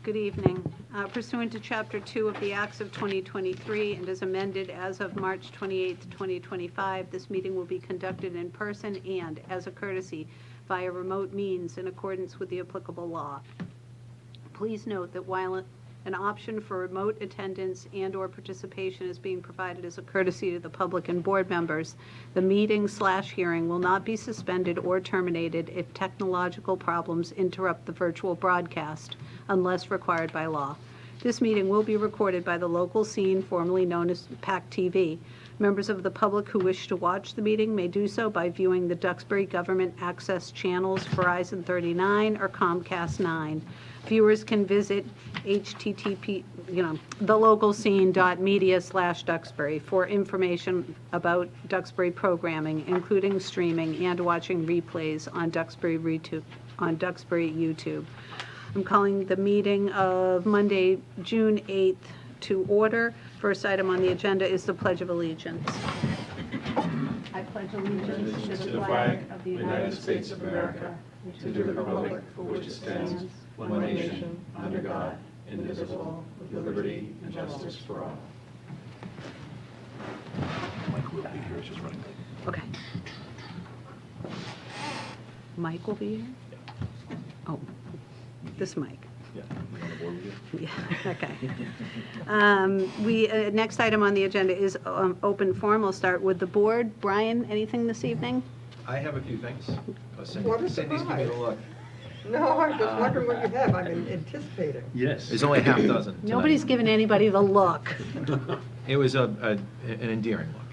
Good evening. Pursuant to Chapter 2 of the Acts of 2023 and as amended as of March 28, 2025, this meeting will be conducted in person and, as a courtesy, via remote means in accordance with the applicable law. Please note that while an option for remote attendance and/or participation is being provided as a courtesy to the public and board members, the meeting/hearing will not be suspended or terminated if technological problems interrupt the virtual broadcast, unless required by law. This meeting will be recorded by the local scene, formerly known as pac-tv. Members of the public who wish to watch the meeting may do so by viewing the Duxbury Government Access channels, Verizon 39 or Comcast 9. Viewers can visit thelocalscene.media/Duxbury for information about Duxbury programming, including streaming and watching replays on Duxbury YouTube. I'm calling the meeting of Monday, June 8th to order. First item on the agenda is the Pledge of Allegiance. I pledge allegiance to the flag of the United States of America, and to the republic for which it stands, one nation, under God, indivisible, with liberty and justice for all. Mike will be here, it's just running late. Okay. Mike will be here? Oh, this mic. Yeah, you on the board with you? Yeah, okay. Next item on the agenda is open forum. We'll start with the board. Brian, anything this evening? I have a few things. What a Cindy's giving me the look. No, I'm just wondering what you have. I'm anticipating. Yes. There's only a half dozen tonight. Nobody's given anybody the look. It was an endearing look.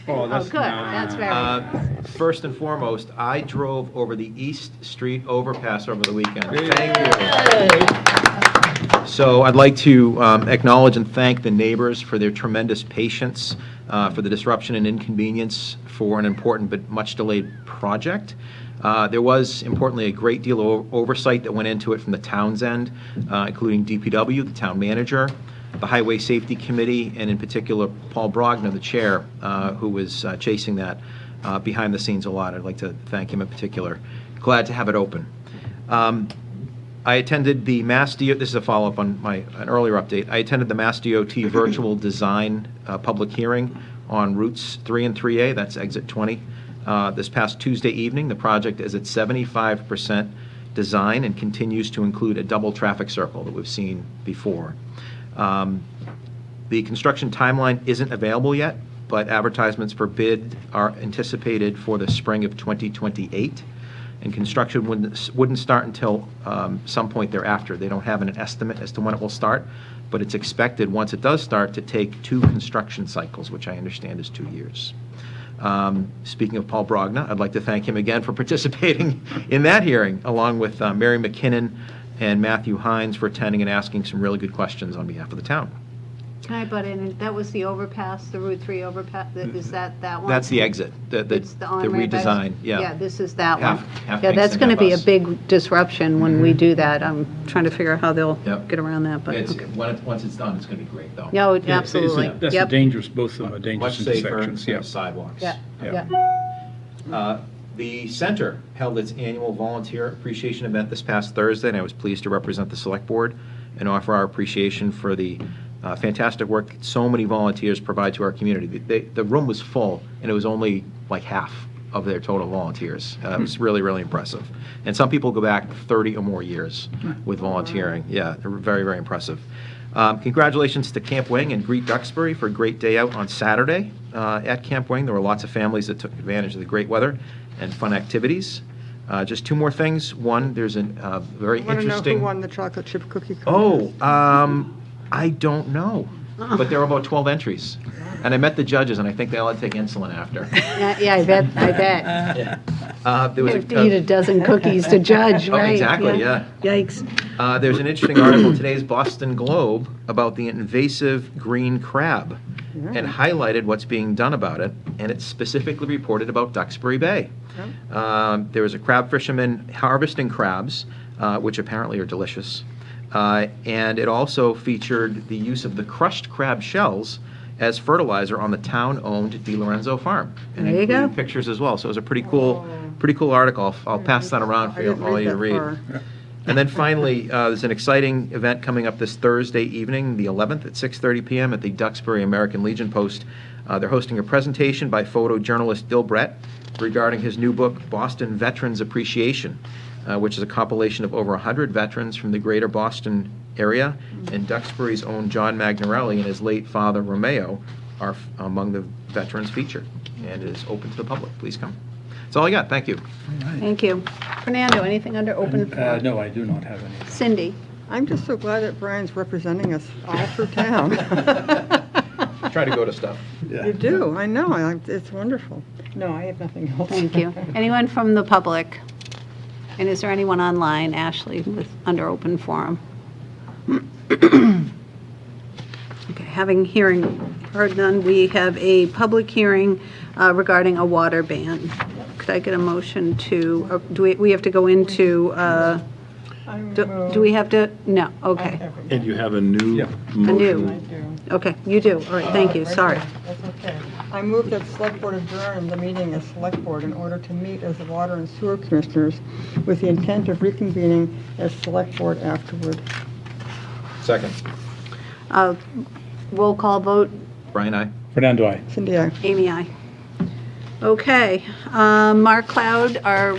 Oh, that's good. That's very good. First and foremost, I drove over the East Street overpass over the weekend. Thank you. So I'd like to acknowledge and thank the neighbors for their tremendous patience, for the disruption and inconvenience for an important but much delayed project. There was, importantly, a great deal of oversight that went into it from the town's end, including DPW, the town manager, the Highway Safety Committee, and in particular, Paul Brogna, the chair, who was chasing that behind the scenes a lot. I'd like to thank him in particular. Glad to have it open. I attended the Mass DOT, this is a follow-up on an earlier update. I attended the Mass DOT virtual design public hearing on routes 3 and 3A, that's exit 20. This past Tuesday evening, the project is at 75% design and continues to include a double traffic circle that we've seen before. The construction timeline isn't available yet, but advertisements for bid are anticipated for the spring of 2028, and construction wouldn't start until some point thereafter. They don't have an estimate as to when it will start, but it's expected, once it does start, to take 2 construction cycles, which I understand is 2 years. Speaking of Paul Brogna, I'd like to thank him again for participating in that hearing, along with Mary McKinnon and Matthew Hines for attending and asking some really good questions on behalf of the town. Can I butt in? That was the overpass, the Route 3 overpass? Is that one? That's the exit, the on-ramp redesign, yeah. Yeah, this is that one. Half Yeah, that's makes going to it be a half us. big disruption when we do that. I'm trying to figure out how they'll Yep. get around that, but It's, okay. once it's done, it's going to be great, though. No, absolutely. That's a Yep. dangerous, both of them are dangerous Much safer intersections. than Yeah. sidewalks. Yeah, Yeah. yeah. The center held its annual volunteer appreciation event this past Thursday, and I was pleased to represent the select board and offer our appreciation for the fantastic work that so many volunteers provide to our community. The room was full, and it was only like half of their total volunteers. It was really, really impressive. And some people go back 30 or more years with volunteering. Yeah, they're very, very impressive. Congratulations to Camp Wing and Greet Duxbury for a great day out on Saturday at Camp Wing. There were lots of families that took advantage of the great weather and fun activities. Just 2 more things. One, there's a very I want to know interesting... who won the chocolate chip cookie contest. I don't know, but there were about 12 entries. And I met the judges, and I think they all had to take insulin after. Yeah, I bet. There was You have to eat a dozen cookies to judge, Oh, right? exactly, yeah. Yikes. There's an interesting article in today's Boston Globe about the invasive green crab and highlighted what's being done about it, and it specifically reported about Duxbury Bay. There was a crab fisherman harvesting crabs, which apparently are delicious, and it also featured the use of the crushed crab shells as fertilizer on the town-owned DiLorenzo farm. And There you go. included pictures as well, so it was a pretty cool article. I'll pass that around for I you didn't all you to that read. far. And then finally, there's an exciting event coming up this Thursday evening, the 11th, at 6:30 p.m. at the Duxbury American Legion Post. They're hosting a presentation by photojournalist Dill Brett regarding his new book, Boston Veterans Appreciation, which is a compilation of over 100 veterans from the greater Boston area, and Duxbury's own John Magnarelli and his late father Romeo are among the veterans featured, and it is open to the public. Please come. That's all I got. Thank you. Thank you. Fernando, anything under open forum? No, I do not have any. Cindy? I'm just so glad that Brian's representing us all through town. Try to go to stuff. You do, I know, it's wonderful. No, I have nothing else. Thank you. Anyone from the public? And is there anyone online, Ashley, with, under open forum? Okay, heard none, we have a public hearing regarding a water ban. Could I get a motion to, do we have to go into, do we have to, no, okay. And you have a new Yeah. A new, motion? okay, you do, all right, thank you, Right sorry. there. That's okay. I move that Select Board adjourn the meeting as Select Board in order to meet as the Water and Sewer Commissioners with the intent of reconvening as Select Board afterward. Second. Roll call vote, Brian, aye. Fernando, aye. Cindy, aye. Amy, aye. Okay, Mark Cloud, our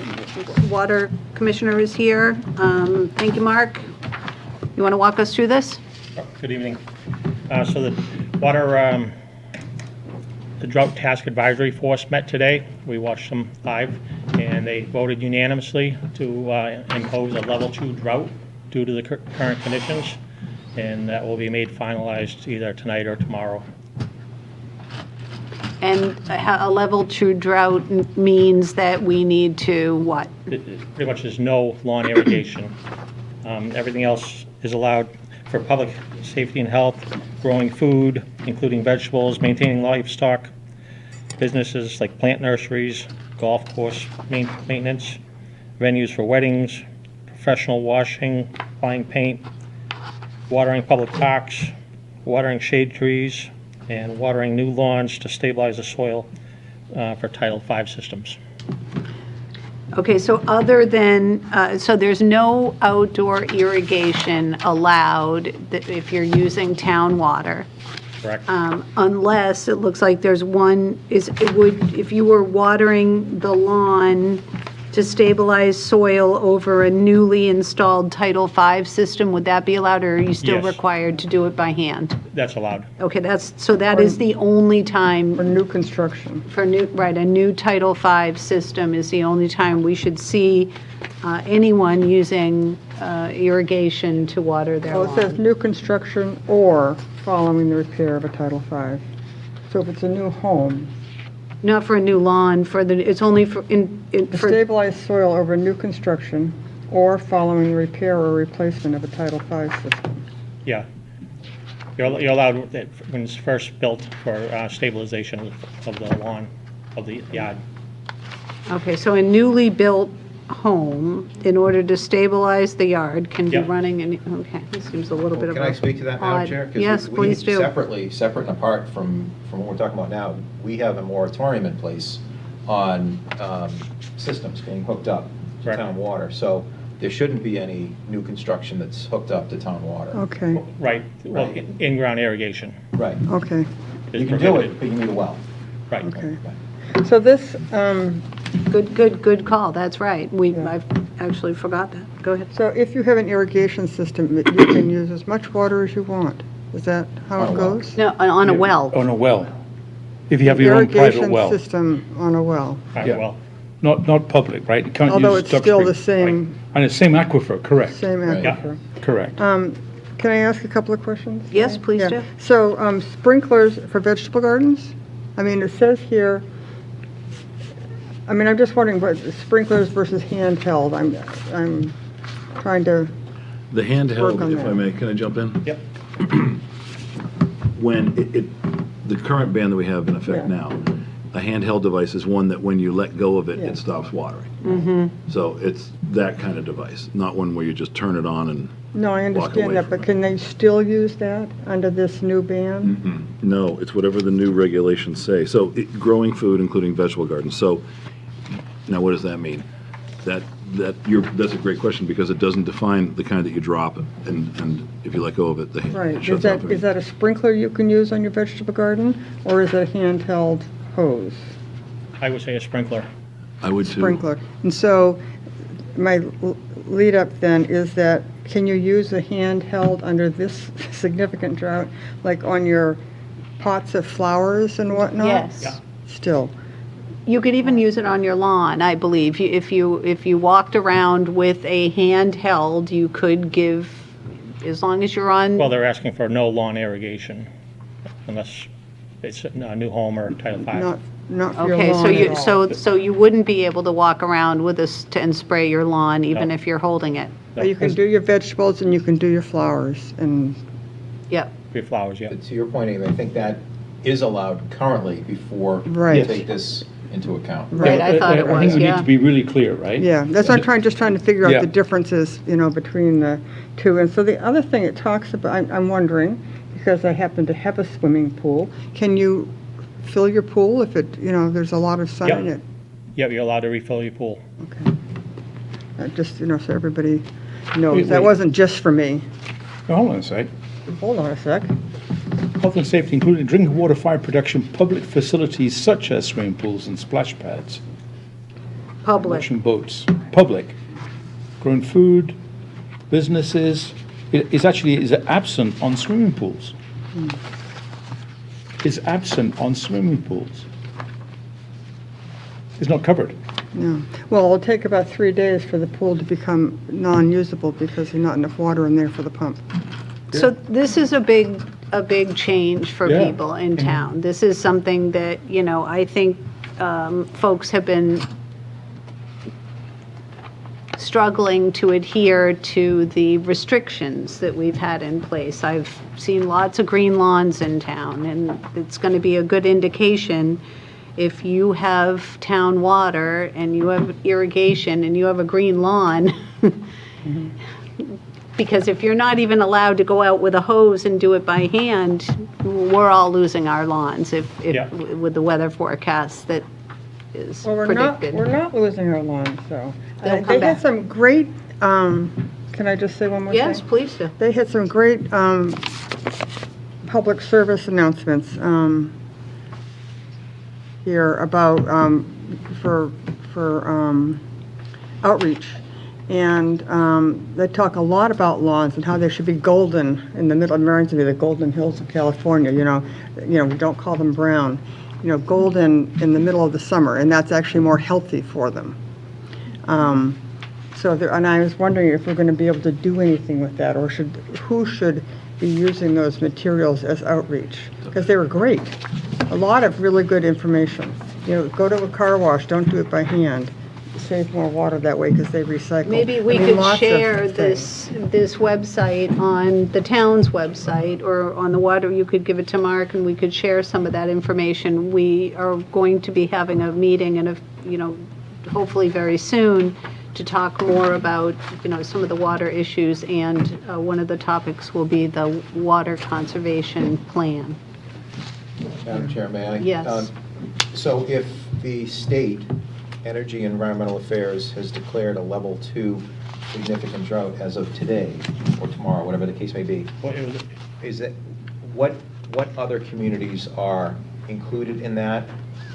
water commissioner, is here. Thank you, Mark. You want to walk us through this? Good evening. So the water, the Drought Task Advisory Force met today. We watched them live, and they voted unanimously to impose a level 2 drought due to the current conditions, and that will be made finalized either tonight or tomorrow. And a level 2 drought means that we need to what? Pretty much there's no lawn irrigation. Everything else is allowed for public safety and health, growing food, including vegetables, maintaining livestock, businesses like plant nurseries, golf course maintenance, venues for weddings, professional washing, applying paint, watering public parks, watering shade trees, and watering new lawns to stabilize the soil for Title V systems. Okay, so other than, so there's no outdoor irrigation allowed if you're using town water? Correct? Unless it looks like there's one, if you were watering the lawn to stabilize soil over a newly installed Title V system, would that be allowed, or are you still Yes. required to do it by hand? That's allowed. Okay, so that is the only time For new construction. for new, right, a new Title V system is the only time we should see anyone using irrigation to water their Well, it says lawn. new construction or following the repair of a Title V. So if it's a new home, Not for a new lawn, it's only for, to stabilize soil over new construction or following the repair or replacement of a Title V system. Yeah. You're allowed that when it's first built for stabilization of the lawn, of the yard. Okay, so a newly built home, in order to stabilize the yard, can be Yep. running, okay, this seems a little bit of a Can I speak to that, Madam odd- Chair? 'Cause Yes, we please do. Separate and apart from what we're talking about now, we have a moratorium in place on systems being hooked up to Correct. town water. So there shouldn't be any new construction that's hooked up to town water. Okay, Right, well, Right. in-ground irrigation Right. okay, is You can do prohibited. it, but you need a well. Right. okay. So this, Good call, that's right. Yeah. I've actually forgot that. Go ahead. so if you have an irrigation system, you can use as much water as you want. Is that how On it a well. goes? No, on a well. On a well. If you have your own private well. Irrigation system on a well, Right, Yeah. well, Not public, right? You can't although use it's still Duxbury. the same, And it's same aquifer, correct. same Right. aquifer. Correct. Can I ask a couple of questions? Yes, please Yeah. do. So sprinklers for vegetable gardens? I mean, it says here, I mean, I'm just wondering what sprinklers versus handheld. I'm trying to, The Work handheld, on if I that. may, can I jump in? yep, When the current ban that we have in effect Yeah. now, a handheld device is one that when you let go of it, Yeah. it stops watering. So it's that kind of device, not one where you just turn it on and, no, I Walk away understand that, from but it. can they still use that under this new ban? no, it's whatever the new regulations say. So growing food, including vegetable gardens. So now what does that mean? That that's a great question, because it doesn't define the kind that you drop, and if you let go of it, the Right, it shuts off. is that a sprinkler you can use on your vegetable garden, or is it a handheld hose? I would say a sprinkler. I would too. Sprinkler. And so, my lead up then is that, can you use a handheld under this significant drought, like on your pots of flowers and whatnot? Yes. Yeah. Still? You could even use it on your lawn, I believe. If you walked around with a handheld, you could give, as long as you're on. Well, they're asking for no lawn irrigation unless it's a new home or Title V. Not for your Okay, lawn at all. so you wouldn't be able to walk around with this and spray your lawn, even No. if you're holding it? But you can do your vegetables and you can do your flowers, and, Yep. Your flowers, yeah. To your point, Amy, I think that is allowed currently before we Right. take this into account. Right, I thought it I was, think we need yeah. to be really clear, right? yeah, that's what I'm just trying to figure out Yeah. the differences, between the two. And so the other thing it talks about, I'm wondering, because I happen to have a swimming pool, can you fill your pool if there's a lot of sun in Yep. it? Yeah, you're allowed to refill your pool. Okay. Just, so everybody knows, Wait, that wait. wasn't just for me. Now, hold on a sec. Hold on a sec. Health and safety, including drinking water, fire protection, public facilities such as swimming pools and splash pads, Public. washing boats, public, growing food, businesses, is absent on swimming pools. Is absent on swimming pools. It's not covered. No. Well, it'll take about 3 days for the pool to become non-usable because there's not enough water in there for the pump. So this is a big change for Yeah. people in town. This is something that, I think folks have been struggling to adhere to the restrictions that we've had in place. I've seen lots of green lawns in town, and it's going to be a good indication if you have town water and you have irrigation and you have a green lawn. Because if you're not even allowed to go out with a hose and do it by hand, we're all losing our lawns Yeah. with the weather forecast that is Well, predicted. we're not losing our lawns, so. They'll come They back. had some great, can I just say one more thing? Yes, please do. They had some great public service announcements here about, for outreach. And they talk a lot about lawns and how they should be golden in the middle of American, the golden hills of California, we don't call them brown. Golden in the middle of the summer, and that's actually more healthy for them. And I was wondering if we're going to be able to do anything with that, or who should be using those materials as outreach? Because they were great. A lot of really good information. Go to a car wash, don't do it by hand. Save more water that way because they recycle. Maybe we lots could of share things. this website on the town's website or on the water. You could give it to Mark and we could share some of that information. We are going to be having a meeting and hopefully very soon to talk more about, some of the water issues, and one of the topics will be the water conservation plan. Madam Chair, may I? Yes. So if the state Energy and Environmental Affairs has declared a level 2 significant drought as of today or tomorrow, whatever the case may be, is that what other communities are included in that,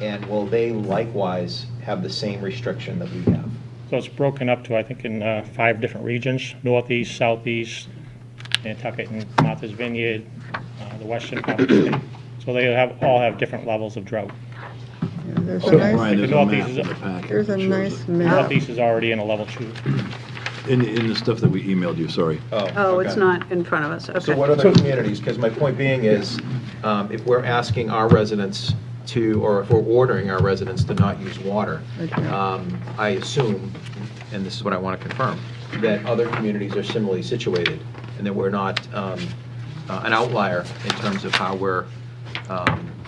and will they likewise have the same restriction that we have? So it's broken up to, I think, in 5 different regions: Northeast, Southeast, Nantucket and Martha's Vineyard, the western part of the state. So they all have different levels of drought. There's So, a nice, Brian, there's a Northeast map is in the packet. there's a that shows nice it. map. Northeast is already in a level 2. In the stuff that we emailed you, sorry. Oh, it's okay. not in front of us, okay. So what other communities, because my point being is, if we're asking our residents to, or if we're ordering our residents to not use water, I assume, and this is what I want to confirm, that other communities are similarly situated, and that we're not an outlier in terms of how we're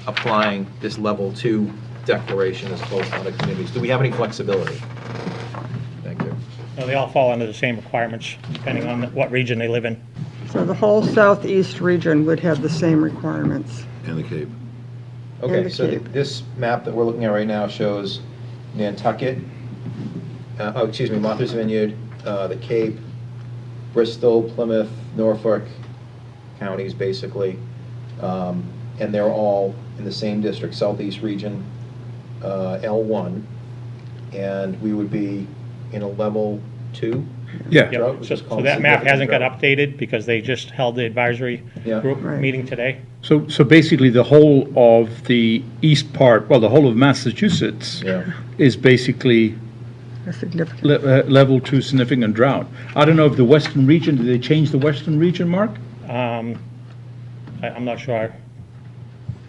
applying this level 2 declaration as opposed to other communities. Do we have any flexibility? Thank you. No, they all fall under the same requirements, depending on what region they live in. So the whole southeast region would have the same requirements. And the Cape. Okay, the so Cape. this map that we're looking at right now shows Nantucket Martha's Vineyard, the Cape, Bristol, Plymouth, Norfolk counties, basically. And they're all in the same district, Southeast Region, L1. And we would be in a level 2. Yeah. Yep. drought, which So is called that map hasn't got significant updated because they just held the advisory Yeah. group Right. meeting today. So basically, the whole of the east part, well, the whole of Massachusetts drought. Yeah. is basically A significant. level 2 significant drought. I don't know if the western region, did they change the western region, Mark? I'm not sure.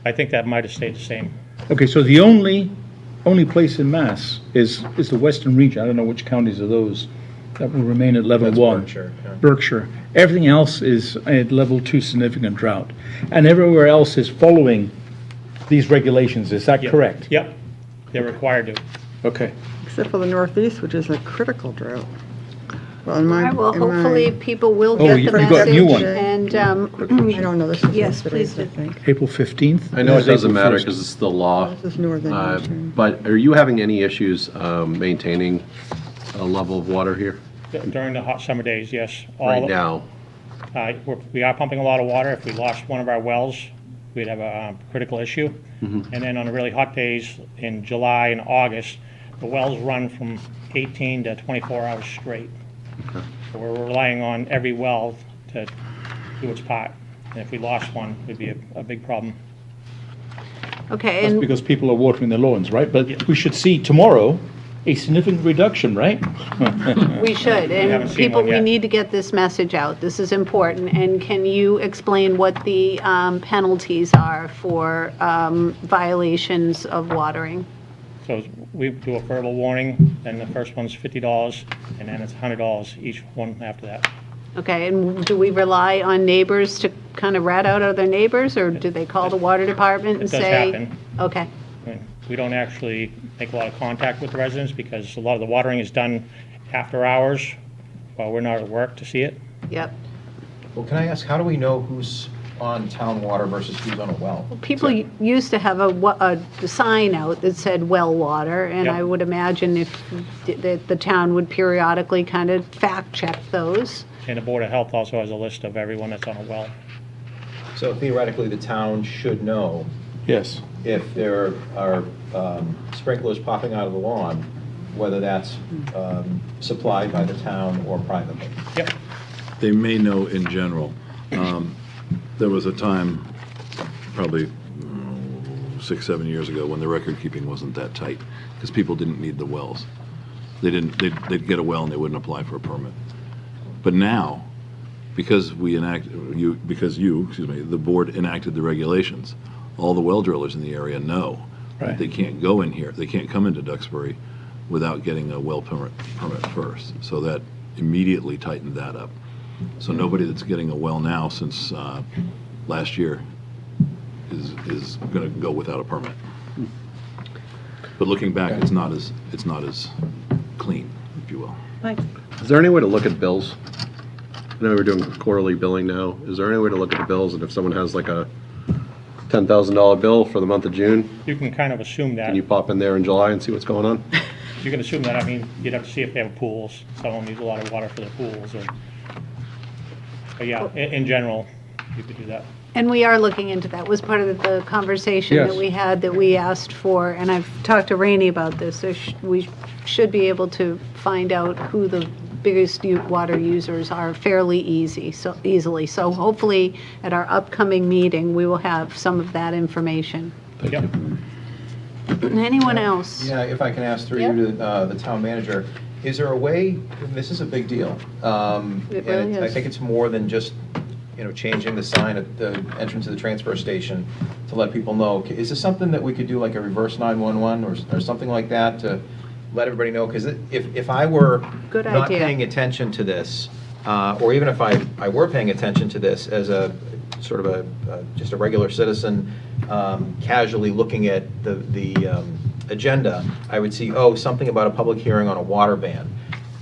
I think that might have stayed the same. Okay, so the only place in Mass is the western region. I don't know which counties are those that will remain at level That's 1. Berkshire, yeah. Berkshire. Everything else is at level 2 significant drought. And everywhere else is following these regulations. Is that Yep. correct? Yep, they're required to. Okay. Except for the Northeast, which is a critical drought. Well, in All my, right, well, in my- hopefully people will Oh, get you the got a message. new one. And, I don't know, this is Yes, yesterday's, please I do. think. April 15th? I know it This is doesn't April matter 1st. because it's the law, This is newer than you. but are you having any issues maintaining a level of water here During the hot summer days, yes. right now? We are pumping a lot of water. If we lost one of our wells, we'd have a critical issue. Mm-hmm. And then on the really hot days in July and August, the wells run from 18 to 24 hours straight. So we're relying on every well to do its part. And if we lost one, it'd be a big problem. okay, That's and because people are watering their lawns, right? But we should see tomorrow a significant reduction, right? we should, haven't and seen people, one we yet. need to get this message out. This is important. And can you explain what the penalties are for violations of watering? So we do a verbal warning, and the first one's $50, and then it's $100 each one after that. Okay, and do we rely on neighbors to kind of rat out other neighbors, or do they call the water department and It does say? happen. Okay, I mean, we don't actually make a lot of contact with the residents because a lot of the watering is done after hours while we're not at work to see it. yep. Well, can I ask, how do we know who's on town water versus who's on a well? People used to have a sign out that said well water, and Yep. I would imagine if the town would periodically kind of fact check those. And the Board of Health also has a list of everyone that's on a well. So theoretically, the town should know Yes. if there are sprinklers popping out of the lawn, whether that's supplied by the town or privately. Yep. They may know in general. There was a time, probably 6, 7 years ago, when the record keeping wasn't that tight, because people didn't need the wells. They'd get a well and they wouldn't apply for a permit. But now, because the board enacted the regulations, all the well drillers in the area know Right. that they can't go in here, they can't come into Duxbury without getting a well permit first. So that immediately tightened that up. So nobody that's getting a well now since last year is going to go without a permit. But looking back, it's not as clean, if you will. Is there any way to look at bills? I know we're doing quarterly billing now. Is there any way to look at the bills, and if someone has like a $10,000 bill for the month of June, You can kind of assume that. can you pop in there in July and see what's going on? You can assume that. I mean, you'd have to see if they have pools. Some of them use a lot of water for their pools. But yeah, in general, you could do that. And we are looking into that. Was part of the conversation that Yes. we had, that we asked for, and I've talked to Rainey about this. We should be able to find out who the biggest water users are fairly easily. So hopefully, at our upcoming meeting, we will have some of that information. Yep. Anyone else? Yeah, if I can ask through Yep. you to the town manager, is there a way, this is a big deal. It really I is. think it's more than just, changing the sign at the entrance of the transfer station to let people know. Is this something that we could do, like a reverse 911 or something like that, to let everybody know? Because if I were Good not idea. paying attention to this, or even if I were paying attention to this as a sort of just a regular citizen, casually looking at the agenda, I would see, something about a public hearing on a water ban.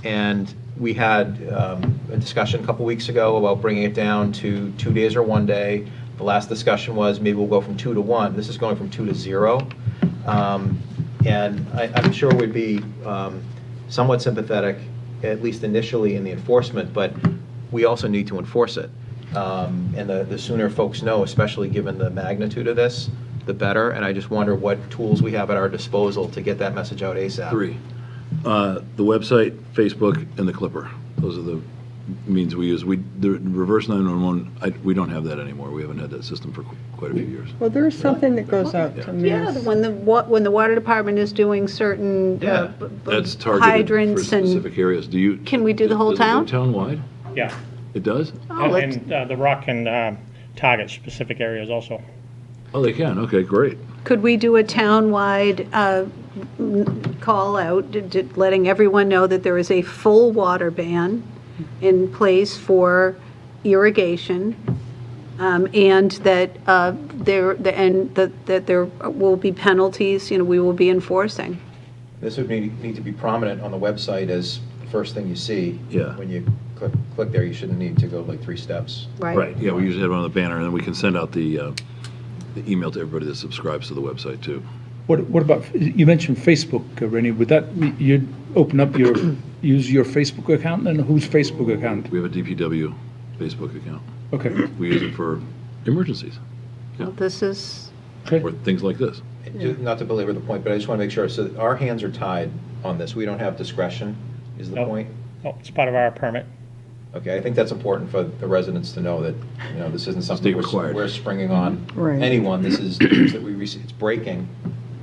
And we had a discussion a couple weeks ago about bringing it down to 2 days or 1 day. The last discussion was maybe we'll go from 2 to 1. This is going from 2 to 0. And I'm sure we'd be somewhat sympathetic, at least initially, in the enforcement, but we also need to enforce it. And the sooner folks know, especially given the magnitude of this, the better. And I just wonder what tools we have at our disposal to get that message out ASAP. 3. The website, Facebook, and the Clipper. Those are the means we use. The reverse 911, we don't have that anymore. We haven't had that system for quite a few years. Well, there's something that goes out to Yeah, mass. when the water department is doing certain Yeah, that's targeted for hydrants and, specific areas. Do you? Can we do the whole does it go town? town-wide? Yeah. It does? let's- And the Rock can target specific areas also. Oh, they can. Okay, great. could we do a town-wide call out, letting everyone know that there is a full water ban in place for irrigation, and that that there will be penalties, we will be enforcing. This would need to be prominent on the website as the first thing you see. Yeah. When you click there, you shouldn't need to go like 3 steps. Right, yeah, we usually have it on the banner, and then we can send out the email to everybody that subscribes to the website, too. What about, you mentioned Facebook, Rennie, would that, you'd open up use your Facebook account, and whose Facebook account? We have a DPW Facebook account. Okay, We use it for emergencies, Well, this is, okay. or things like this. Not to belabor the point, but I just want to make sure, so our hands are tied on this. We don't have discretion, is the Nope. point? Oh, it's part of our permit. Okay, I think that's important for the residents to know that, this isn't something State required. we're springing on Right. anyone. This is news that we receive, it's breaking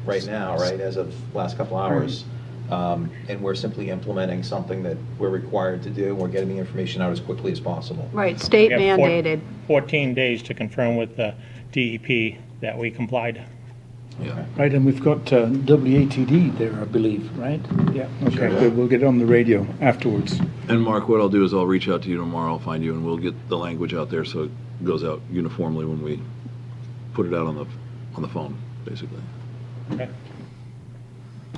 right now, right, as of last couple hours. And we're simply implementing something that we're required to do, and we're getting the information out as quickly as possible. right, state We have mandated. 14 days to confirm with the DEP that we complied. Yeah. Right, and we've got WATD there, I believe, right? Yeah, okay, good, we'll get it on the radio afterwards. And Mark, what I'll do is I'll reach out to you tomorrow, I'll find you, and we'll get the language out there so it goes out uniformly when we put it out on the phone, basically. Okay.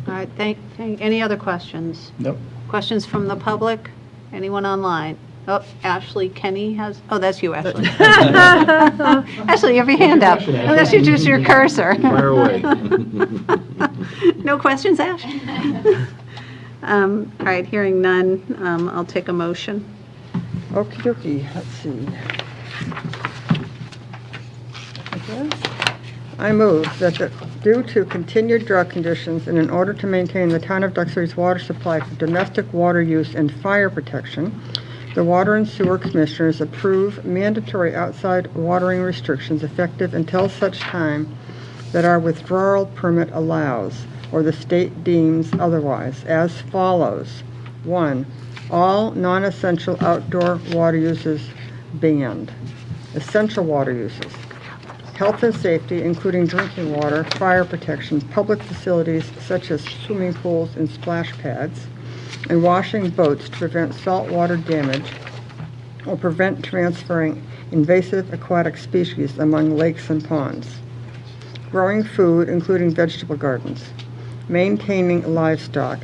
All right, any other questions? Nope. Questions from the public? Anyone online? Oh, Ashley Kenny has, oh, that's you, Ashley. Ashley, you have your hand up. Unless you just your cursor. Fire away. No questions, Ash? All right, hearing none, I'll take a motion. Okey dokey, let's see. I move that due to continued drought conditions and in order to maintain the town of Duxbury's water supply for domestic water use and fire protection, the Water and Sewer Commissioners approve mandatory outside watering restrictions effective until such time that our withdrawal permit allows, or the state deems otherwise, as follows. 1. All non-essential outdoor water uses banned. Essential water uses. Health and safety, including drinking water, fire protection, public facilities such as swimming pools and splash pads, and washing boats to prevent saltwater damage or prevent transferring invasive aquatic species among lakes and ponds. Growing food, including vegetable gardens. Maintaining livestock,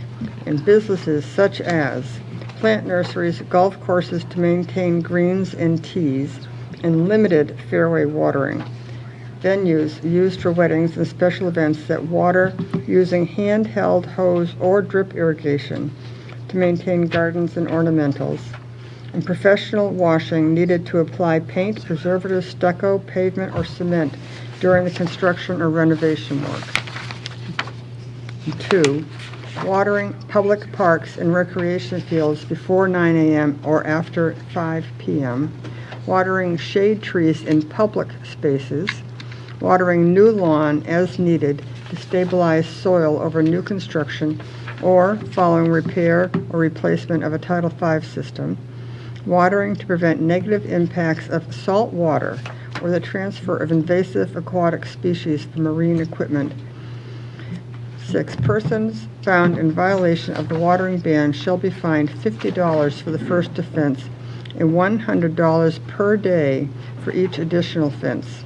and businesses such as plant nurseries, golf courses to maintain greens and tees, and limited fairway watering. Venues used for weddings and special events that water using handheld hose or drip irrigation to maintain gardens and ornamentals, and professional washing needed to apply paint, preservative, stucco, pavement, or cement during the construction or renovation work. 2. Watering public parks and recreation fields before 9 a.m. or after 5 p.m., watering shade trees in public spaces, watering new lawn as needed to stabilize soil over new construction or following repair or replacement of a Title V system, watering to prevent negative impacts of salt water or the transfer of invasive aquatic species from marine equipment. 6. Persons found in violation of the watering ban shall be fined $50 for the first offense and $100 per day for each additional offense.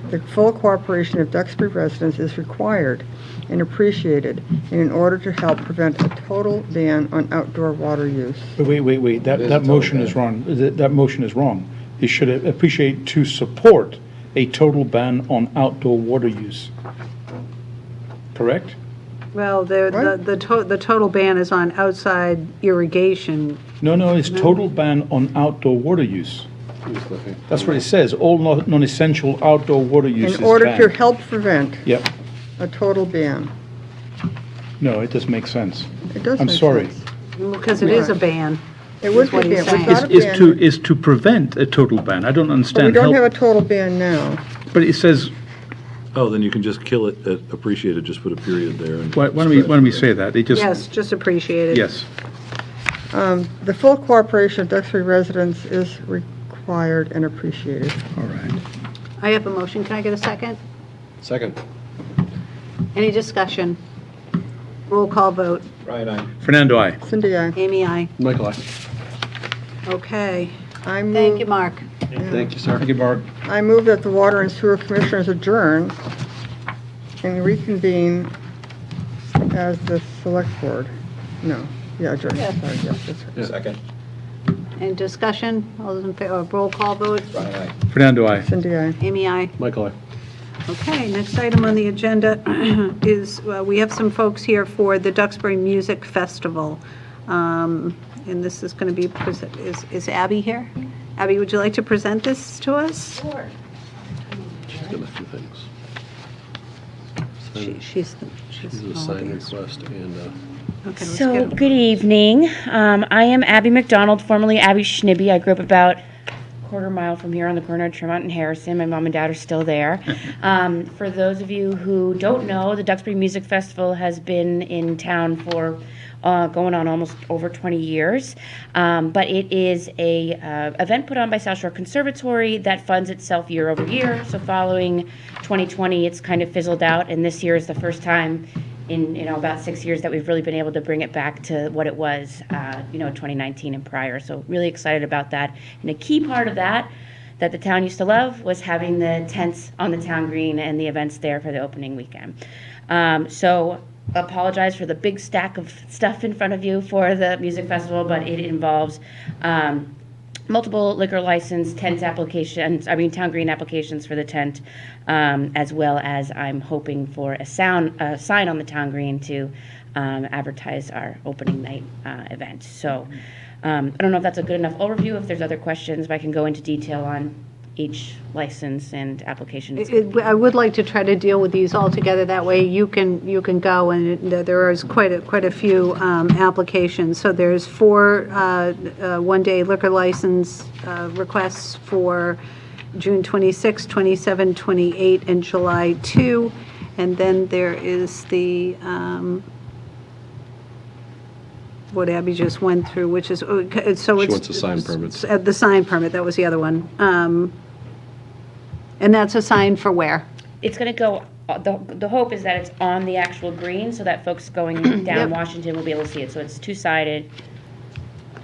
The full cooperation of Duxbury residents is required and appreciated in order to help prevent a total ban on outdoor water use. But wait, that motion is wrong. That motion is wrong. It should appreciate to support a total ban on outdoor water use. Correct? Well, the total ban is on outside irrigation. No, it's total ban on outdoor water use. That's what it says, all non-essential outdoor water use is In banned. order to help prevent Yep, a total ban. no, it doesn't make sense. It does I'm make sorry. sense. Because it is a ban. It would Is what be a he's ban. saying. Without a ban, Is to prevent a total ban. I don't but we understand. don't have Help- a total ban now. But it says, Oh, then you can just kill it at appreciated, just put a period there. And why don't we say that? It just, Yes, just appreciate it. yes. The full cooperation of Duxbury residents is required and appreciated. All right. I have a motion. Can I get a second? Second. Any discussion? Roll call vote. Right, Fernando, aye. Cindy, I Amy, aye. Michael, aye. Okay. move. Thank you, Mark. Thank you, sir. Thank you, Mark. I move that the Water and Sewer Commissioners adjourn and reconvene as the Select Board. No, yeah, adjourn. Yes. Sorry, yes, that's right. Second. Any discussion? All those in favor, roll call vote. Right, Fernando, aye. Cindy, I Amy, aye. Michael, aye. Okay, next item on the agenda is, we have some folks here for the Duxbury Music Festival. And this is going to be, is Abby here? Abby, would you like to present this to us? She's got a few things. She's This is a sign request and, Okay, let's So, get, good evening. I am Abby McDonald, formerly Abby Schnibby. I grew up about a quarter mile from here on the corner of Tremont and Harrison. My mom and dad are still there. For those of you who don't know, the Duxbury Music Festival has been in town for going on almost over 20 years. But it is a event put on by South Shore Conservatory that funds itself year over year. So following 2020, it's kind of fizzled out, and this year is the first time in about 6 years that we've really been able to bring it back to what it was 2019 and prior. So really excited about that. And a key part of that the town used to love was having the tents on the town green and the events there for the opening weekend. So apologize for the big stack of stuff in front of you for the music festival, but it involves multiple liquor license, town green applications for the tent, as well as I'm hoping for a sign on the town green to advertise our opening night event. So I don't know if that's a good enough overview. If there's other questions, but I can go into detail on each license and application. I would like to try to deal with these all together. That way you can go, and there is quite a few applications. So there's 4 one-day liquor license requests for June 26, 27, 28, and July 2. And then there is the what Abby just went through, which is, so it's... She wants a sign permit. The sign permit, that was the other one. And that's a sign for where? It's going to go, the hope is that it's on the actual green so that folks going down Yep. Washington will be able to see it. So it's two-sided.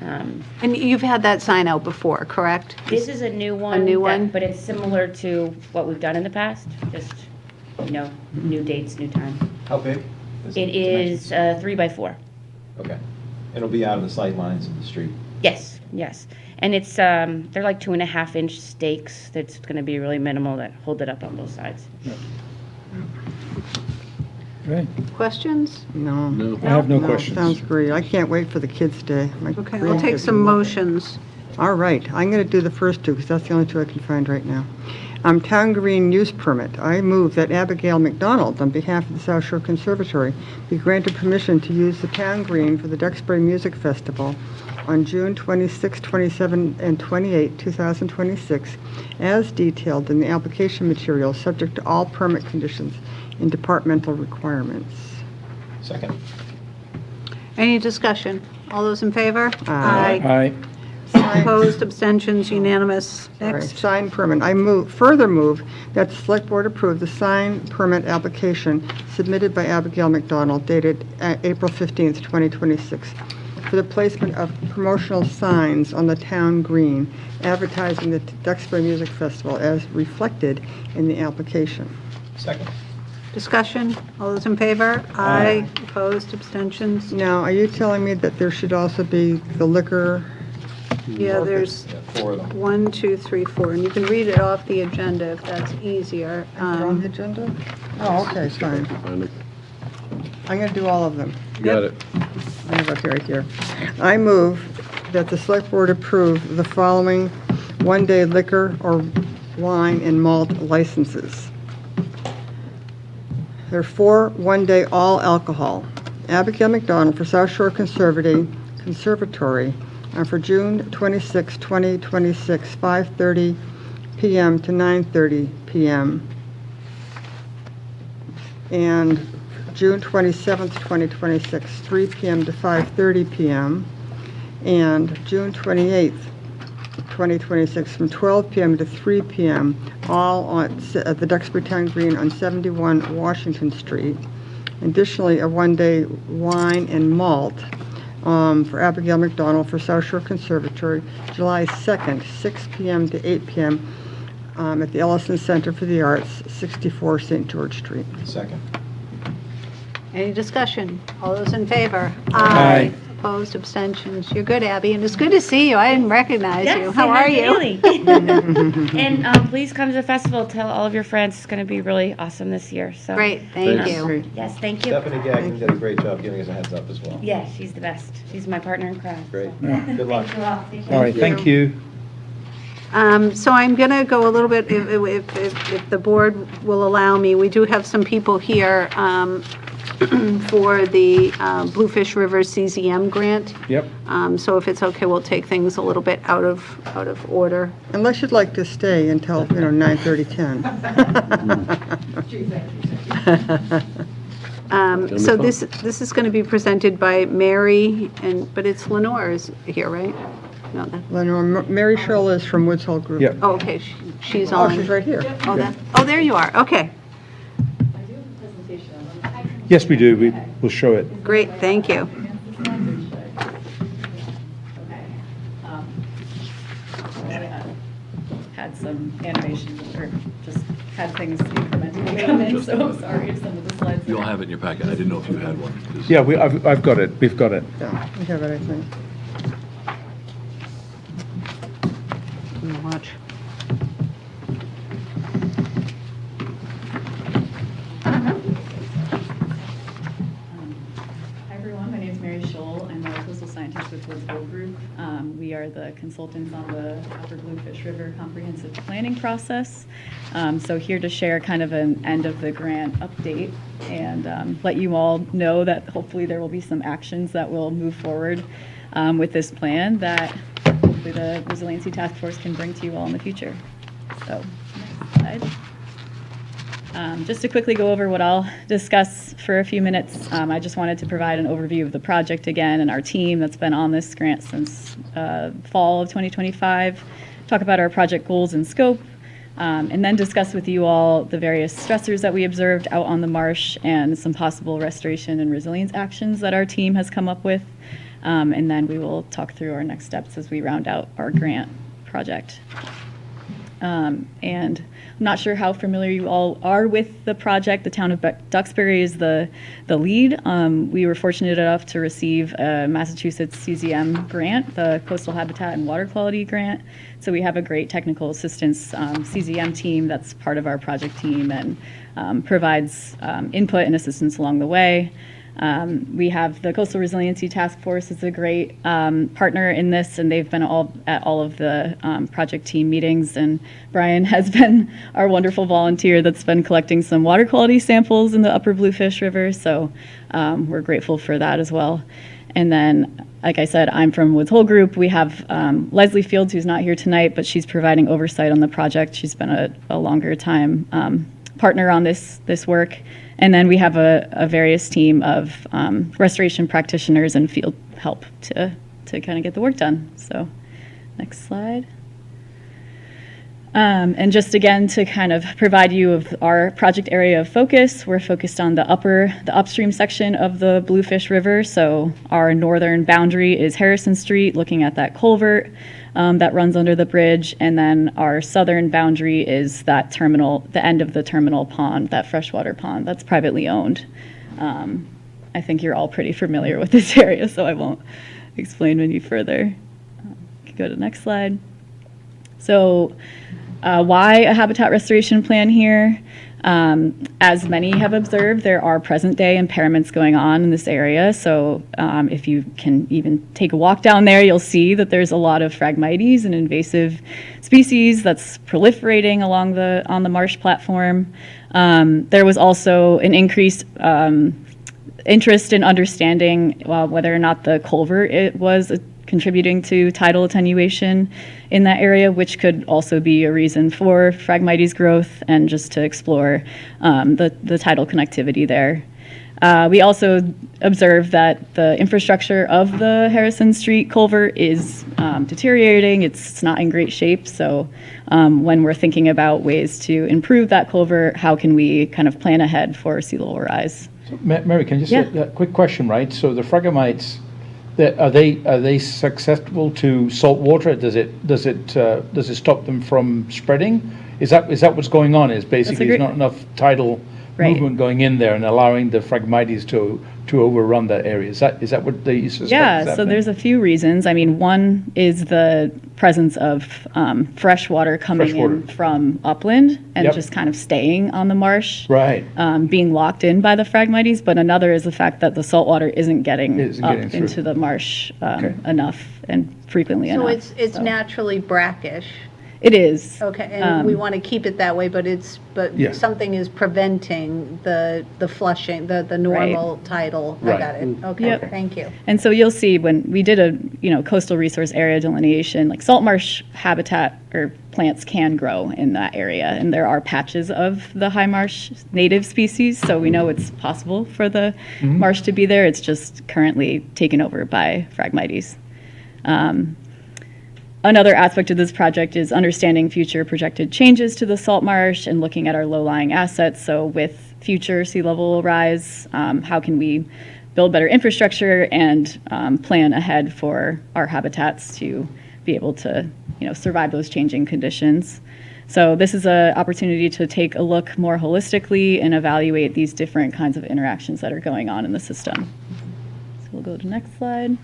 And you've had that sign out before, correct? This is a new one. new one? But it's similar to what we've done in the past, just, new dates, new time. How big? It is 3 by 4. Okay. It'll be out of the sight lines of the street. Yes, yes. And it's, they're like 2.5-inch stakes. That's going to be really minimal that hold it up on both sides. Right. Questions? No. no. I have no No, questions. sounds great. I can't wait for the Kids' Day. My Okay, I'll take grandkids some will love it. motions. All right, I'm going to do the first 2, because that's the only 2 I can find right now. Town Green Use Permit. I move that Abigail McDonald, on behalf of the South Shore Conservatory, be granted permission to use the town green for the Duxbury Music Festival on June 26, 27, and 28, 2026, as detailed in the application materials, subject to all permit conditions and departmental requirements. Second. Any discussion? All those in favor? Aye. Opposed, abstentions, unanimous. All right, Next. sign permit. I further move that the Select Board approve the sign permit application submitted by Abigail McDonald dated April 15th, 2026, for the placement of promotional signs on the town green advertising the Duxbury Music Festival as reflected in the application. Second. Discussion? All those in favor? Aye. Opposed, abstentions? Now, are you telling me that there should also be the liquor? Yeah, there's Yeah, 4 of them. 1, 2, 3, 4, and you can read it off the agenda if that's easier. On the agenda? Oh, okay, fine. Find it. I'm going to do all of them. You got it. I have it right here. I move that the Select Board approve the following one-day liquor or wine and malt licenses. There are 4 one-day all alcohol. Abigail McDonald for South Shore Conservatory for June 26, 2026, 5:30 p.m. to 9:30 p.m. And June 27th, 2026, 3 p.m. to 5:30 p.m. And June 28th, 2026, from 12 p.m. to 3 p.m., all at the Duxbury Town Green on 71 Washington Street. Additionally, a one-day wine and malt for Abigail McDonald for South Shore Conservatory, July 2nd, 6 p.m. to 8 p.m. At the Ellison Center for the Arts, 64 St. George Street. Second. Any discussion? All those in favor? Aye. Opposed, abstentions? You're good, Abby, and it's good to see you. I didn't recognize you. Yes, How I are have you? Bailey. And please come to the festival. Tell all of your friends. It's going to be really awesome this year. So Great, thank Thanks. you. Great. Yes, thank you. Stephanie Gagnon did a great job giving us a heads up as well. Yeah, she's the best. She's my partner in crime. Great. So. Good luck. Thank you all. Take care. All right, thank you. So I'm going to go a little bit, if the board will allow me, we do have some people here for the Bluefish River CZM grant. Yep. So if it's okay, we'll take things a little bit out of order. Unless you'd like to stay until, 9:30, 10. So this is going to be presented by Mary, but it's Lenore is here, right? No, Lenore, Mary Shull is from Woods Hole Group. Yep. oh, okay, she's Oh, on. she's right here. Oh, there you are, okay. Yes, we do. We'll show it. Great, thank you. Had some animations or just had things incrementally come in, so I'm sorry if some of the slides. You all have it in your packet. I didn't know if you had one. 'Cause Yeah, I've got it. We've got it. Yeah, we have it, I think. Watch. Hi everyone, my name is Mary Scholl. I'm a coastal scientist with Woods Hole Group. We are the consultants on the Upper Bluefish River comprehensive planning process. So here to share kind of an end of the grant update and let you all know that hopefully there will be some actions that will move forward with this plan that hopefully the Resiliency Task Force can bring to you all in the future. So, next slide. Just to quickly go over what I'll discuss for a few minutes, I just wanted to provide an overview of the project again and our team that's been on this grant since fall of 2025, talk about our project goals and scope, and then discuss with you all the various stressors that we observed out on the marsh and some possible restoration and resilience actions that our team has come up with. And then we will talk through our next steps as we round out our grant project. And I'm not sure how familiar you all are with the project. The town of Duxbury is the lead. We were fortunate enough to receive a Massachusetts CZM grant, the Coastal Habitat and Water Quality Grant. So we have a great technical assistance CZM team that's part of our project team and provides input and assistance along the way. We have the Coastal Resiliency Task Force is a great partner in this, and they've been at all of the project team meetings. And Brian has been our wonderful volunteer that's been collecting some water quality samples in the Upper Bluefish River. So we're grateful for that as well. And then, like I said, I'm from Woods Hole Group. We have Leslie Fields, who's not here tonight, but she's providing oversight on the project. She's been a longer time partner on this work. And then we have a various team of restoration practitioners and field help to kind of get the work done. So next slide. And just again to kind of provide you of our project area of focus, we're focused on the upstream section of the Bluefish River. So our northern boundary is Harrison Street, looking at that culvert that runs under the bridge, and then our southern boundary is that terminal, the end of the terminal pond, that freshwater pond that's privately owned. I think you're all pretty familiar with this area, so I won't explain any further. Can go to the next slide. So why a habitat restoration plan here? As many have observed, there are present-day impairments going on in this area. So if you can even take a walk down there, you'll see that there's a lot of Phragmites, an invasive species that's proliferating along on the marsh platform. There was also an increased interest in understanding whether or not the culvert was contributing to tidal attenuation in that area, which could also be a reason for Phragmites growth, and just to explore the tidal connectivity there. We also observed that the infrastructure of the Harrison Street culvert is deteriorating. It's not in great shape. So when we're thinking about ways to improve that culvert, how can we kind of plan ahead for sea level rise? Mary, can I just Yeah. a quick question, right? So the Phragmites, are they susceptible to salt water? Does it stop them from spreading? Is that what's going on? Is basically great- there's not enough tidal Right. movement going in there and allowing the Phragmites to overrun that area? Is that what they suspect? Yeah, is so happening? there's a few reasons. I mean, one is the presence of fresh water coming Fresh water. in from upland and Yep. just kind of staying on the marsh, Right. being locked in by the Phragmites. But another is the fact that the salt water isn't getting Isn't up getting through. into the marsh Okay. enough and frequently So enough. it's So naturally brackish. It is. Okay, and we want to keep it that way, but Yeah. something is preventing the flushing, the normal tidal. I Right. got it. Okay, Yep. thank you. And so you'll see when we did a coastal resource area delineation, like salt marsh habitat or plants can grow in that area, and there are patches of the high marsh native species, so we know it's possible for the marsh to be there. It's just currently taken over by Phragmites. Another aspect of this project is understanding future projected changes to the salt marsh and looking at our low-lying assets. So with future sea level rise, how can we build better infrastructure and plan ahead for our habitats to be able to survive those changing conditions. So this is an opportunity to take a look more holistically and evaluate these different kinds of interactions that are going on in the system. So we'll go to the next slide.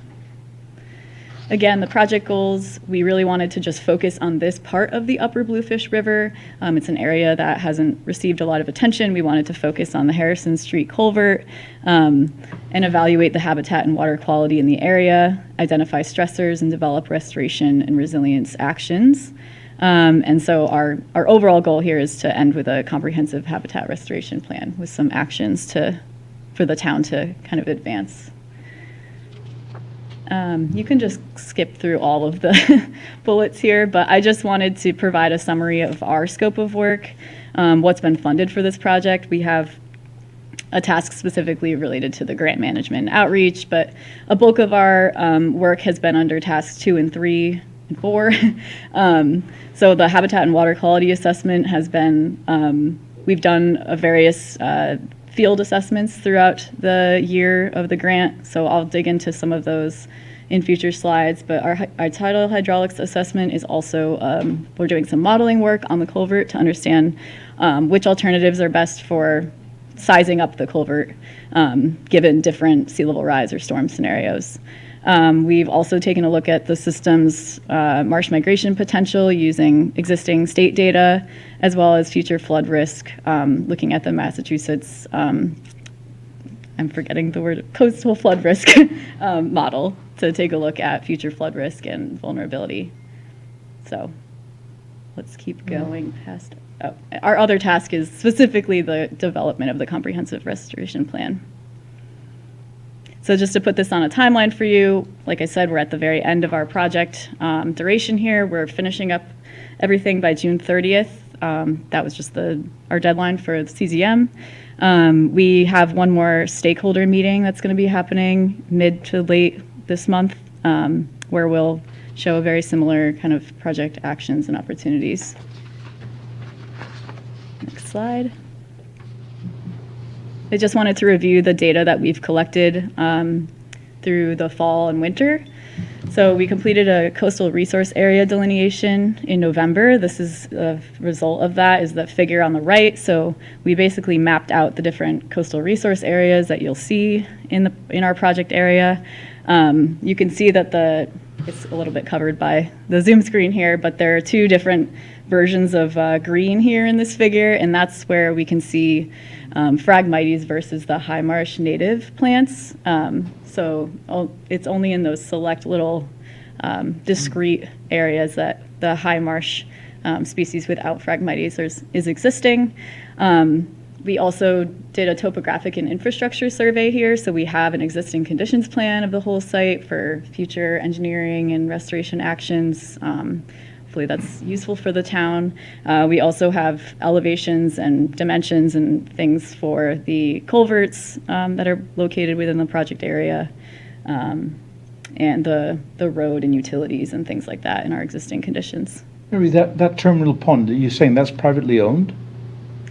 Again, the project goals, we really wanted to just focus on this part of the upper Bluefish River. It's an area that hasn't received a lot of attention. We wanted to focus on the Harrison Street culvert and evaluate the habitat and water quality in the area, identify stressors, and develop restoration and resilience actions. And so our overall goal here is to end with a comprehensive habitat restoration plan with some actions for the town to kind of advance. You can just skip through all of the bullets here, but I just wanted to provide a summary of our scope of work, what's been funded for this project. We have a task specifically related to the grant management and outreach, but a bulk of our work has been under tasks 2 and 3 and 4. So the habitat and water quality assessment has been, we've done various field assessments throughout the year of the grant, so I'll dig into some of those in future slides. But our tidal hydraulics assessment is also, we're doing some modeling work on the culvert to understand which alternatives are best for sizing up the culvert given different sea level rise or storm scenarios. We've also taken a look at the system's marsh migration potential using existing state data, as well as future flood risk, looking at the Massachusetts, I'm forgetting the word, coastal flood risk model to take a look at future flood risk and vulnerability. So let's keep going past. Oh, our other task is specifically the development of the comprehensive restoration plan. So just to put this on a timeline for you, like I said, we're at the very end of our project duration here. We're finishing up everything by June 30th. That was just our deadline for the CZM. We have one more stakeholder meeting that's going to be happening mid to late this month, where we'll show a very similar kind of project actions and opportunities. Next slide. I just wanted to review the data that we've collected through the fall and winter. So we completed a coastal resource area delineation in November. This is a result of that is the figure on the right. So we basically mapped out the different coastal resource areas that you'll see in our project area. You can see that the it's a little bit covered by the Zoom screen here, but there are two different versions of green here in this figure, and that's where we can see Phragmites versus the high marsh native plants. It's only in those select little discrete areas that the high marsh species without Phragmites is existing. We also did a topographic and infrastructure survey here, so we have an existing conditions plan of the whole site for future engineering and restoration actions. Hopefully that's useful for the town. We also have elevations and dimensions and things for the culverts that are located within the project area, and the road and utilities and things like that in our existing conditions. Mary, that terminal pond, are you saying that's privately owned?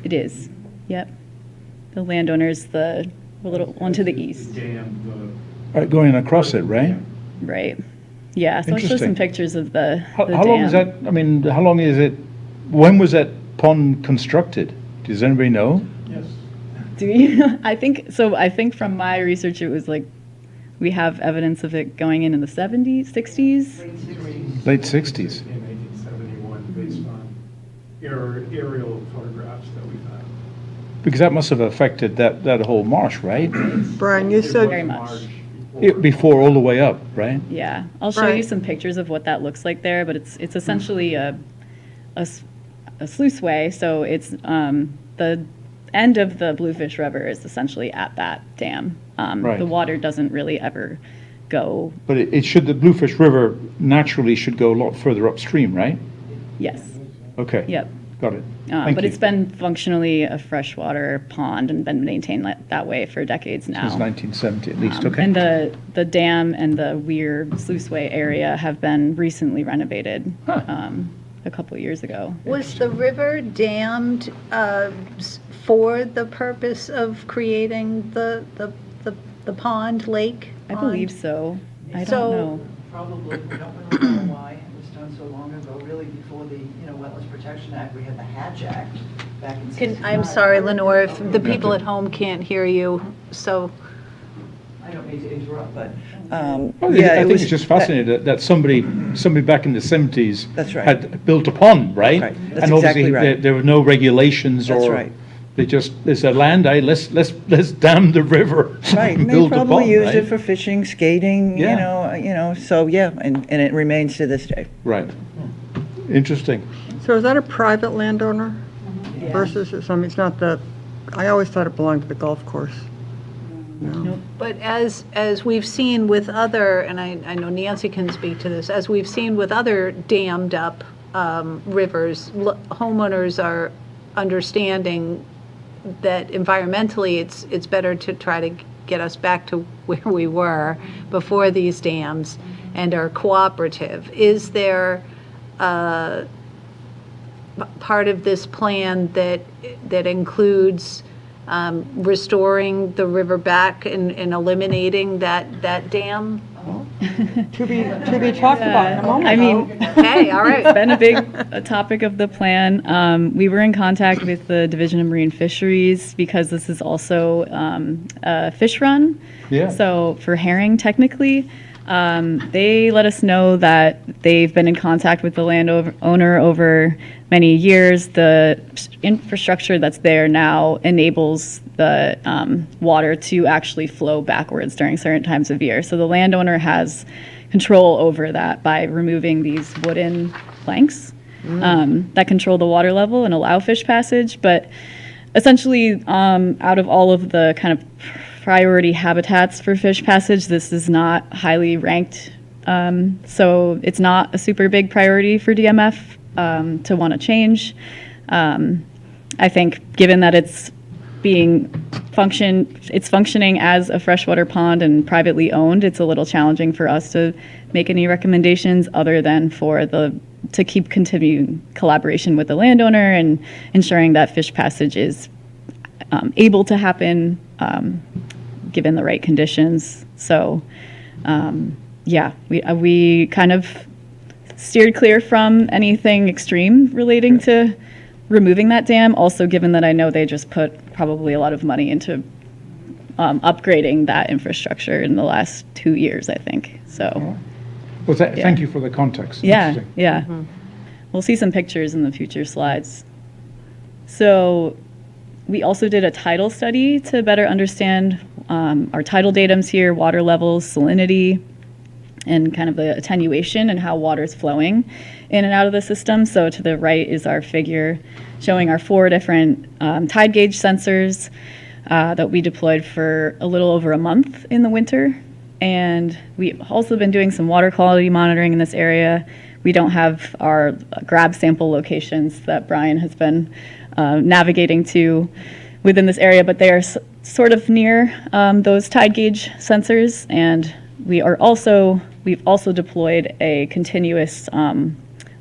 It is, yep. The landowner's the little one to the east. Right, going across it, right? Right. Yeah, so I'll show Interesting. some pictures of the How dam. long is that, I mean, how long is it, when was that pond constructed? Does anybody know? Do you? I think from my research, it was like, we have evidence of it going in the 70s, 60s. Late 60s. In 1871, based on aerial photographs that we've had. Because that must have affected that whole marsh, right? Brian, you Very said, much. Before all the way up, right? Yeah, I'll show you Right. some pictures of what that looks like there, but it's essentially a sluiceway, so it's the end of the Bluefish River is essentially at that dam. Right. The water doesn't really ever go, But the Bluefish River naturally should go a lot further upstream, right? yes, Okay. yep. Got it. Thank But you. it's been functionally a freshwater pond and been maintained that way for decades now. Since 1970 at least, okay. And the dam and the weir sluiceway area have been recently renovated a couple of years ago. Was the river dammed for the purpose of creating the pond, lake? I believe so. I So- don't know. Probably, we don't really know why it was done so long ago, really before the, Wetlands Protection Act, we had the Hatch Act back in 65. I'm sorry, Lenore, if the people at home can't hear you, so. I don't mean to interrupt, but, I yeah, think it was. it's just fascinating that somebody back in the 70s That's right. had built a pond, right? Right. That's And obviously exactly right. there were no regulations That's or right. there's a land, let's dam the river. Right, and and they build a probably pond, used right? it for fishing, skating, Yeah. so, yeah, and it remains to this day. Right. Interesting. so is that a private landowner versus, it's not I always thought it belonged to the golf course. But as we've seen with other, and I know Nancy can speak to this, as we've seen with other dammed up rivers, homeowners are understanding that environmentally it's better to try to get us back to where we were before these dams and are cooperative. Is there part of this plan that includes restoring the river back and eliminating that dam? To be talked about in a moment. I mean, Okay, all right. it's been a topic of the plan. We were in contact with the Division of Marine Fisheries because this is also a fish run. Yeah. So for herring, technically, they let us know that they've been in contact with the landowner over many years. The infrastructure that's there now enables the water to actually flow backwards during certain times of year. So the landowner has control over that by removing these wooden planks that control the water level and allow fish passage. But essentially, out of all of the kind of priority habitats for fish passage, this is not highly ranked. So it's not a super big priority for DMF to want to change. I think given that it's functioning as a freshwater pond and privately owned, it's a little challenging for us to make any recommendations other than to keep continuing collaboration with the landowner and ensuring that fish passage is able to happen given the right conditions. So, we kind of steered clear from anything extreme relating to removing that dam. Also, given that I know they just put probably a lot of money into upgrading that infrastructure in the last 2 years, I think. So, Well, thank you for the context. Yeah, Interesting. yeah. We'll see some pictures in the future slides. So we also did a tidal study to better understand our tidal datums here, water levels, salinity, and kind of the attenuation and how water is flowing in and out of the system. So to the right is our figure showing our 4 different tide gauge sensors that we deployed for a little over a month in the winter. And we've also been doing some water quality monitoring in this area. We don't have our grab sample locations that Brian has been navigating to within this area, but they are sort of near those tide gauge sensors. And we've also deployed a continuous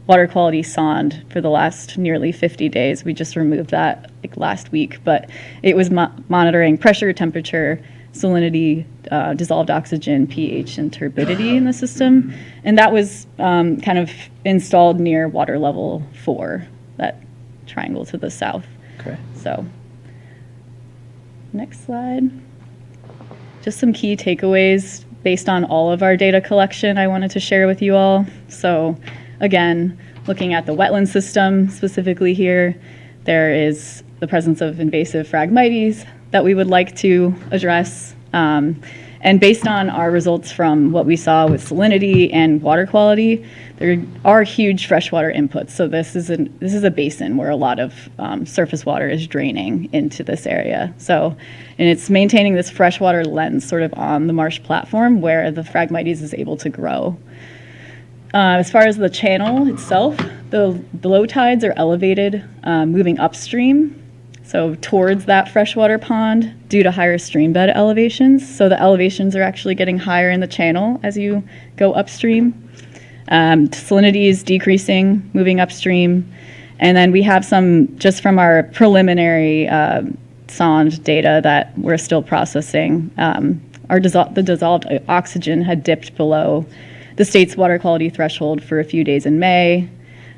water quality sonde for the last nearly 50 days. We just removed that like last week, but it was monitoring pressure, temperature, salinity, dissolved oxygen, pH, and turbidity in the system. And that was kind of installed near water level 4, that triangle to the south. Okay. So, next slide. Just some key takeaways based on all of our data collection I wanted to share with you all. So, again, looking at the wetland system specifically here, there is the presence of invasive Phragmites that we would like to address. And based on our results from what we saw with salinity and water quality, there are huge freshwater inputs. So this is a basin where a lot of surface water is draining into this area. So, and it's maintaining this freshwater lens sort of on the marsh platform where the Phragmites is able to grow. As far as the channel itself, the low tides are elevated, moving upstream, so towards that freshwater pond due to higher stream bed elevations. So the elevations are actually getting higher in the channel as you go upstream. Salinity is decreasing, moving upstream. And then we have some, just from our preliminary sonde data that we're still processing, the dissolved oxygen had dipped below the state's water quality threshold for a few days in May.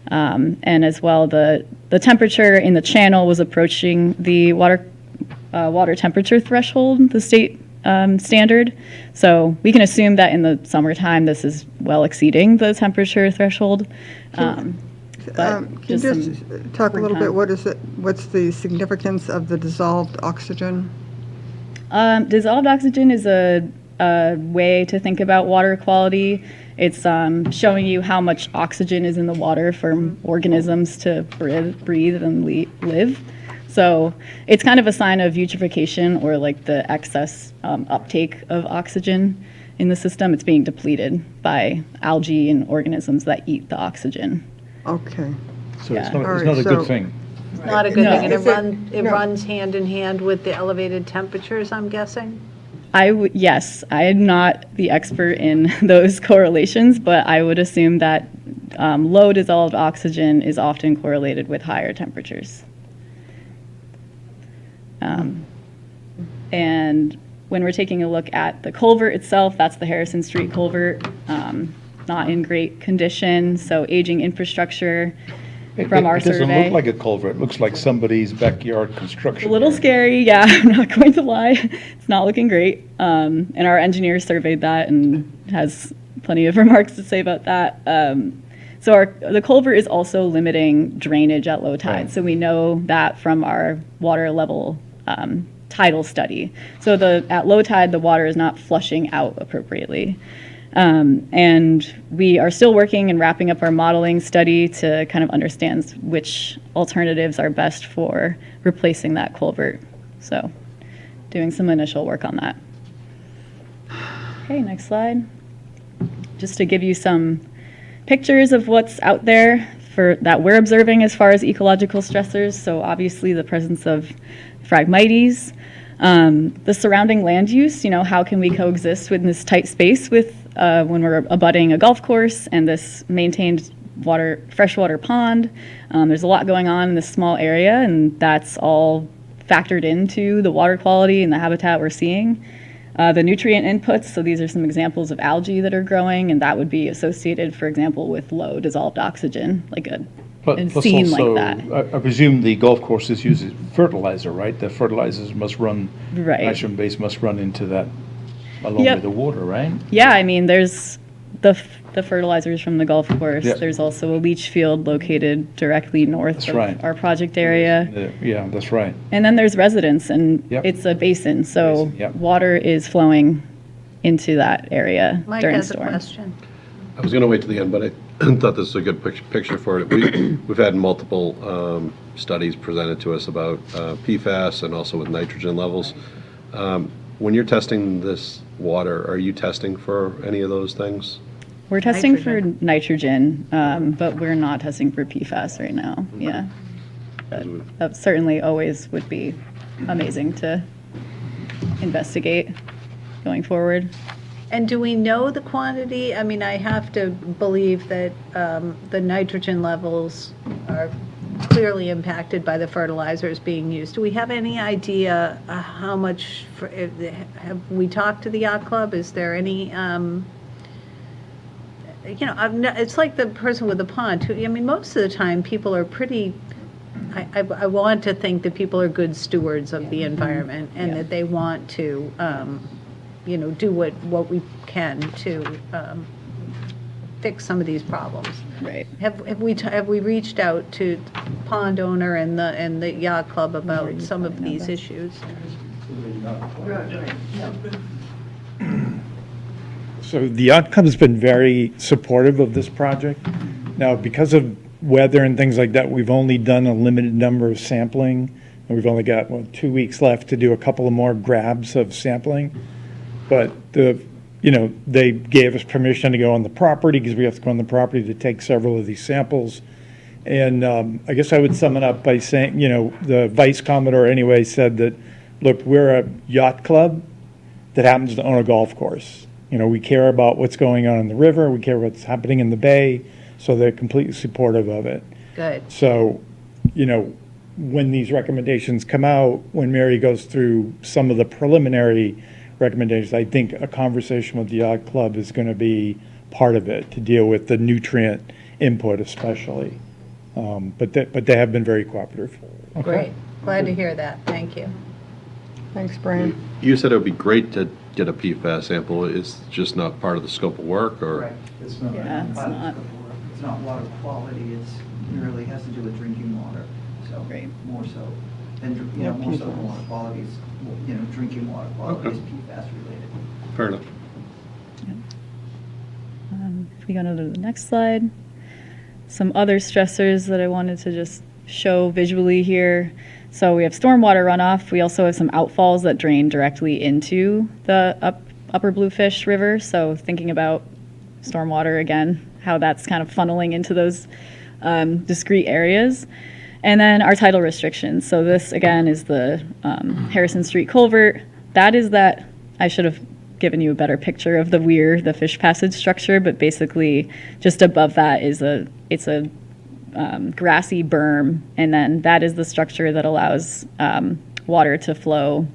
And as well, the temperature in the channel was approaching the water temperature threshold, the state standard. So we can assume that in the summertime, this is well exceeding the temperature threshold. Can you just talk a little bit, what's the significance of the dissolved oxygen? Dissolved oxygen is a way to think about water quality. It's showing you how much oxygen is in the water for organisms to breathe and live. So it's kind of a sign of eutrophication or like the excess uptake of oxygen in the system. It's being depleted by algae and organisms that eat the oxygen. Okay. So Yeah. it's not a good thing. Not a good No. thing, and it No. runs hand in hand with the elevated temperatures, I'm guessing? Yes, I'm not the expert in those correlations, but I would assume that low dissolved oxygen is often correlated with higher temperatures. And when we're taking a look at the culvert itself, that's the Harrison Street culvert, not in great condition, so aging infrastructure from our It doesn't survey. look like a culvert, it looks like somebody's backyard A construction. little scary, yeah, I'm not going to lie. It's not looking great. And our engineer surveyed that and has plenty of remarks to say about that. So the culvert is also limiting drainage at low tide. Right. So we know that from our water level tidal study. So at low tide, the water is not flushing out appropriately. And we are still working and wrapping up our modeling study to kind of understand which alternatives are best for replacing that culvert. So doing some initial work on that. Okay, next slide. Just to give you some pictures of what's out there that we're observing as far as ecological stressors. So obviously the presence of Phragmites, the surrounding land use, how can we coexist within this tight space with when we're abutting a golf course and this maintained freshwater pond. There's a lot going on in this small area, and that's all factored into the water quality and the habitat we're seeing. The nutrient inputs, so these are some examples of algae that are growing, and that would be associated, for example, with low dissolved oxygen, like a Plus scene also, like that. I presume the golf courses use fertilizer, right? The fertilizers must run, Right. nitrogen base must run into that along Yep. with the water, right? Yeah, I mean, there's the the fertilizers from the golf course. Yeah. There's also a leach field located directly north That's of right. our project area. Yeah, that's right. And then there's residents, and Yep. it's a basin, so Basin, yep. water is flowing into that area Mike during has a storms. question. I was gonna wait to the end, but I thought this was a good picture for it. We've had multiple studies presented to us about PFAS and also with nitrogen levels. When you're testing this water, are you testing for any of those things? We're testing for nitrogen, but we're not testing for PFAS right now, yeah. But that certainly always would be amazing to investigate going forward. And do we know the quantity? I mean, I have to believe that the nitrogen levels are clearly impacted by the fertilizers being used. Do we have any idea how much, have we talked to the yacht club? Is there any, it's like the person with the pond. I mean, most of the time, people are pretty, I want to think that people are good stewards of the environment and that they want to, do what we can to fix some of these problems. Right. Have we reached out to pond owner and the yacht club about some of these issues? So the yacht club's been very supportive of this project. Now, because of weather and things like that, we've only done a limited number of sampling, and we've only got, 2 weeks left to do a couple of more grabs of sampling. But they gave us permission to go on the property, because we have to go on the property to take several of these samples. And I guess I would sum it up by saying, the Vice Commodore anyway said that, look, we're a yacht club that happens to own a golf course. We care about what's going on in the river, we care what's happening in the bay, so they're completely supportive of it. Good. So, when these recommendations come out, when Mary goes through some of the preliminary recommendations, I think a conversation with the yacht club is going to be part of it, to deal with the nutrient input especially. But they have been very cooperative. Great. Glad to hear that. Thank you. Thanks, Brian. You said it would be great to get a PFAS sample. It's just not part of the scope of work, or? Right. It's not. Yeah, it's not. It's not water quality, it really has to do with drinking water, so, Right. more so. And, more so than water quality is, drinking water quality is PFAS related. Fair enough. If we go to the next slide, some other stressors that I wanted to just show visually here. So we have stormwater runoff. We also have some outfalls that drain directly into the upper Bluefish River. So thinking about stormwater again, how that's kind of funneling into those discrete areas. And then our tidal restrictions. So this again is the Harrison Street culvert. I should have given you a better picture of the weir, the fish passage structure, but basically just above that is it's a grassy berm, and then that is the structure that allows water to flow.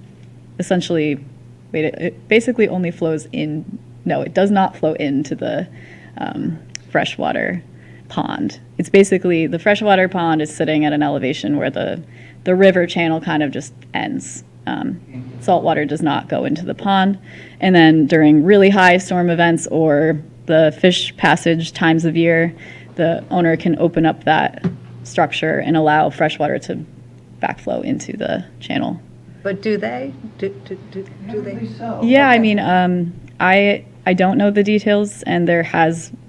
Essentially, it basically only flows in. No, it does not flow into the freshwater pond. It's basically the freshwater pond is sitting at an elevation where the river channel kind of just ends. Salt water does not go into the pond, and then during really high storm events or the fish passage times of year, the owner can open up that structure and allow fresh water to backflow into the channel. But do they? Do they? So. Yeah, I mean, I don't know the details, and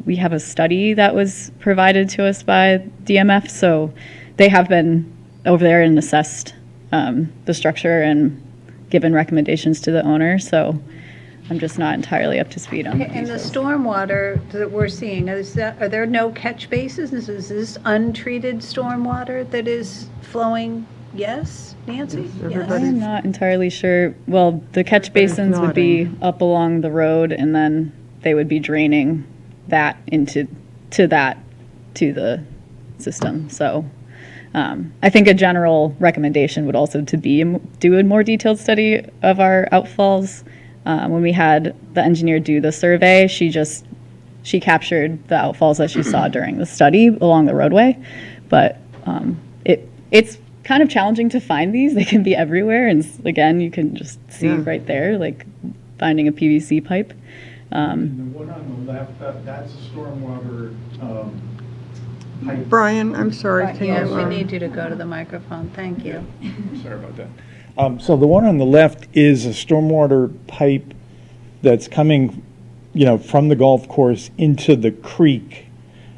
we have a study that was provided to us by DMF, so they have been over there and assessed the structure and given recommendations to the owner, so I'm just not entirely up to speed on the And the details. stormwater that we're seeing, are there no catch basins? Is this untreated stormwater that is flowing? Yes, Nancy? Yes. I'm not entirely sure. Well, the catch basins would be up along the road, and then they would be draining that to the system. So I think a general recommendation would also to do a more detailed study of our outfalls. When we had the engineer do the survey, she captured the outfalls that she saw during the study along the roadway, but it's kind of challenging to find these. They can be everywhere, and again, you can just see right there, like finding a PVC pipe. The one on the left, that's a stormwater pipe. Brian, I'm sorry, can Yes, you, we need you to go to the microphone. Thank you. Sorry about that. So the one on the left is a stormwater pipe that's coming, from the golf course into the creek,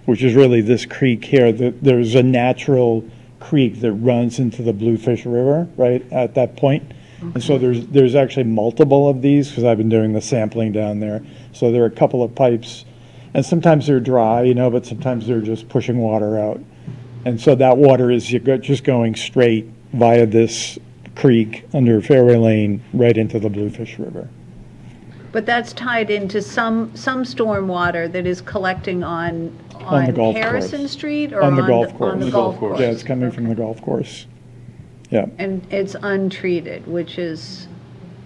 which is really this creek here. There's a natural creek that runs into the Bluefish River right at that point. And so there's actually multiple of these because I've been doing the sampling down there. So there are a couple of pipes, and sometimes they're dry, but sometimes they're just pushing water out. And so that water is just going straight via this creek under Fairway Lane right into the Bluefish River. But that's tied into some storm water that is collecting on On the golf Harrison course. Street or On the golf course. on the golf course? Yeah, it's coming from the golf course. Yeah. And it's untreated, which is,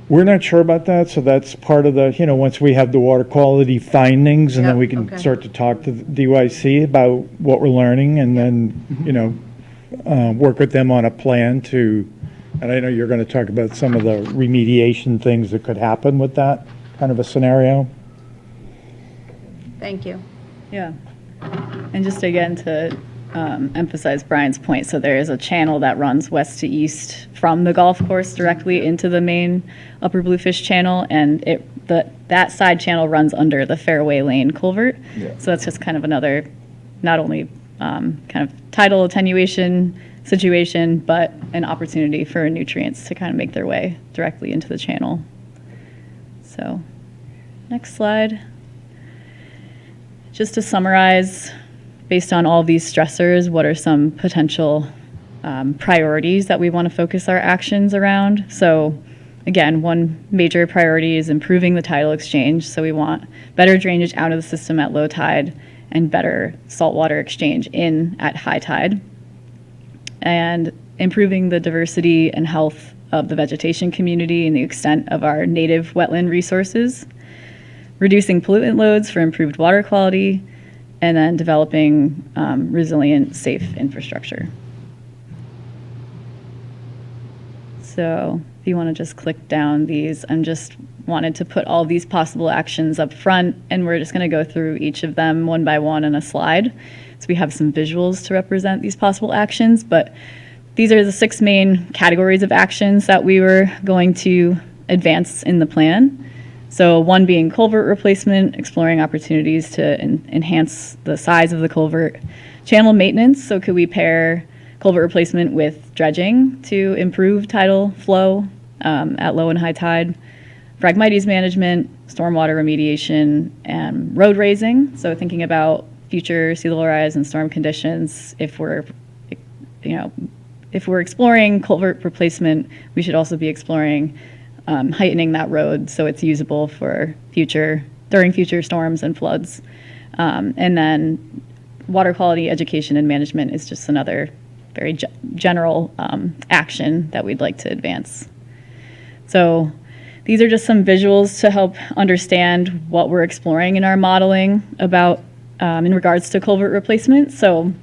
We're not sure about that, so that's part of the, once we have the water quality findings, and then Yep, we can okay. start to talk to the DYC about what we're learning, and then, work with them on a plan to, and I know you're going to talk about some of the remediation things that could happen with that kind of a scenario. thank you. Yeah. And just again to emphasize Brian's point, so there is a channel that runs west to east from the golf course directly into the main Upper Bluefish channel, and that side channel runs under the Fairway Lane culvert. Yeah. So that's just kind of another, not only kind of tidal attenuation situation, but an opportunity for nutrients to kind of make their way directly into the channel. So, next slide. Just to summarize, based on all these stressors, what are some potential priorities that we want to focus our actions around? So again, one major priority is improving the tidal exchange. So we want better drainage out of the system at low tide and better saltwater exchange in at high tide. And improving the diversity and health of the vegetation community and the extent of our native wetland resources. Reducing pollutant loads for improved water quality, and then developing resilient, safe infrastructure. So if you want to just click down these, I'm just wanted to put all these possible actions up front, and we're just going to go through each of them one by one on a slide. So we have some visuals to represent these possible actions, but these are the 6 main categories of actions that we were going to advance in the plan. So one being culvert replacement, exploring opportunities to enhance the size of the culvert. Channel maintenance, so could we pair culvert replacement with dredging to improve tidal flow at low and high tide. Phragmites management, stormwater remediation, and road raising. So thinking about future sea level rise and storm conditions, if we're exploring culvert replacement, we should also be exploring heightening that road so it's usable for during future storms and floods. And then water quality education and management is just another very general action that we'd like to advance. So these are just some visuals to help understand what we're exploring in our modeling about in regards to culvert replacement. So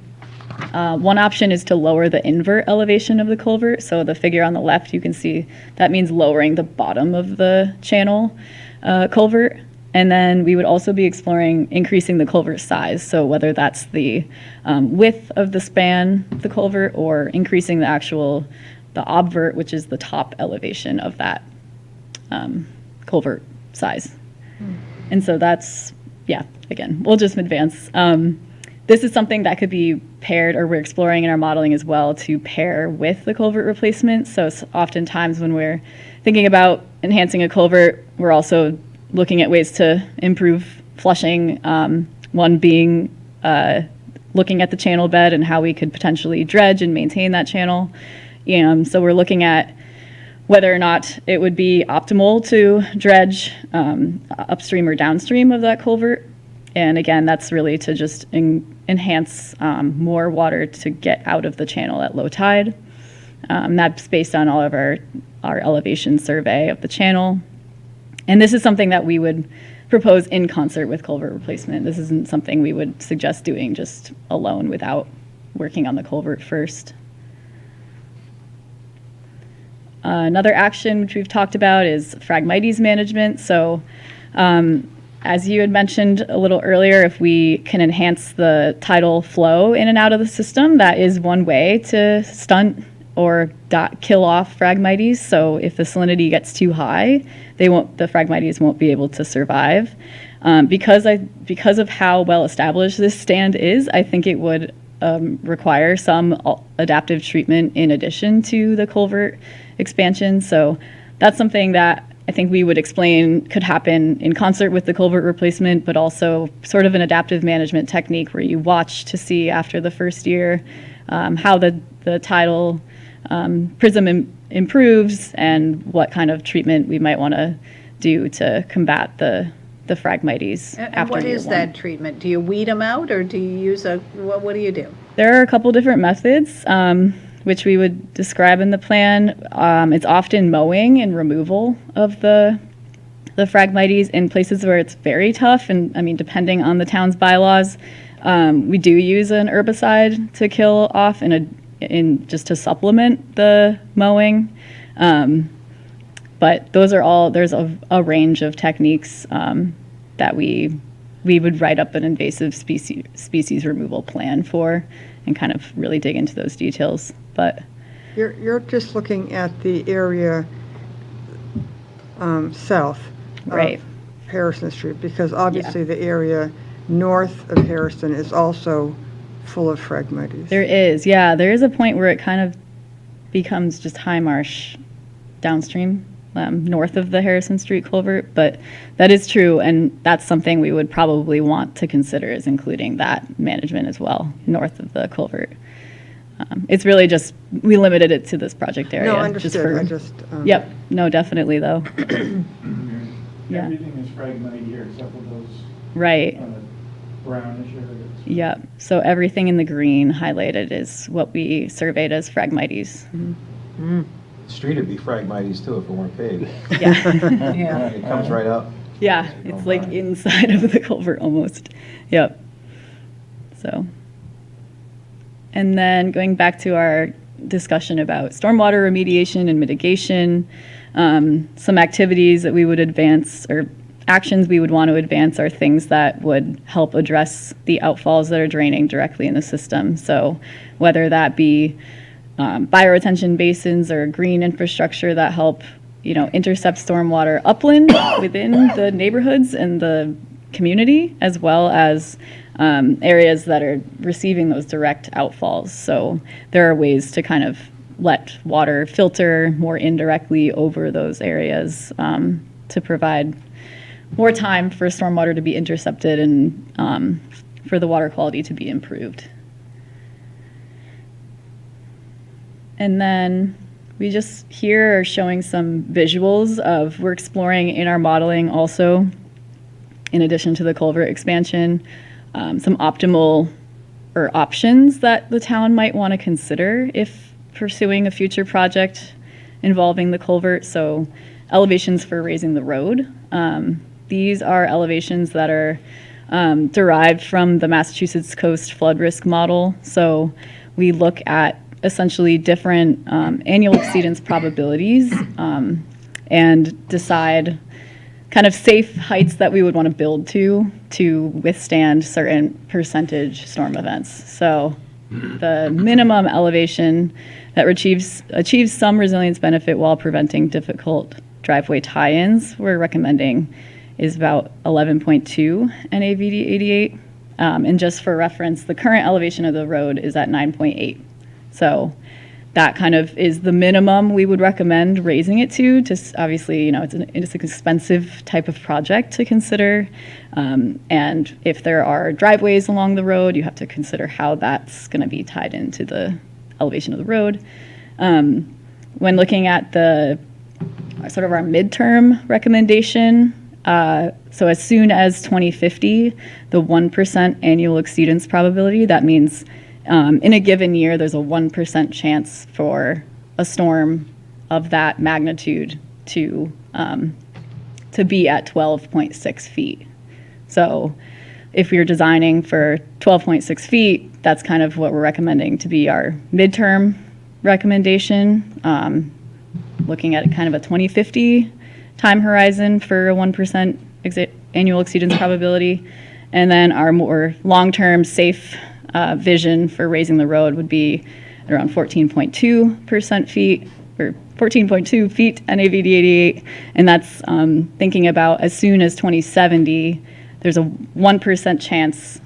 one option is to lower the invert elevation of the culvert. So the figure on the left, you can see that means lowering the bottom of the channel culvert. And then we would also be exploring increasing the culvert size. So whether that's the width of the span of the culvert or increasing the obvert, which is the top elevation of that culvert size. And so that's, again, we'll just advance. This is something that could be paired, or we're exploring in our modeling as well, to pair with the culvert replacement. So oftentimes when we're thinking about enhancing a culvert, we're also looking at ways to improve flushing. One being looking at the channel bed and how we could potentially dredge and maintain that channel. So we're looking at whether or not it would be optimal to dredge upstream or downstream of that culvert. And again, that's really to just enhance more water to get out of the channel at low tide. That's based on all of our elevation survey of the channel. And this is something that we would propose in concert with culvert replacement. This isn't something we would suggest doing just alone without working on the culvert first. Another action which we've talked about is Phragmites management. So as you had mentioned a little earlier, if we can enhance the tidal flow in and out of the system, that is one way to stunt or kill off Phragmites. So if the salinity gets too high, the Phragmites won't be able to survive. Because of how well established this stand is, I think it would require some adaptive treatment in addition to the culvert expansion. So that's something that I think we would explain could happen in concert with the culvert replacement, but also sort of an adaptive management technique where you watch to see after the first year how the tidal prism improves and what kind of treatment we might want to do to combat the Phragmites And after what year is one. that treatment? Do you weed them out, or do you use what do you do? There are a couple different methods, which we would describe in the plan. It's often mowing and removal of the Phragmites in places where it's very tough, and I mean, depending on the town's bylaws, we do use an herbicide to kill off in just to supplement the mowing. But those are all, there's a range of techniques that we would write up an invasive species removal plan for and kind of really dig into those details. But You're just looking at the area south Right. of Harrison Street, because obviously the area north of Harrison is also full of Phragmites. there is a point where it kind of becomes just high marsh downstream, north of the Harrison Street culvert, but that is true, and that's something we would probably want to consider, is including that management as well, north of the culvert. It's really just, we limited it to this project area. No, understood, I just. Yep, no, definitely though. Yeah. Everything is Phragmite here except for those Right, brownish areas. yep. So everything in the green highlighted is what we surveyed as Phragmites. Street would be Phragmites too if it weren't paved. Yeah. Yeah. It comes right up. Yeah, it's like inside of the culvert almost. Yep. So, and then going back to our discussion about stormwater remediation and mitigation, some activities that we would advance or actions we would want to advance are things that would help address the outfalls that are draining directly in the system. So whether that be bioretention basins or green infrastructure that help, intercept stormwater upland within the neighborhoods and the community, as well as areas that are receiving those direct outfalls. So there are ways to kind of let water filter more indirectly over those areas to provide more time for stormwater to be intercepted and for the water quality to be improved. And then we just here are showing some visuals of, we're exploring in our modeling also, in addition to the culvert expansion, some optimal or options that the town might want to consider if pursuing a future project involving the culvert. So elevations for raising the road. These are elevations that are derived from the Massachusetts Coast Flood Risk Model. So we look at essentially different annual exceedance probabilities and decide kind of safe heights that we would want to build to withstand certain percentage storm events. So the minimum elevation that achieves some resilience benefit while preventing difficult driveway tie-ins we're recommending is about 11.2 NAVD88. And just for reference, the current elevation of the road is at 9.8. So that kind of is the minimum we would recommend raising it to. Just obviously, it's an expensive type of project to consider. And if there are driveways along the road, you have to consider how that's going to be tied into the elevation of the road. When looking at the sort of our midterm recommendation, so as soon as 2050, the 1% annual exceedance probability, that means in a given year, there's a 1% chance for a storm of that magnitude to be at 12.6 feet. So if we're designing for 12.6 feet, that's kind of what we're recommending to be our midterm recommendation, looking at kind of a 2050 time horizon for a 1% annual exceedance probability. And then our more long-term safe vision for raising the road would be around 14.2% feet, or 14.2 feet NAVD88, and that's thinking about as soon as 2070, there's a 1% chance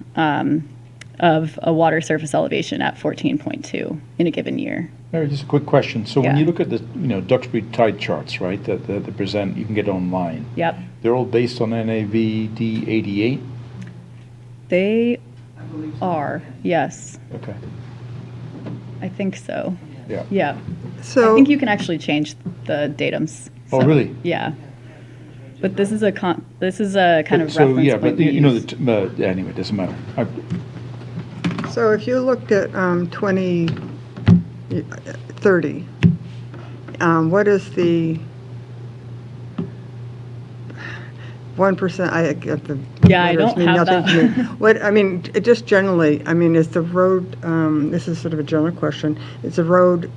of a water surface elevation at 14.2 in a given year. Mary, just a quick question. So when Yeah. you look at the, Duxbury tide charts, right, that they present, you can get online. Yep. They're all based on NAVD 88? They I believe so. are, yes. Okay, I think so. yeah. Yeah. I So, think you can actually change the datums. Oh, So, really? Yeah. But this is a kind of So, reference yeah, point but, we use. anyway, it doesn't matter. so if you looked at 2030, what is the 1%? I get the Yeah, I letters don't mean have nothing to that. me. What, I mean, just generally, I mean, is the road, this is sort of a general question, is the road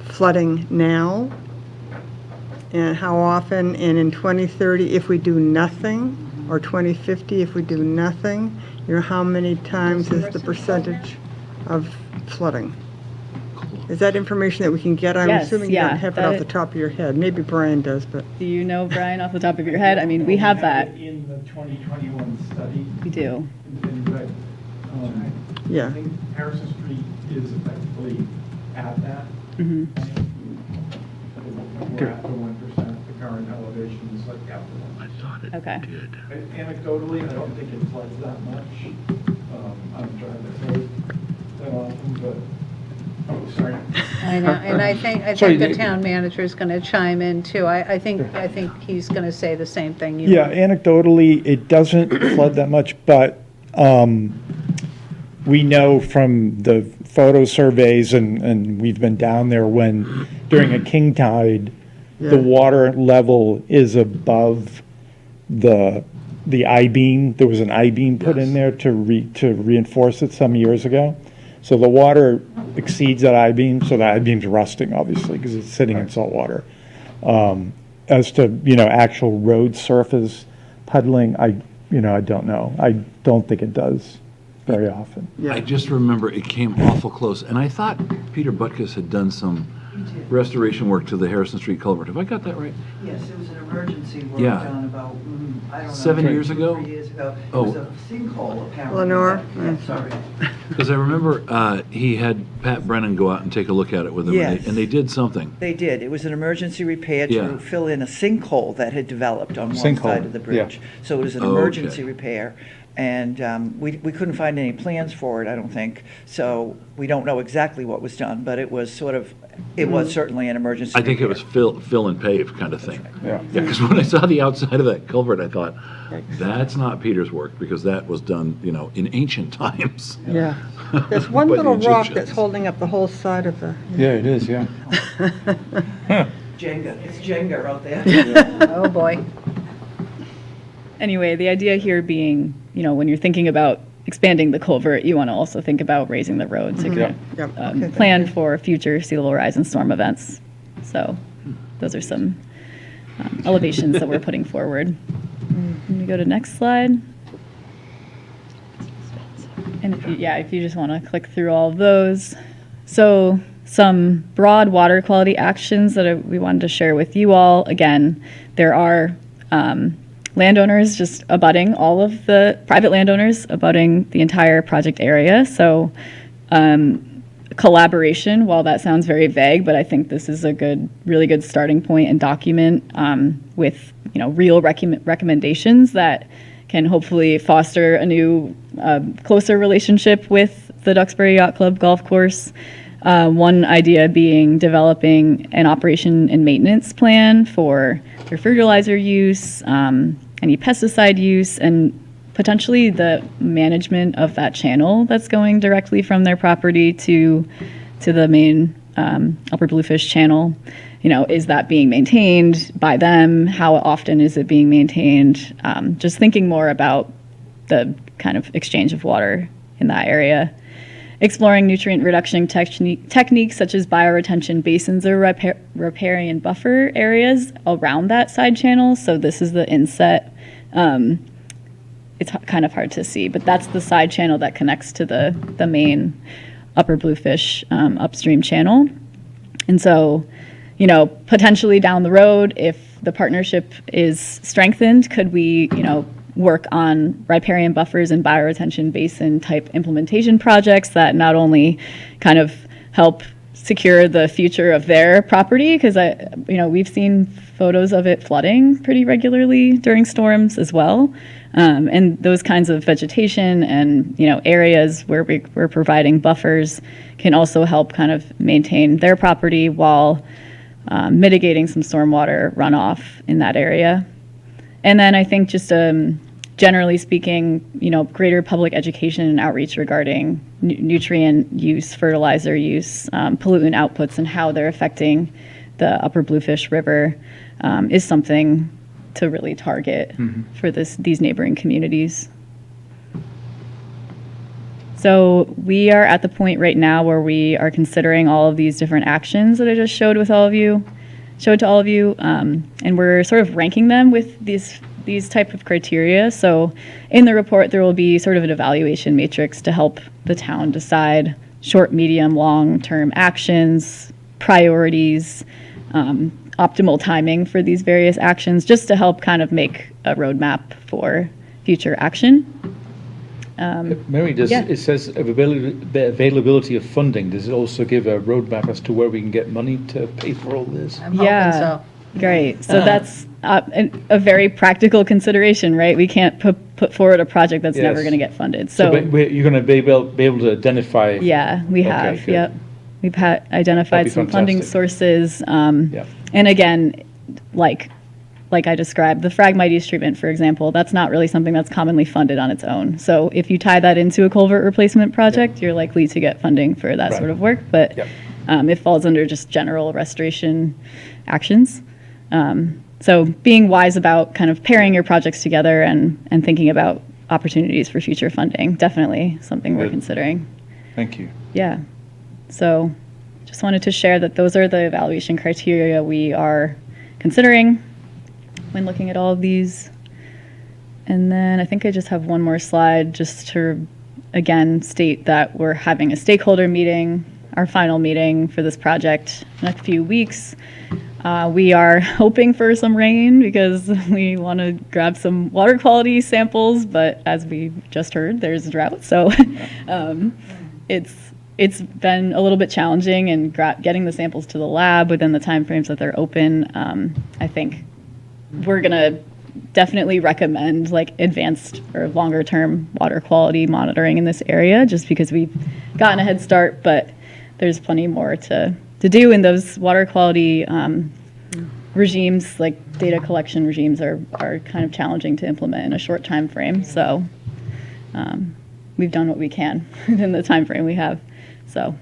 flooding now? And how often? And in 2030, if we do nothing, or 2050, if we do nothing, how many times is the percentage of flooding? Is that information that we can get? I'm Yes, assuming you yeah, don't have it off the top of your head. Maybe Brian does, but. Do you know, Brian, off the top of your head? I mean, we have that. In the 2021 study, We do. in fact, Yeah. I think Harrison Street is effectively at that. Mhm. We're at the 1%, the current elevation is like at the 1%. Okay. Anecdotally, I don't think it floods that much. I don't drive the road that often, but, oh, sorry. I know, and I think Sorry, the the- town manager is going to chime in too. I think he's going to say the same thing. Yeah, anecdotally, it doesn't flood that much, but we know from the photo surveys, and we've been down there when, during a king tide, Yeah. the water level is above the I-beam. There was an I-beam put in Yes. there to reinforce it some years ago. So the water exceeds that I-beam, so the I-beam's rusting, obviously, because it's sitting in salt water. As to, actual road surface puddling, I don't know. I don't think it does very often. I just remember it came awful close, and I thought Peter Butkus had done some restoration work to the Harrison Street culvert. Have I got that right? Yes, it was an emergency work Yeah. done about, I don't know. 7 years 2 or ago? 3 years ago. It Oh. was a sinkhole, apparently. Lenore? Yeah, sorry. Because I remember he had Pat Brennan go out and take a look at it with him, and Yes. and they did something. They did. It was an emergency repair Yeah. to fill in a sinkhole that had developed on one Sinkhole, side of the yeah. bridge. So it was an Okay. emergency repair. And we couldn't find any plans for it, I don't think. So we don't know exactly what was done, but it was certainly an emergency I think it was repair. fill and pave kind of thing. Yeah. Yeah, because when I saw the outside of that culvert, I thought, that's not Peter's work, because that was done, in ancient times. Yeah. There's one By the little rock Egyptians. that's holding up the whole side of the. Yeah, it is, yeah. Jenga. It's Jenga out there. Oh, boy. Anyway, the idea here being, when you're thinking about expanding the culvert, you want to also think about raising the road to kind Yep, of okay, plan for future sea level rise and storm events. So those are some elevations that we're putting forward. Can we go to next slide? And if you just want to click through all of those. So some broad water quality actions that we wanted to share with you all. Again, there are landowners just abutting, all of the private landowners abutting the entire project area. So collaboration, while that sounds very vague, but I think this is a really good starting point and document with real recommendations that can hopefully foster a new, closer relationship with the Duxbury Yacht Club golf course. One idea being developing an operation and maintenance plan for their fertilizer use, any pesticide use, and potentially the management of that channel that's going directly from their property to the main Upper Bluefish channel. Is that being maintained by them? How often is it being maintained? Just thinking more about the kind of exchange of water in that area. exploring nutrient reduction techniques such as bioretention basins or riparian buffer areas around that side channel. So this is the inset. It's kind of hard to see, but that's the side channel that connects to the main Upper Bluefish upstream channel. And so, potentially down the road, if the partnership is strengthened, could we, work on riparian buffers and bioretention basin type implementation projects that not only kind of help secure the future of their property, because we've seen photos of it flooding pretty regularly during storms as well, and those kinds of vegetation and areas where we're providing buffers can also help kind of maintain their property while mitigating some stormwater runoff in that area. And then I think just generally speaking, greater public education and outreach regarding nutrient use, fertilizer use, pollutant outputs, and how they're affecting the Upper Bluefish River is something to really target for these neighboring communities. So we are at the point right now where we are considering all of these different actions that I just showed to all of you, and we're sort of ranking them with these type of criteria. So in the report, there will be sort of an evaluation matrix to help the town decide short, medium, long-term actions, priorities, optimal timing for these various actions, just to help kind of make a roadmap for future action. Mary, it says availability of funding. Does it also give a roadmap as to where we can get money to pay for all this? I'm hoping so. Great. So that's a very practical consideration, right? We can't put forward a project that's never going to get funded. So you're going to be able to identify. Yeah, we have. Good. Yep, we've identified some funding sources. And again, like I described, the Phragmites treatment, for example, that's not really something that's commonly funded on its own. So if you tie that into a culvert replacement project, you're likely to get funding for that sort of work. But it falls under just general restoration actions. So being wise about kind of pairing your projects together and thinking about opportunities for future funding, definitely something we're considering. Thank you. Yeah. So just wanted to share that those are the evaluation criteria we are considering when looking at all of these. And then I think I just have one more slide just to, again, state that we're having a stakeholder meeting, our final meeting for this project in a few weeks. We are hoping for some rain because we want to grab some water quality samples, but as we just heard, there's a drought. So it's been a little bit challenging and getting the samples to the lab within the timeframes that they're open. I think we're going to definitely recommend advanced or longer term water quality monitoring in this area just because we've gotten a head start, but there's plenty more to do, and those water quality regimes, like data collection regimes, are kind of challenging to implement in a short time frame. So we've done what we can within the time frame we have. So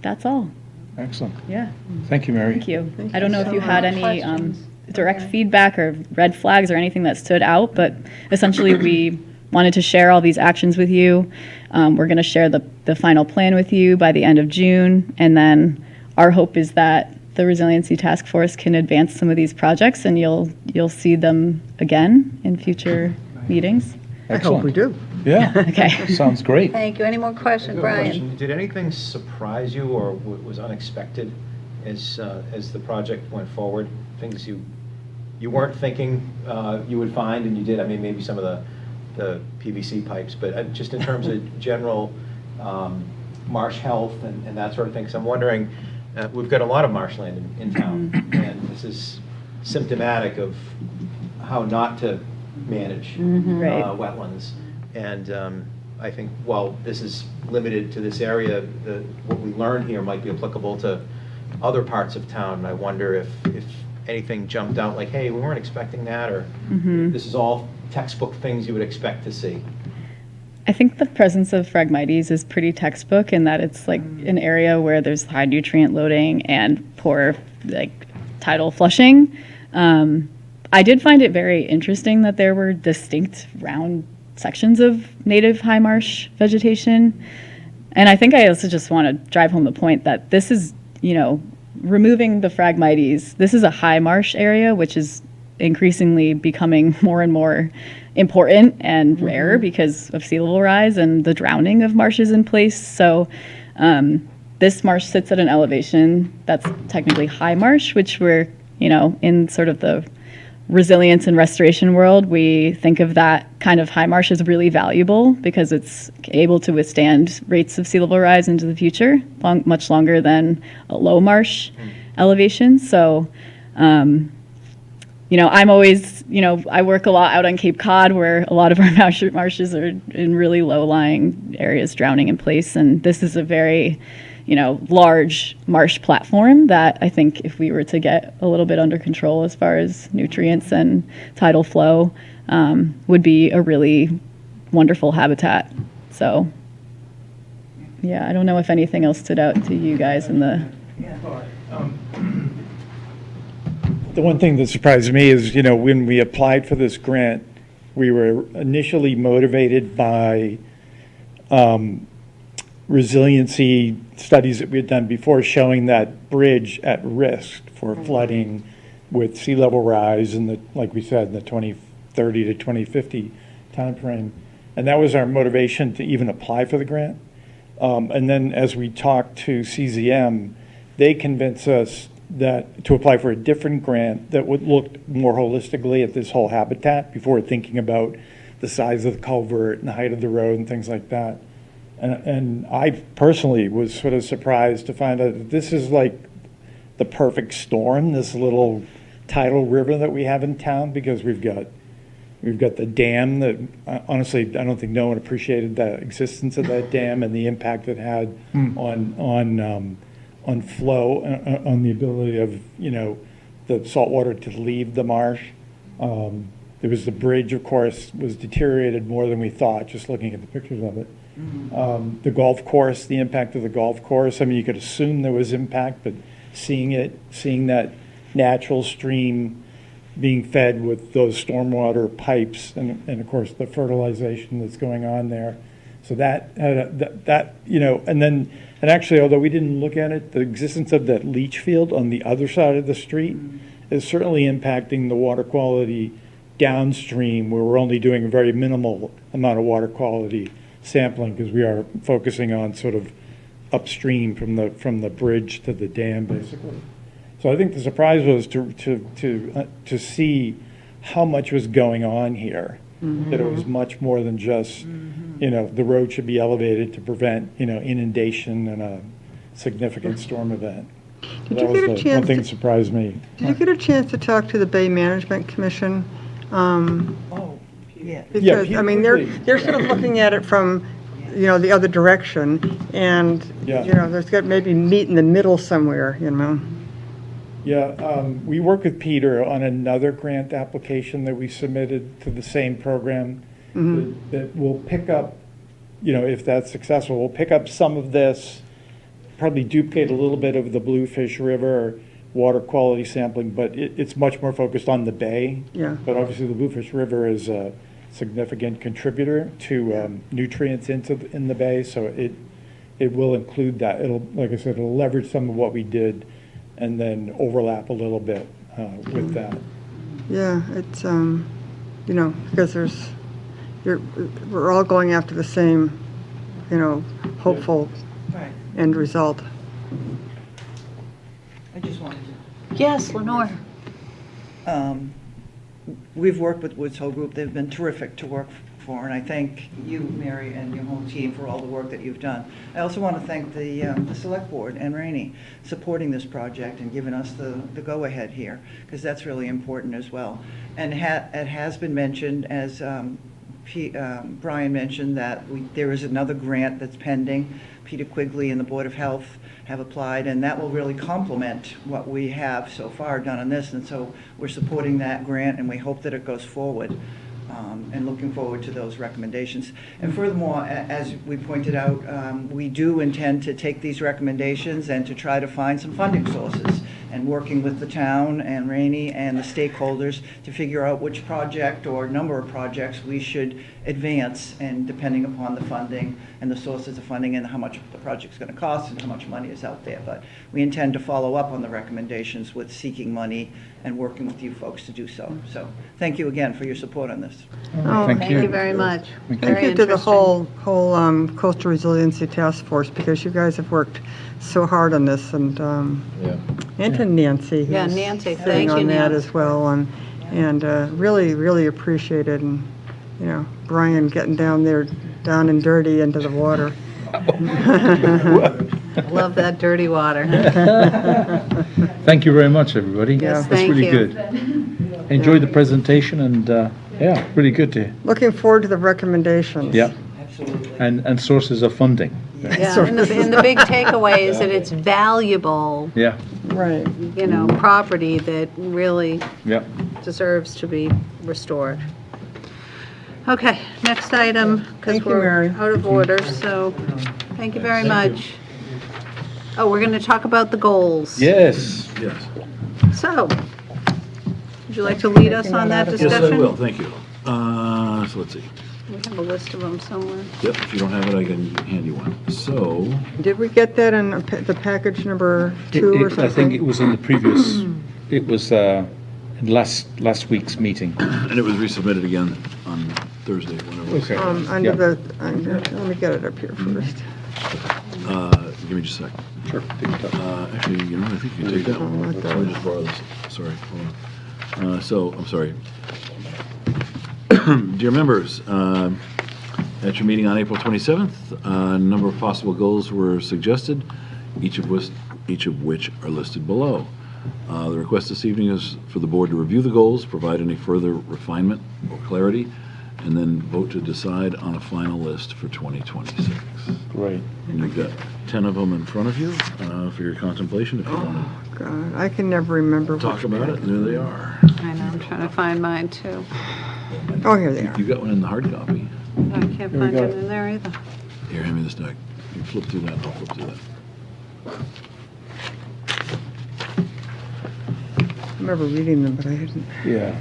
that's all. Excellent. Yeah. Thank you, Mary. Thank you. I don't know if you had any direct feedback or red flags or anything that stood out, but essentially we wanted to share all these actions with you. We're going to share the final plan with you by the end of June, and then our hope is that the Resiliency Task Force can advance some of these projects, and you'll see them again in future meetings. I hope we do. Yeah. Okay. Sounds great. Thank you. Any more questions, Brian? Did anything surprise you or was unexpected as the project went forward? Things you weren't thinking you would find, and you did? I mean, maybe some of the PVC pipes, but just in terms of general marsh health and that sort of thing. So I'm wondering, we've got a lot of marshland in town, and this is symptomatic of how not to manage Right. wetlands. And I think while this is limited to this area, what we learn here might be applicable to other parts of town. And I wonder if anything jumped out like, hey, we weren't expecting that, or this is all textbook things you would expect to see. I think the presence of Phragmites is pretty textbook in that it's like an area where there's high nutrient loading and poor tidal flushing. I did find it very interesting that there were distinct round sections of native high marsh vegetation. And I think I also just want to drive home the point that this is, removing the Phragmites, this is a high marsh area, which is increasingly becoming more and more important and rare because of sea level rise and the drowning of marshes in place. So this marsh sits at an elevation that's technically high marsh, which we're, in sort of the resilience and restoration world, we think of that kind of high marsh as really valuable because it's able to withstand rates of sea level rise into the future, much longer than a low marsh elevation. So, I'm always, I work a lot out on Cape Cod where a lot of our marshes are in really low-lying areas drowning in place. And this is a very, large marsh platform that I think if we were to get a little bit under control as far as nutrients and tidal flow, would be a really wonderful habitat. So, yeah, I don't know if anything else stood out to you guys in the... The one thing that surprised me is, when we applied for this grant, we were initially motivated by resiliency studies that we had done before showing that bridge at risk for flooding with sea level rise in the, like we said, in the 2030 to 2050 timeframe. And that was our motivation to even apply for the grant. And then as we talked to CZM, they convinced us that to apply for a different grant that would look more holistically at this whole habitat before thinking about the size of the culvert and the height of the road and things like that. And I personally was sort of surprised to find out that this is like the perfect storm, this little tidal river that we have in town, because we've got the dam that, honestly, I don't think no one appreciated the existence of that dam and the impact it had on flow, on the ability of, the salt water to leave the marsh. There was the bridge, of course, was deteriorated more than we thought, just looking at the pictures of it. The golf course, the impact of the golf course, I mean, you could assume there was impact, but seeing that natural stream being fed with those stormwater pipes and of course the fertilization that's going on there. So that and actually, although we didn't look at it, the existence of that leach field on the other side of the street is certainly impacting the water quality downstream, where we're only doing a very minimal amount of water quality sampling because we are focusing on sort of upstream from the bridge to the dam, basically. So I think the surprise was to see how much was going on here. That it was much more than just, the road should be elevated to prevent, inundation and a significant storm event. Did That you was get a the chance one thing to- that surprised me. Did you get a chance to talk to the Bay Management Commission? Oh, yeah. Because, Peter I mean, Quigley. they're sort of looking at it from, the other direction, and, Yeah. there's got maybe meet in the middle somewhere, Yeah, we work with Peter on another grant application that we submitted to the same program that will pick up, if that's successful, we'll pick up some of this, probably duplicate a little bit of the Bluefish River water quality sampling, but it's much more focused on the bay. Yeah. But obviously the Bluefish River is a significant contributor to nutrients in the bay, so it will include that. It'll, like I said, it'll leverage some of what we did and then overlap a little bit with that. Yeah, it's, because we're all going after the same, hopeful Right. end result. I just wanted Yes, Lenore. to, we've worked with Woods Hole Group. They've been terrific to work for, and I thank you, Mary, and your whole team for all the work that you've done. I also want to thank the Select Board and Rainey supporting this project and giving us the go-ahead here, because that's really important as well. And it has been mentioned, as Brian mentioned, that there is another grant that's pending. Peter Quigley and the Board of Health have applied, and that will really complement what we have so far done on this. And so we're supporting that grant, and we hope that it goes forward. And looking forward to those recommendations. And furthermore, as we pointed out, we do intend to take these recommendations and to try to find some funding sources and working with the town and Rainey and the stakeholders to figure out which project or number of projects we should advance, and depending upon the funding and the sources of funding and how much the project's going to cost and how much money is out there. But we intend to follow up on the recommendations with seeking money and working with you folks to do so. So thank you again for your support on this. Oh, Thank Thank you very much. Thank Very you to the interesting. whole coastal resiliency task force, because you guys have worked so hard on this, and to Nancy. Yeah, who's Nancy, sitting thank you, on that Nancy. as well, and really, really appreciate it, and, you know, Brian getting down there, down and dirty into the water. Love that dirty water. Thank you very much, everybody. Yes, That's thank really you. good. Enjoyed the presentation, and yeah, really good to, Looking forward to the recommendations. yeah, Absolutely. and sources of funding. Yeah, and the big takeaway is that it's valuable, Yeah, Right. you know, property that really yeah. deserves to be restored. Okay, next item, because Thank you, we're Mary. out of order, so thank you very much. Oh, we're going to talk about the goals. Yes. Yes. So, would you like to lead us on that Yes, Yes, discussion? I will, thank you. So let's see. We have a list of them somewhere. Yep, if you don't have it, I can hand you one. So, Did we get that in the package number 2 or something? I think it was in the previous, it was in last week's meeting. and it was resubmitted again on Thursday, whenever it was. Okay. Under Yeah. let me get it up here first. Give me just a second. Sure. Take your time. Actually, you know, I think you can take that one. let Let me just borrow this. Sorry, hold on. So, I'm sorry. Dear members, at your meeting on April 27th, a number of possible goals were suggested, each of which are listed below. The request this evening is for the board to review the goals, provide any further refinement or clarity, and then vote to decide on a final list for 2026. Great. And you've got 10 of them in front of you for your contemplation if you want God, I can never remember. to talk about it. There they are. I know, I'm trying to find mine too. Oh, here they are. You got one in the hard copy. I can't we find go. it in there either. Here, hand me this deck. You flip through that, and I'll flip through that. I remember reading them, but I hadn't. Yeah.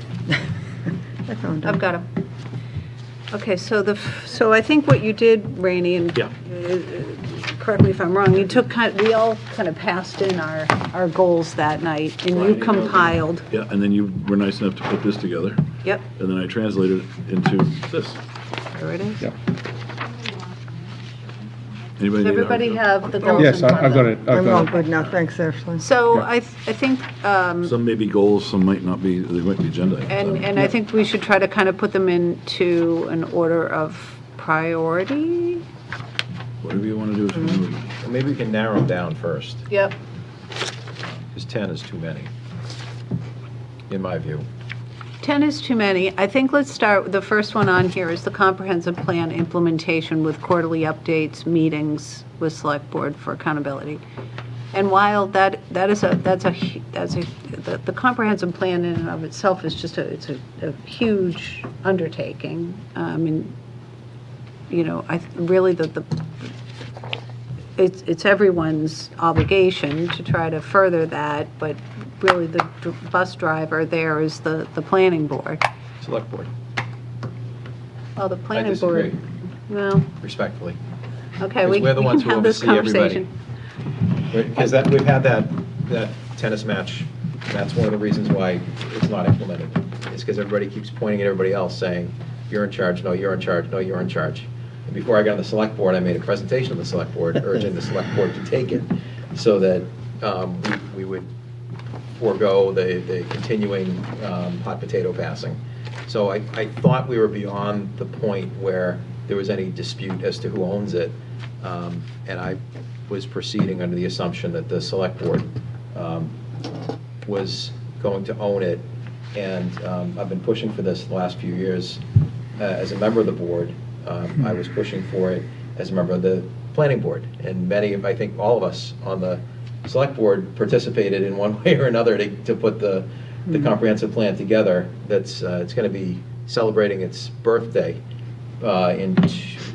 I found them. I've got them. Okay, so I think what you did, Rainey, and Yeah. correct me if I'm wrong, we all kind of passed in our goals that night, and you Right. compiled. Yeah, and then you were nice enough to put this together, Yep, and then I translated it into this. there it is. Yeah. Anybody Does need a hard everybody copy? have the goals in Yes, front of I've got them? it. I've I'm all got it. good now, thanks, Ashley. So Yeah. I think, Some may be goals, some might not be, they might be agenda items. and I think we should try to kind of put them into an order of priority. Whatever you want to do is fine with me. Maybe we can narrow them down first, Yep. because 10 is too many, in my view. 10 is too many. I think let's start, the first one on here is the comprehensive plan implementation with quarterly updates, meetings with select board for accountability. And while the comprehensive plan in and of itself is just it's a huge undertaking. And, you know, really it's everyone's obligation to try to further that, but really the bus driver there is the planning board. Select board, Well, the I planning disagree, board, well, respectly. okay, 'Cause we we're the we ones can who have this oversee everybody. conversation. Because we've had that tennis match, and that's one of the reasons why it's not implemented. It's because everybody keeps pointing at everybody else, saying, you're in charge, no, you're in charge, no, you're in charge. And before I got on the select board, I made a presentation of the select board, urging the select board to take it, so that we would forego the continuing hot potato passing. So I thought we were beyond the point where there was any dispute as to who owns it, and I was proceeding under the assumption that the select board was going to own it, and I've been pushing for this the last few years. As a member of the board, I was pushing for it as a member of the planning board, and many of, I think all of us on the select board participated in one way or another to put the comprehensive plan together. That's it's going to be celebrating its birthday in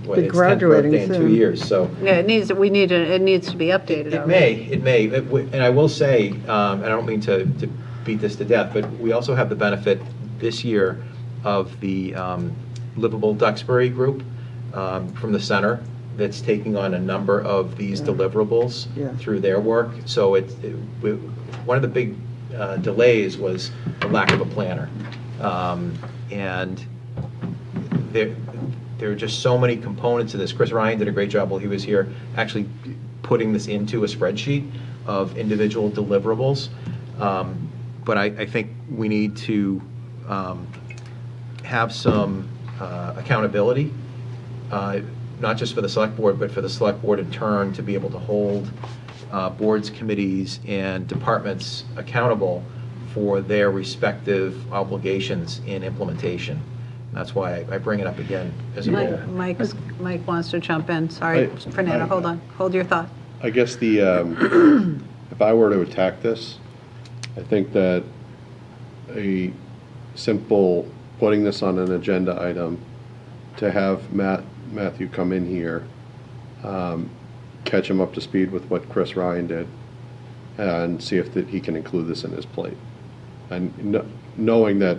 what, Be its 10th graduating birthday in 2 soon. years, so. Yeah, it needs to be updated It already. may, and I will say, and I don't mean to beat this to death, but we also have the benefit this year of the Livable Duxbury group from the center that's taking on a number of these deliverables Yeah. through their work. So one of the big delays was the lack of a planner. And there are just so many components of this. Chris Ryan did a great job while he was here, actually putting this into a spreadsheet of individual deliverables. But I think we need to have some accountability, not just for the select board, but for the select board in turn to be able to hold boards, committees, and departments accountable for their respective obligations in implementation. That's why I bring it up again as a goal. Mike wants to jump in. Sorry, Fernando, hold on. Hold your thought. I guess if I were to attack this, I think that a simple putting this on an agenda item to have Matthew come in here, catch him up to speed with what Chris Ryan did, and see if he can include this in his plate. And knowing that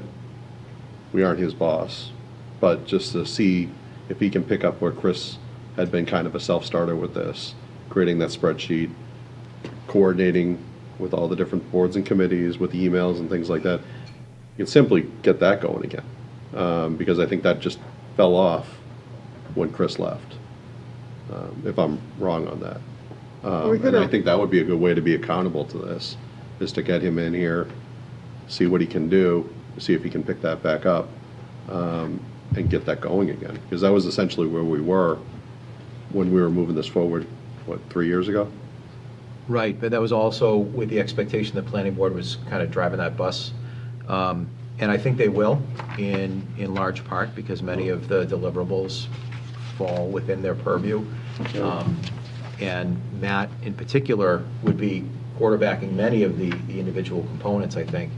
we aren't his boss, but just to see if he can pick up where Chris had been kind of a self-starter with this, creating that spreadsheet, coordinating with all the different boards and committees, with emails and things like that. You can simply get that going again, because I think that just fell off when Chris left, if I'm wrong on that. And I think that would be a good way to be accountable to this, is to get him in here, see what he can do, see if he can pick that back up, and get that going again. Because that was essentially where we were when we were moving this forward, 3 years ago? Right, but that was also with the expectation that planning board was kind of driving that bus. And I think they will, in large part, because many of the deliverables fall within their purview. And Matt, in particular, would be quarterbacking many of the individual components, I think.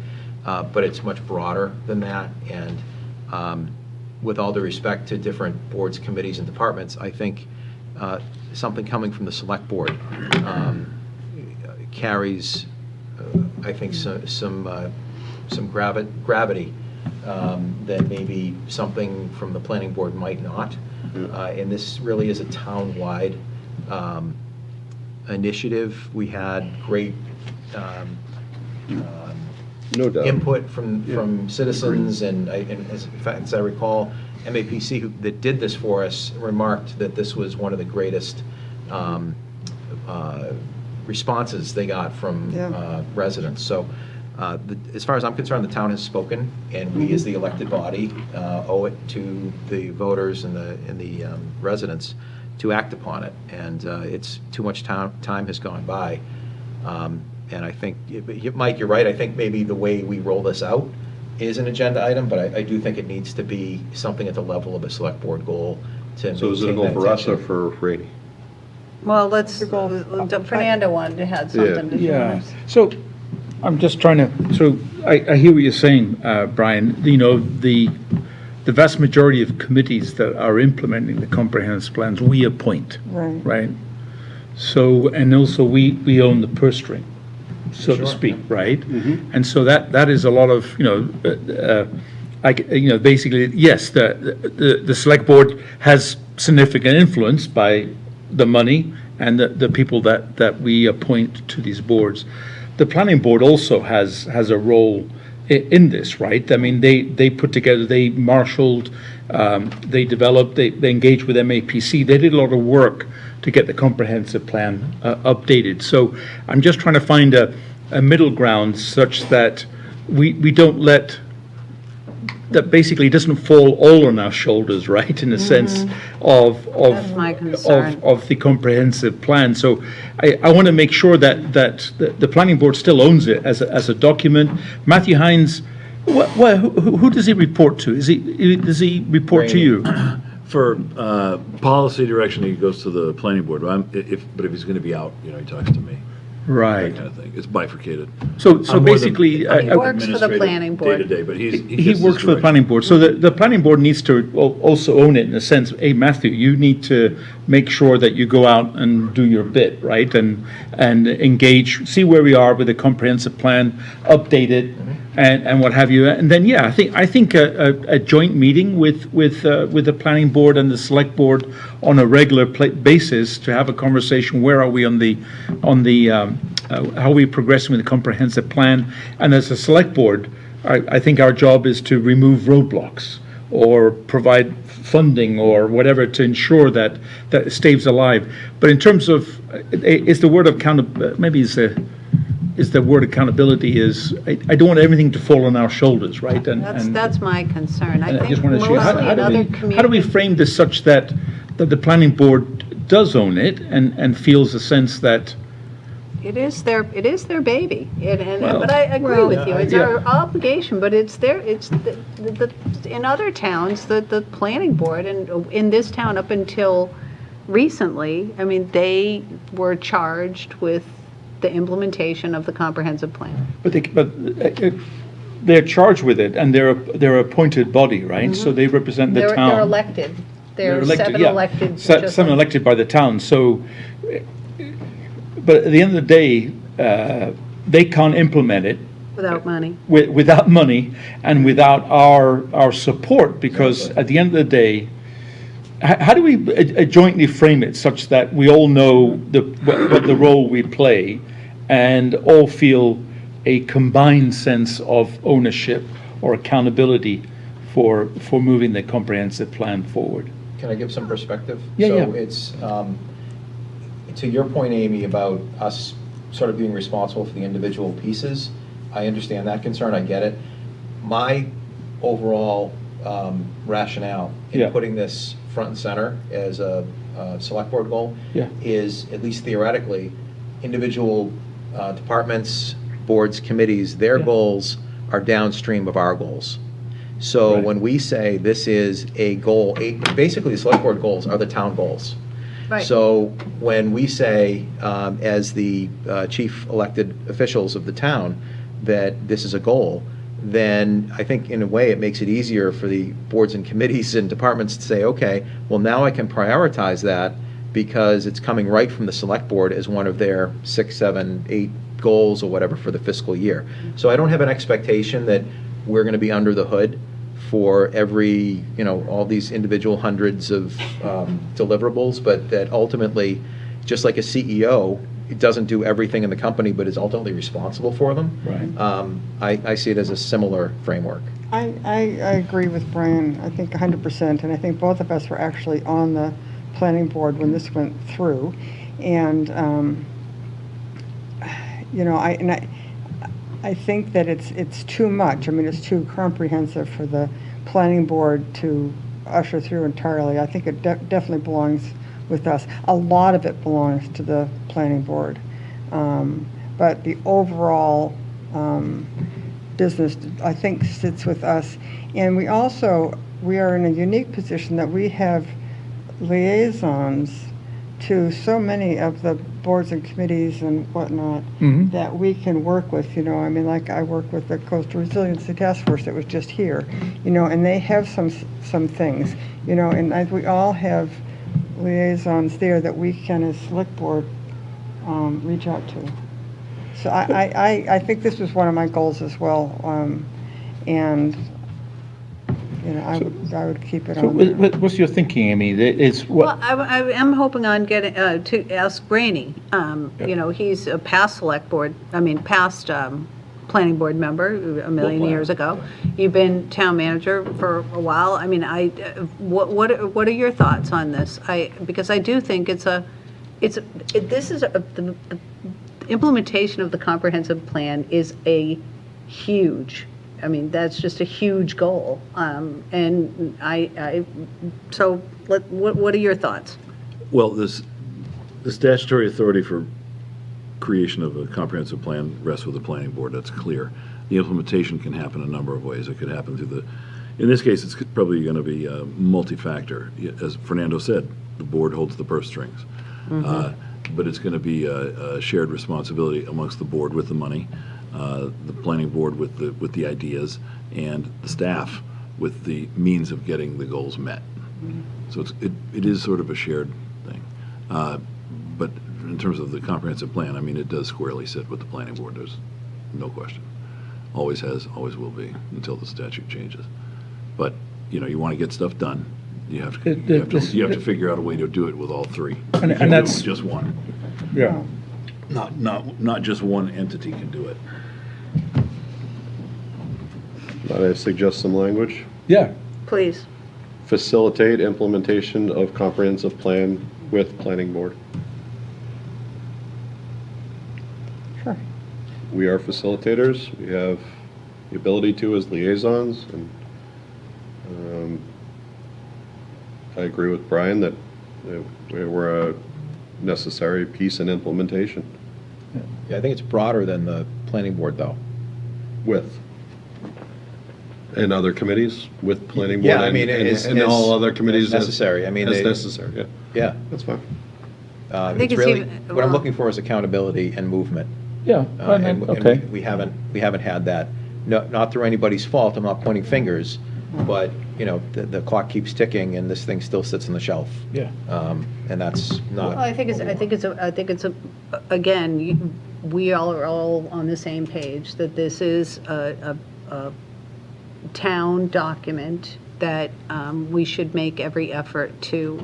But it's much broader than that. And with all due respect to different boards, committees, and departments, I think something coming from the select board carries, I think, some gravity that maybe something from the planning board might not. And this really is a town-wide initiative. We had great No doubt. input from citizens, and as I recall, MAPC that did this for us remarked that this was one of the greatest responses they got from residents. So as far as I'm concerned, the town has spoken, and we as the elected body owe it to the voters and the residents to act upon it. And it's too much time has gone by. And I think, Mike, you're right. I think maybe the way we roll this out is an agenda item, but I do think it needs to be something at the level of a select board goal to So is it a maintain goal that for us or attention. for Rainey? Well, Fernando wanted to add something. Did you Yeah, want to? so I'm just trying to, so I hear what you're saying, Brian. You know, the vast majority of committees that are implementing the comprehensive plans, we appoint, Right. right? So, and also we own the purse string, so to speak, right? And so that is a lot of, basically, yes, the select board has significant influence by the money and the people that we appoint to these boards. The planning board also has a role in this, right? I mean, they put together, they marshaled, they developed, they engaged with MAPC. They did a lot of work to get the comprehensive plan updated. So I'm just trying to find a middle ground such that we don't let, that basically doesn't fall all on our shoulders, right? In the sense of That's my concern. of the comprehensive plan. So I want to make sure that the planning board still owns it as a document. Matthew Hines, who does he report to? Does he report to you? For policy direction, he goes to the planning board. But if he's going to be out, he talks to me. Right. that kind of thing. It's bifurcated. So I'm more the basically, He works for the administrative planning board. Day-to-day, but he gets works this for the direction. planning board. So the planning board needs to also own it in a sense. Hey, Matthew, you need to make sure that you go out and do your bit, right? And engage, see where we are with the comprehensive plan, update it, and what have you. And then, yeah, I think a joint meeting with the planning board and the select board on a regular basis to have a conversation. Where are we on the how are we progressing with the comprehensive plan? And as a select board, I think our job is to remove roadblocks or provide funding or whatever to ensure that it stays alive. But in terms of, is the word accountability is, I don't want everything to fall on our shoulders, right? And That's my concern. I and I think just want to mostly see, in other how do we communities. frame this such that the planning board does own it and feels a sense that, It is their baby, Well, but I agree with you, it's yeah. our obligation, but it's in other towns, the planning board, and in this town up until recently, I mean, they were charged with the implementation of the comprehensive plan. but they're charged with it and they're appointed body, right? So they represent the town. They're elected, they're seven yeah. elected. just Seven like- elected by the town, so, but at the end of the day, they can't implement it Without money. without money and without our support, because at the end of the day, how do we jointly frame it such that we all know what the role we play and all feel a combined sense of ownership or accountability for moving the comprehensive plan forward? Can I give some perspective? Yeah, So yeah. it's, to your point, Amy, about us sort of being responsible for the individual pieces, I understand that concern, I get it. My overall rationale Yeah. in putting this front and center as a select board goal Yeah. is, at least theoretically, individual departments, boards, committees, their Yeah. goals are downstream of our goals. So Right. when we say this is a goal, basically the select board goals are the town goals. Right. So when we say, as the chief elected officials of the town, that this is a goal, then I think in a way it makes it easier for the boards and committees and departments to say, okay, well, now I can prioritize that because it's coming right from the select board as one of their 6, 7, 8 goals or whatever for the fiscal year. So I don't have an expectation that we're going to be under the hood for every, all these individual hundreds of deliverables, but that ultimately, just like a CEO, it doesn't do everything in the company, but is ultimately responsible for them. Right. I see it as a similar framework. I agree with Brian, I think 100%, and I think both of us were actually on the planning board when this went through. And, I think that it's too much. I mean, it's too comprehensive for the planning board to usher through entirely. I think it definitely belongs with us. A lot of it belongs to the planning board. But the overall business, I think, sits with us. And we are in a unique position that we have liaisons to so many of the boards and committees and whatnot Mhm. that we can work with, I mean, like I work with the Coastal Resiliency Task Force that was just here, and they have some things, and we all have liaisons there that we can, as select board, reach out to. So I think this was one of my goals as well, and, I would keep it So on there. what's your thinking, Amy? It's Well, what, I am hoping on getting, to ask Rainey. He's a past past planning board member a million years ago. You've been town manager for a while. I mean, what are your thoughts on this? Because I do think the implementation of the comprehensive plan is that's just a huge goal. So what are your thoughts? Well, the statutory authority for creation of a comprehensive plan rests with the planning board, that's clear. The implementation can happen a number of ways. It could happen through in this case, it's probably going to be multi-factor. As Fernando said, the board holds the purse strings. but it's going to be a shared responsibility amongst the board with the money, the planning board with the ideas, and the staff with the means of getting the goals met. So it is sort of a shared thing. But in terms of the comprehensive plan, I mean, it does squarely sit with the planning board. There's no question. Always has, always will be, until the statute changes. But, you know, you want to get stuff done. You have to figure out a way to do it with all three. And You can't do it that's- with just one. Yeah. Not just one entity can do it. Might I suggest some language? Yeah. Please. Facilitate implementation of comprehensive plan with planning board. Sure. We are facilitators. We have the ability to as liaisons, and I agree with Brian that we're a necessary piece in implementation Yeah, I think it's broader than the planning board, though. with. And other committees with planning board. Yeah, I mean, and all other committees. as necessary. I mean, As they- necessary, yeah. Yeah. That's fine. think It's it's really, even- what I'm well- looking for is accountability and movement. Yeah. And Okay. we haven't had that. No, not through anybody's fault, I'm not pointing fingers, but, you know, the clock keeps ticking and this thing still sits on the shelf. Yeah. And that's Well, not, I think it's again, we all are all on the same page, that this is a town document that we should make every effort to,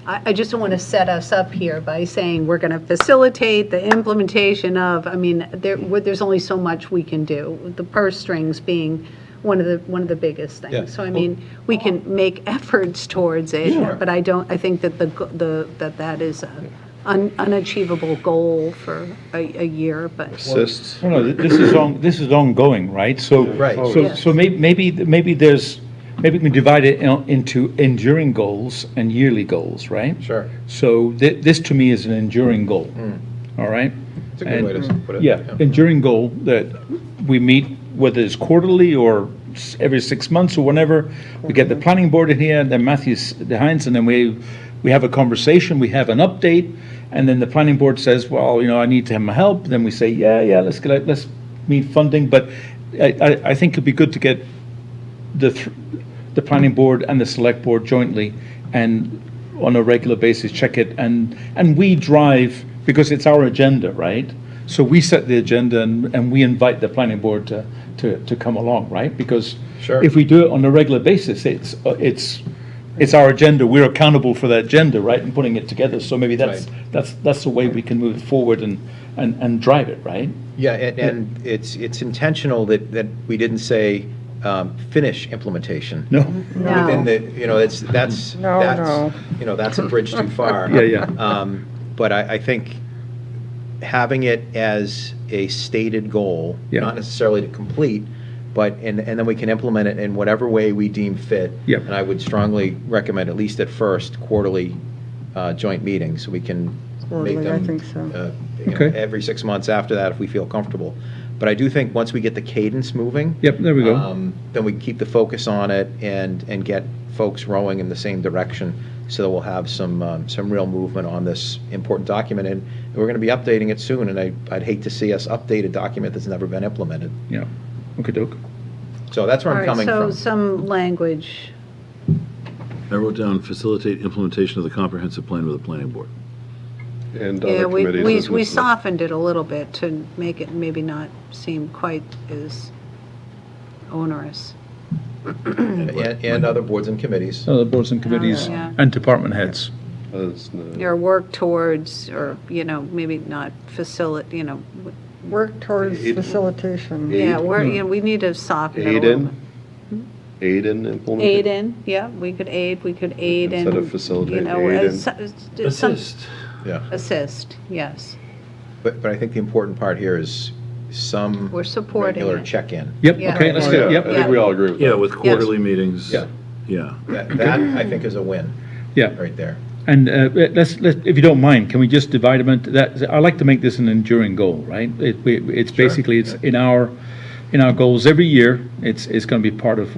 I just don't want to set us up here by saying we're going to facilitate the implementation of, I mean, there's only so much we can do, the purse strings being one of the biggest Yeah. things. So I mean, we can make efforts towards it, but I think that that is an unachievable goal for a year, but. Assist. No, this is ongoing, right? So, Right. so maybe we can divide it into enduring goals and yearly goals, right? sure. So this to me is an enduring goal, all right? It's a good way to put it. Yeah, enduring goal that we meet, whether it's quarterly or every 6 months or whenever. We get the planning board in here, and then Matthew's behind, and then we have a conversation, we have an update, and then the planning board says, well, you know, I need to have my help. Then we say, yeah, let's meet funding. But I think it'd be good to get the planning board and the select board jointly and on a regular basis check it, and we drive, because it's our agenda, right? So we set the agenda and we invite the planning board to come along, right? Because Sure. if we do it on a regular basis, it's our agenda, we're accountable for that agenda, right, and putting it together. So maybe that's the way we can move it forward and drive it, right? Yeah, and it's intentional that we didn't say, finish implementation. No? No. Within the, you know, that's, No. you know, that's a bridge too far. Yeah. But I think having it as a stated goal, Yeah. not necessarily to complete, but, and then we can implement it in whatever way we deem fit. Yep. And I would strongly recommend, at least at first, quarterly joint meetings, so we can make Quarterly, them. I think so. You know, Okay. every 6 months after that, if we feel comfortable. But I do think once we get the cadence moving. Yep, there we go. Then we keep the focus on it and get folks rowing in the same direction, so that we'll have some real movement on this important document. And we're going to be updating it soon, and I'd hate to see us update a document that's never been implemented. Yeah, okey-doke. So that's where All I'm right, coming so from. some language. I wrote down facilitate implementation of the comprehensive plan with the planning board. And Yeah, other committees. we as necessary. softened it a little bit to make it maybe not seem quite as onerous. And other boards and committees. Other boards and committees Yeah. and department heads. That's, Or work towards, or, maybe not Work towards Aid. facilitation. yeah, we need to soften it a Aid little in? bit. Aid in implementation. Aid in, yeah, we could aid in. Instead of facilitate, aid in. Assist. Yeah. Assist, yes. But I think the important part here is some We're supporting regular it. check-in. Yep, Yeah. okay, let's Oh, do yeah, it, I yep. think we all agree with that. Yeah, with quarterly meetings. Yeah. Yeah. That I think is a win, Yeah. right there. And let's, if you don't mind, can we just divide them into that? I like to make this an enduring goal, right? It's basically, it's in our goals every year. It's going to be part of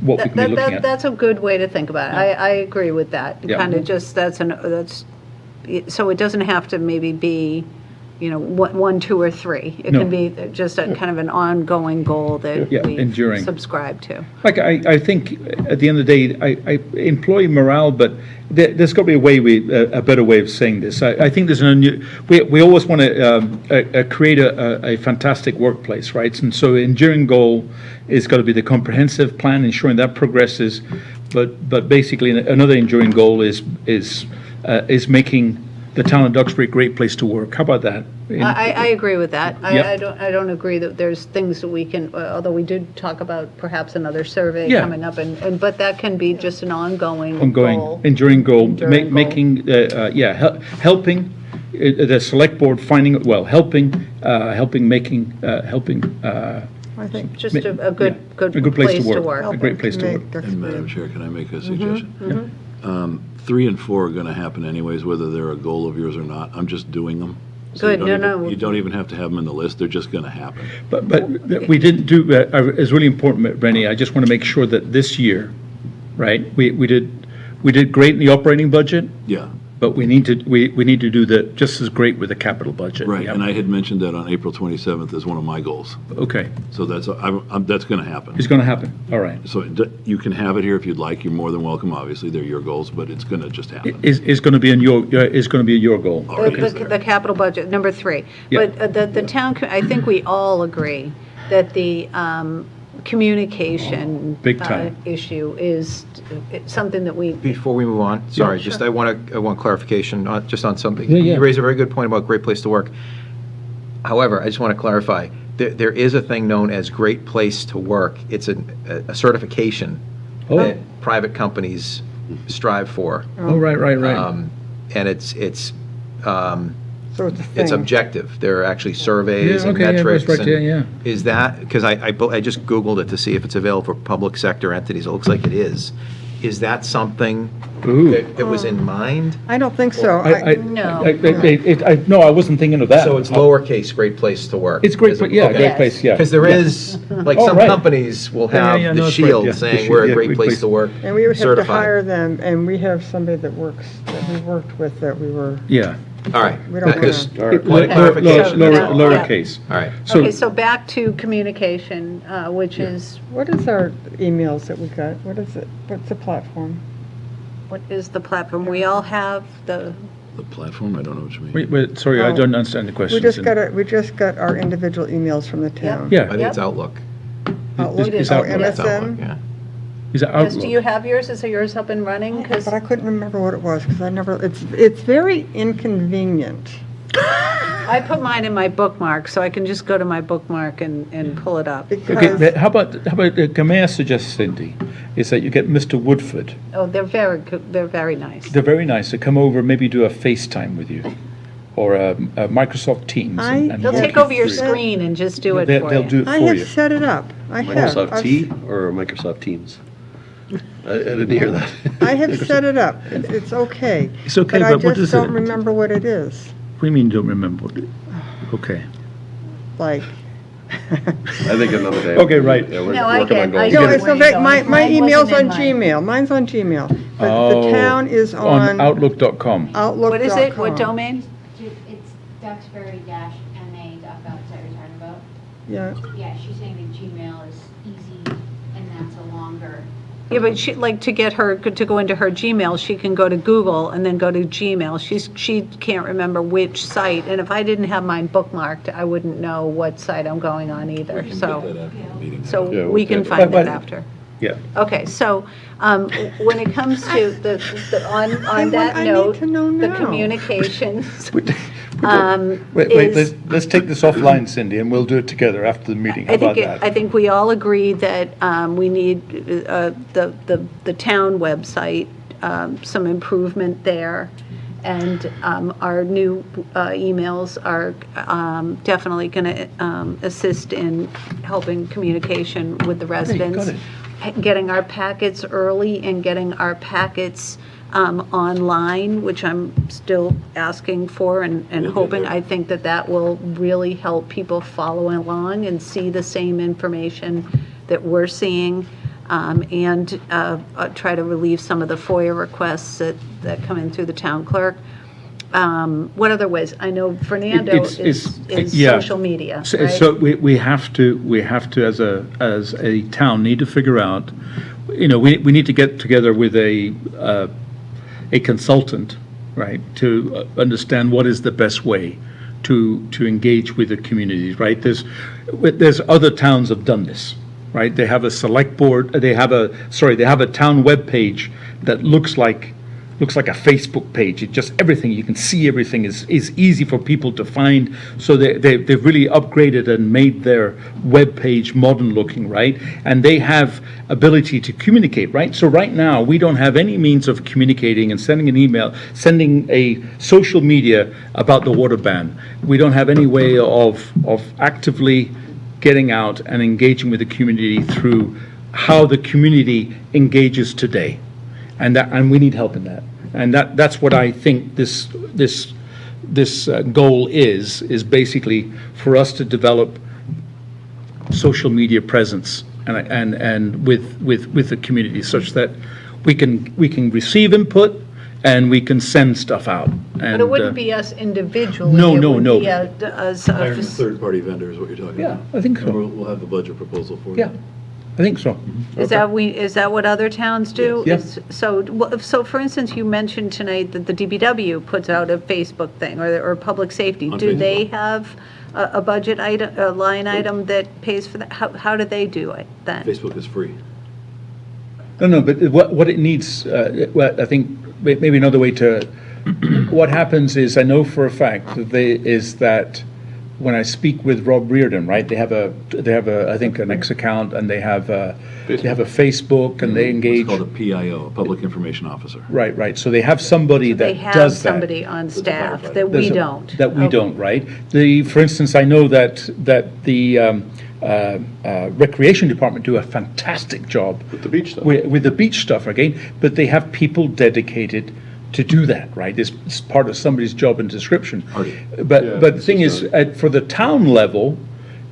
what we can be looking at. That's a good way to think about it. I agree with that. Yeah. Kind of just, so it doesn't have to maybe be, one, two, or three. It No. can be just a kind of an ongoing goal that Yeah, we enduring. subscribe to. Like, I think at the end of the day, I employee morale, but there's got to be a better way of saying this. I think there's we always want to create a fantastic workplace, right? And so enduring goal is got to be the comprehensive plan, ensuring that progresses. But basically, another enduring goal is making the town of Duxbury a great place to work. How about that? I agree with that. Yep. I don't agree that there's things that we can, although we did talk about perhaps another survey Yeah. coming up, but that can be just an ongoing goal. Enduring goal, Enduring goal. making, helping the select board helping. I think Just a good A good place to work. work. A great place to work. make And Duxbury- Madam Chair, can I make a suggestion? 3 and 4 are going to happen anyways, whether they're a goal of yours or not. I'm just doing them. So you Good, don't no, even- no. You don't even have to have them in the list, they're just going to happen. But we didn't do, it's really important, Rennie, I just want to make sure that this year, right, we did great in the operating budget, Yeah, but we need to do just as great with the capital budget. right, Yep. and I had mentioned that on April 27th as one of my goals. Okay, So that's going to happen. it's going to happen, all right. So you can have it here if you'd like, you're more than welcome, obviously, they're your goals, but it's going to just happen. Is going to be your goal. All right. The capital budget, number 3. Yeah. But the town, I think we all agree that the communication Big time. issue is something that we, Before we move on, sorry, sure. I want clarification just on something. Yeah, yeah. You raised a very good point about great place to work. However, I just want to clarify, there is a thing known as Great Place to Work. It's a certification Oh. that private companies strive for. Oh, right. And it's So it's a it's thing. objective. There are actually surveys Yeah, and okay, yeah, that's metrics. right, and yeah. Is that, because I just Googled it to see if it's available for public sector entities. It looks like it is. Is that something Ooh. that was in mind? I don't think so. No. No, I wasn't thinking of that. So it's lowercase, great place to work. It's great, but yeah, Okay. great place, yeah. Because there is, like, Oh, some right. companies will Yeah, have yeah, no, the that's right, shield yeah, the saying shield, we're a yeah, great great place place. to work. And we would have to certified. hire them, and we have somebody that we worked with that we were, Yeah. All right. We don't Just wanna- point of clarification. Lower- that's all. Lowercase. All right. okay, so back to communication, which is, what is our emails that we got? What is it? What's the platform? what is the platform? We all have the, The platform, I don't know what you mean. Wait, sorry, I don't understand the question. We just got our individual emails from the town. I Yeah, think it's Yep. Outlook. Outlook? Is Oh, Outlook. It's Outlook, MSN? yeah. is that yes, do Outlook? you have yours? Is yours up and running? 'Cause But I couldn't remember what it was, because I never, it's very inconvenient. I put mine in my bookmark, so I can just go to my bookmark and pull it up. Okay, Because, but how about, may I suggest, Cindy, is that you get Mr. Woodford. Oh, they're very good, they're very nice. They're very nice to come over, maybe do a FaceTime with you, or a Microsoft Teams. and They'll walk take you over your through. screen and just do it for They'll do you. it I for have you. set it up. I have. Microsoft I've- T or Microsoft Teams? I didn't hear that. I have set it up. It's okay. It's okay, I but what just is don't it? remember what it is. What do you mean you don't remember? Okay. Like, I think another day. Okay, right. Yeah, we're No, I working on get- I goals. no, get it's where not, you're my going. Mine email's wasn't on in mine. Gmail. Mine's on Gmail. But Oh, the town is on Outlook.com. Outlook.com. What is it? What domain? It's Duxbury-ma.gov, is that what you're talking about? Yeah. Yeah, she's saying that Gmail is easy, and that's a longer. Yeah, but she, like, to get her, to go into her Gmail, she can go to Google and then go to Gmail. She can't remember which site, and if I didn't have mine bookmarked, I wouldn't know what site I'm going on either, We can so. get that after the meeting. Yeah, So we'll we can get find that. that after. Yeah. Okay, so when it comes to on that I need note, to know the now. communications Wait, is, let's take this offline, Cindy, and we'll do it together after the meeting. How I about think, that? I think we all agree that we need the town website, some improvement there. And our new emails are definitely going to assist in helping communication with the residents. Getting our packets early and getting our packets online, which I'm still asking for and hoping. I think that will really help people follow along and see the same information that we're seeing, and try to relieve some of the FOIA requests that come in through the town clerk. what other ways? I know Fernando is yeah. social media, So, right? so we have to as a town need to figure out, we need to get together with a consultant, right, to understand what is the best way to engage with the communities, right? There's other towns have done this, right? They have a select board, they have a town web page that looks like a Facebook page. It just, everything, you can see everything is easy for people to find. So they've really upgraded and made their web page modern looking, right? And they have ability to communicate, right? So right now, we don't have any means of communicating and sending an email, sending a social media about the water ban. We don't have any way of actively getting out and engaging with the community through how the community engages today. And we need help in that. And that's what I think this goal is basically for us to develop social media presence and with the community, such that we can receive input and we can send stuff out. But it wouldn't be us individually. No, it no, would no. be us. Hiring a third-party vendor is what you're talking Yeah, about. I think so. And we'll have the budget proposal for Yeah, that. I think so. Is that what other towns do? Yes. So for instance, you mentioned tonight that the DPW puts out a Facebook thing, or public safety. On Do they Facebook. have a budget item, a line item that pays for that? How do they do it then? Facebook is free. No, but what it needs, I think maybe another way to, what happens is, I know for a fact that when I speak with Rob Reardon, right, they have I think an X account, and they have a Facebook, and they engage. It's called a PIO, a Public Information Officer. Right. So they have somebody They that have does that. somebody on staff firefighter. that we don't. That we Okay. don't, right? For instance, I know that the Recreation Department do a fantastic job With the beach stuff. with the beach stuff again, but they have people dedicated to do that, right? It's part of somebody's job and description. Artie. But the thing is, for the town level,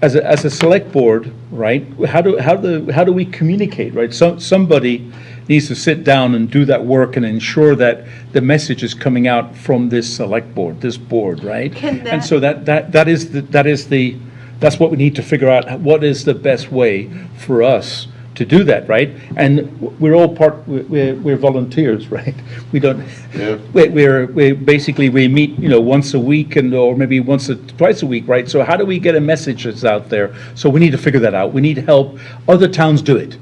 as a select board, right? How do we communicate, right? Somebody needs to sit down and do that work and ensure that the message is coming out from this select board, this board, right? And so that's what we need to figure out. What is the best way for us to do that, right? And we're all we're volunteers, right? We don't. Yeah. We basically meet once a week or maybe once or twice a week, right? So how do we get a message that's out there? So we need to figure that out. We need help. Other towns do it.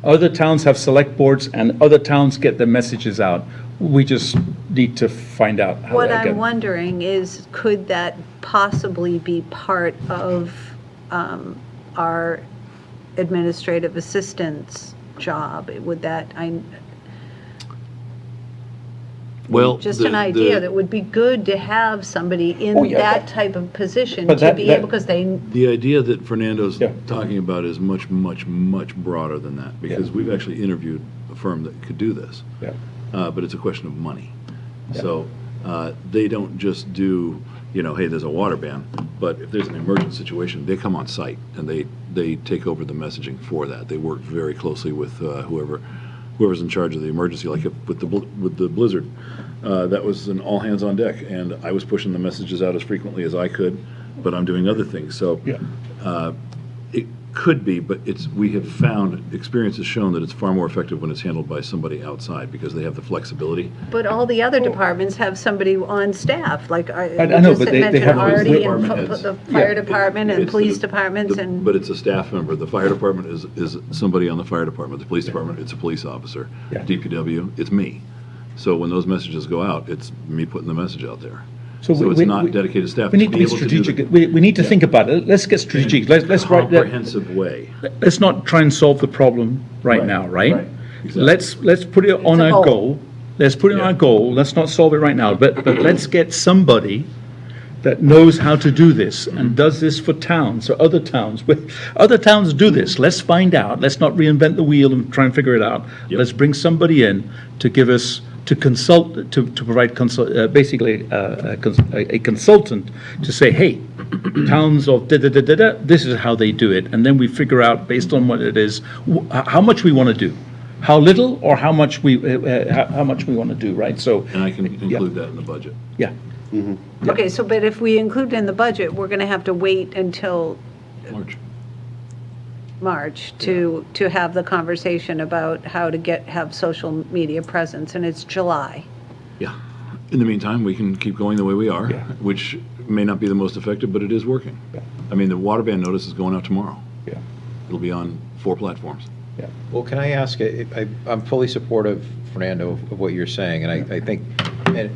Other towns have select boards, and other towns get their messages out. We just need to find out how What that I'm wondering is, could that possibly be part of our administrative assistant's job? Would that, Well, just an idea that would be good to have somebody in Oh, yeah, that type of position but to be able, because they, The idea that Fernando's Yeah. talking about is much, much, much broader than that, because Yeah. we've actually interviewed a firm that could do this. Yeah. But it's a question of money. So they don't just do, hey, there's a water ban, but if there's an emergent situation, they come on site and they take over the messaging for that. They work very closely with whoever's in charge of the emergency, like with the blizzard. That was an all hands on deck, and I was pushing the messages out as frequently as I could, but I'm doing other things. So it could be, but we have found, experience has shown that it's far more effective when it's handled by somebody outside, because they have the flexibility. but all the other departments have somebody on staff, like I know, but they mentioned have Artie and department heads. the fire department and It's police the- departments and. But it's a staff member. The fire department is somebody on the fire department. The police department, it's a police officer. Yeah. DPW, it's me. So when those messages go out, it's me putting the message out there. So So we- it's we- not we- dedicated staff. We need to be able do strategic. that We need to think about it. Let's get strategic. Let's write that. comprehensive way. Let's not try and solve the problem right now, right? right. Exactly. Let's put it on a our goal. goal. Let's put it on our goal. Let's not solve it right now, but let's get somebody that knows how to do this and does this for towns or other towns. Other towns do this. Let's find out. Let's not reinvent the wheel and try and figure it out. Yep. Let's bring somebody in to give us, to consult, to provide basically a consultant to say, hey, towns of da-da-da-da-da, this is how they do it. And then we figure out, based on what it is, how much we want to do. How little or how much we want to do, right? So, And I can include that in the budget. yeah, Okay, so, but if we include in the budget, we're going to have to wait until March. March to have the conversation about how to have social media presence, and it's July. Yeah. In the meantime, we can keep going the way we are, Yeah. which may not be the most effective, but it is working. Yeah. I mean, the water ban notice is going out tomorrow. Yeah. It'll be on 4 platforms. Yeah. Well, can I ask, I'm fully supportive, Fernando, of what you're saying, and I think, and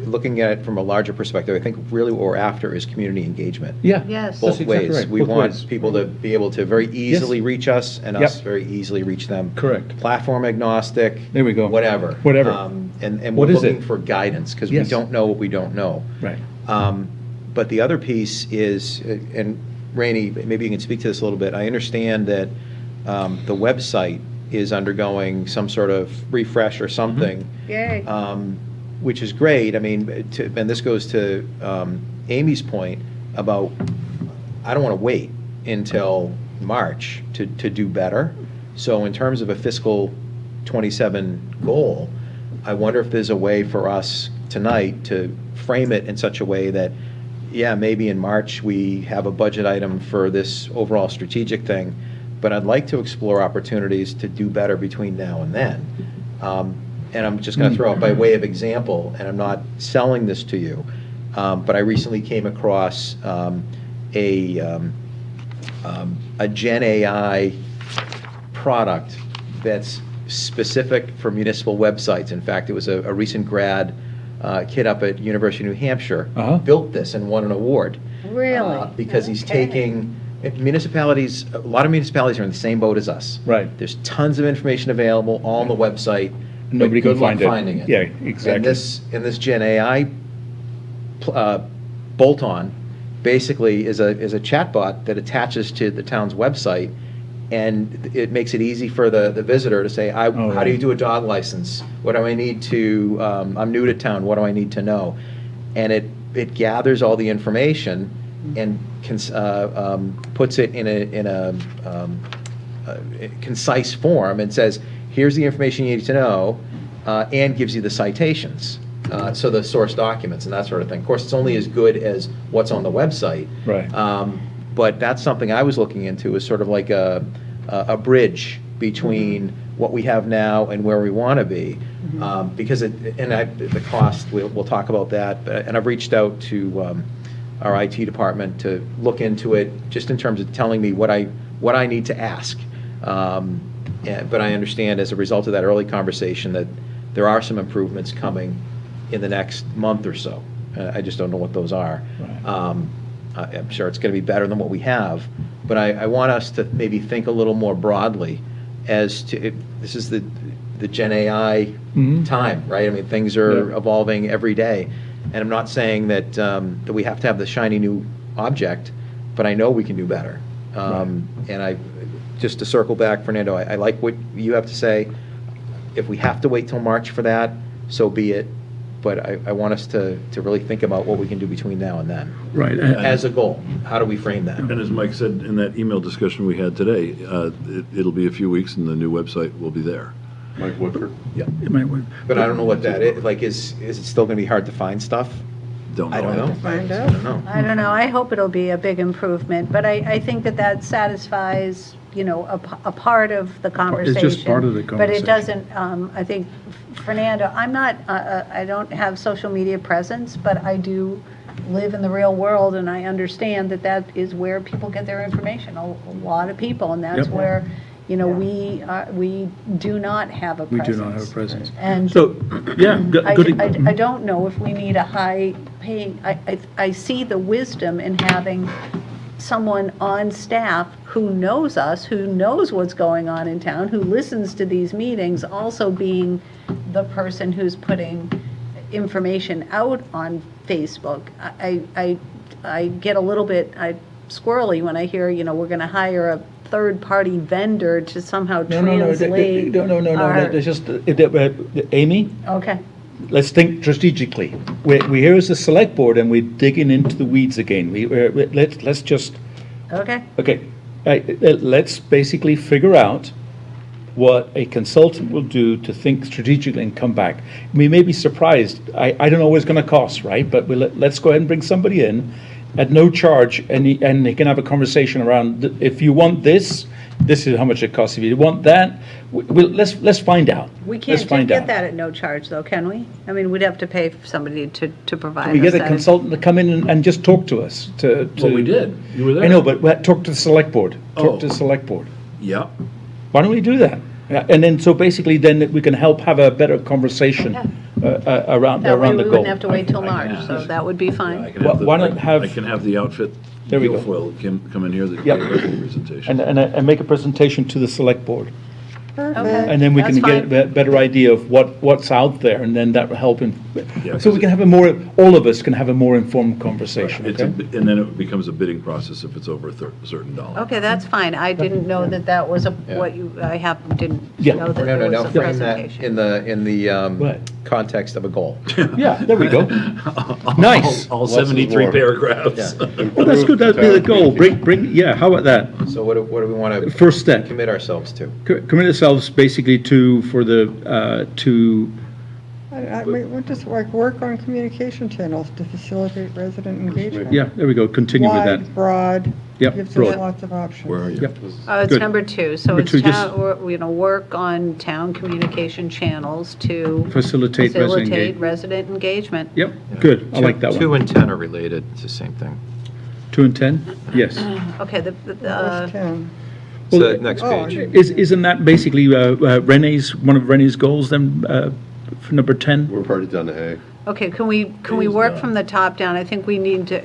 looking at it from a larger perspective, I think really what we're after is community engagement. Yeah. Yes. Both That's exactly ways. right. We Both want ways. people to be able to very easily reach us, and us Yep. very easily reach them. Correct. Platform agnostic. There we go. Whatever. Whatever. And we're What is looking it? for guidance, because we Yes. don't know what we don't know. Right. But the other piece is, and Rainey, maybe you can speak to this a little bit. I understand that the website is undergoing some sort of refresh or something. Yay. Which is great. I mean, and this goes to Amy's point about, I don't want to wait until March to do better. So in terms of a fiscal '27 goal, I wonder if there's a way for us tonight to frame it in such a way that, yeah, maybe in March we have a budget item for this overall strategic thing, but I'd like to explore opportunities to do better between now and then. And I'm just going to throw out by way of example, and I'm not selling this to you, but I recently came across a Gen AI product that's specific for municipal websites. In fact, it was a recent grad kid up at University of New Hampshire built this and won an award. Really? Because he's Okay. taking municipalities, a lot of municipalities are in the same boat as us. Right. There's tons of information available on the website. but Nobody can good luck find it. finding it. Yeah, exactly. And this Gen AI bolt-on basically is a chatbot that attaches to the town's website, and it makes it easy for the visitor to say, how do you right. do a dog license? What do I need to, I'm new to town, what do I need to know? And it gathers all the information and puts it in a concise form and says, here's the information you need to know, and gives you the citations, so the source documents and that sort of thing. Of course, it's only as good as what's on the website. Right. But that's something I was looking into, is sort of like a bridge between what we have now and where we want to be. Because the cost, we'll talk about that. And I've reached out to our IT department to look into it, just in terms of telling me what I need to ask. But I understand, as a result of that early conversation, that there are some improvements coming in the next month or so. I just don't know what those are. Right. I'm sure it's going to be better than what we have, but I want us to maybe think a little more broadly as to, this is the Gen AI time, right? I mean, things are evolving every day, and I'm not saying that that we have to have the shiny new object, but I know we can do better. And just to circle back, Fernando, I like what you have to say. If we have to wait till March for that, so be it. But I want us to really think about what we can do between now and then. Right. As a goal, how do we frame that? And as Mike said in that email discussion we had today, it'll be a few weeks and the new website will be there. Mike Woodford? It might work. But I don't know what that is. Like, is it still going to be hard to find stuff? Don't know. I don't know. Find I out. don't know. I don't know, I hope it'll be a big improvement, but I think that satisfies, a part of the conversation. part of the But it conversation. doesn't, I think, Fernando, I'm not, I don't have social media presence, but I do live in the real world, and I understand that is where people get their information, a lot of people, and that's Yep. where, we do not have a We presence. do not have a presence. And So, yeah, good. I don't know if we need a high-paying, I see the wisdom in having someone on staff who knows us, who knows what's going on in town, who listens to these meetings, also being the person who's putting information out on Facebook. I get a little bit squirrely when I hear, we're going to hire a third-party vendor to somehow translate. No. our- That's just, Amy, Okay, let's think strategically. We're here as a select board, and we're digging into the weeds again. Let's just, okay. okay, let's basically figure out what a consultant will do to think strategically and come back. We may be surprised. I don't know what it's going to cost, right? But let's go ahead and bring somebody in at no charge, and they can have a conversation around, if you want this is how much it costs. If you want that, let's find out. We Let's can't find get out. that at no charge, though, can we? I mean, we'd have to pay for somebody to provide us We get a that. consultant to come in and just talk to us. Well, we did. You were there. I know, but talk to the select board. Oh. Talk to the select board. Yeah. Why don't we do that? Yeah, and then, so basically, then we can help have a better conversation around That way the we goal. wouldn't have to wait till I March, can so ask. that would be I fine. can have Why not have- I can have the outfit, There we go. Guilfoyle, come in here, the Yep. presentation. And make a presentation to the select board. Okay. And then we can That's get fine. a better idea of what's out there, and then that will help. Yeah, So we 'cause can have a more, all of us can have a more informed conversation, It's okay? and then it becomes a bidding process if it's over a certain dollar. Okay, that's fine. I didn't know that was Yeah. what you, didn't Yeah. know that No, there no, was no, a frame that presentation. in the Right. context of a goal. Yeah, there we go. Nice. All Less is 73 more. paragraphs. Well, that's good, that'd be the goal. Yeah, how about that? So what do we want to First step. commit ourselves to? Commit ourselves basically to We just like work on communication channels to facilitate resident engagement. yeah, there we go, continue with that. Wide, broad, Yep, gives us broad. lots of options. Where are you? Yep. It's Good. number 2, so Number it's two, just- town, work on town communication channels to Facilitate resident resident engagement. Yep, good, I like that 2 one. and 10 are related, it's the same thing. 2 and 10? Yes. Okay, Where's 10? So Well, the next oh, page. Isn't that basically one of Renee's goals then, for number 10? We're already done A. okay, can we work from the top down? I think we need to,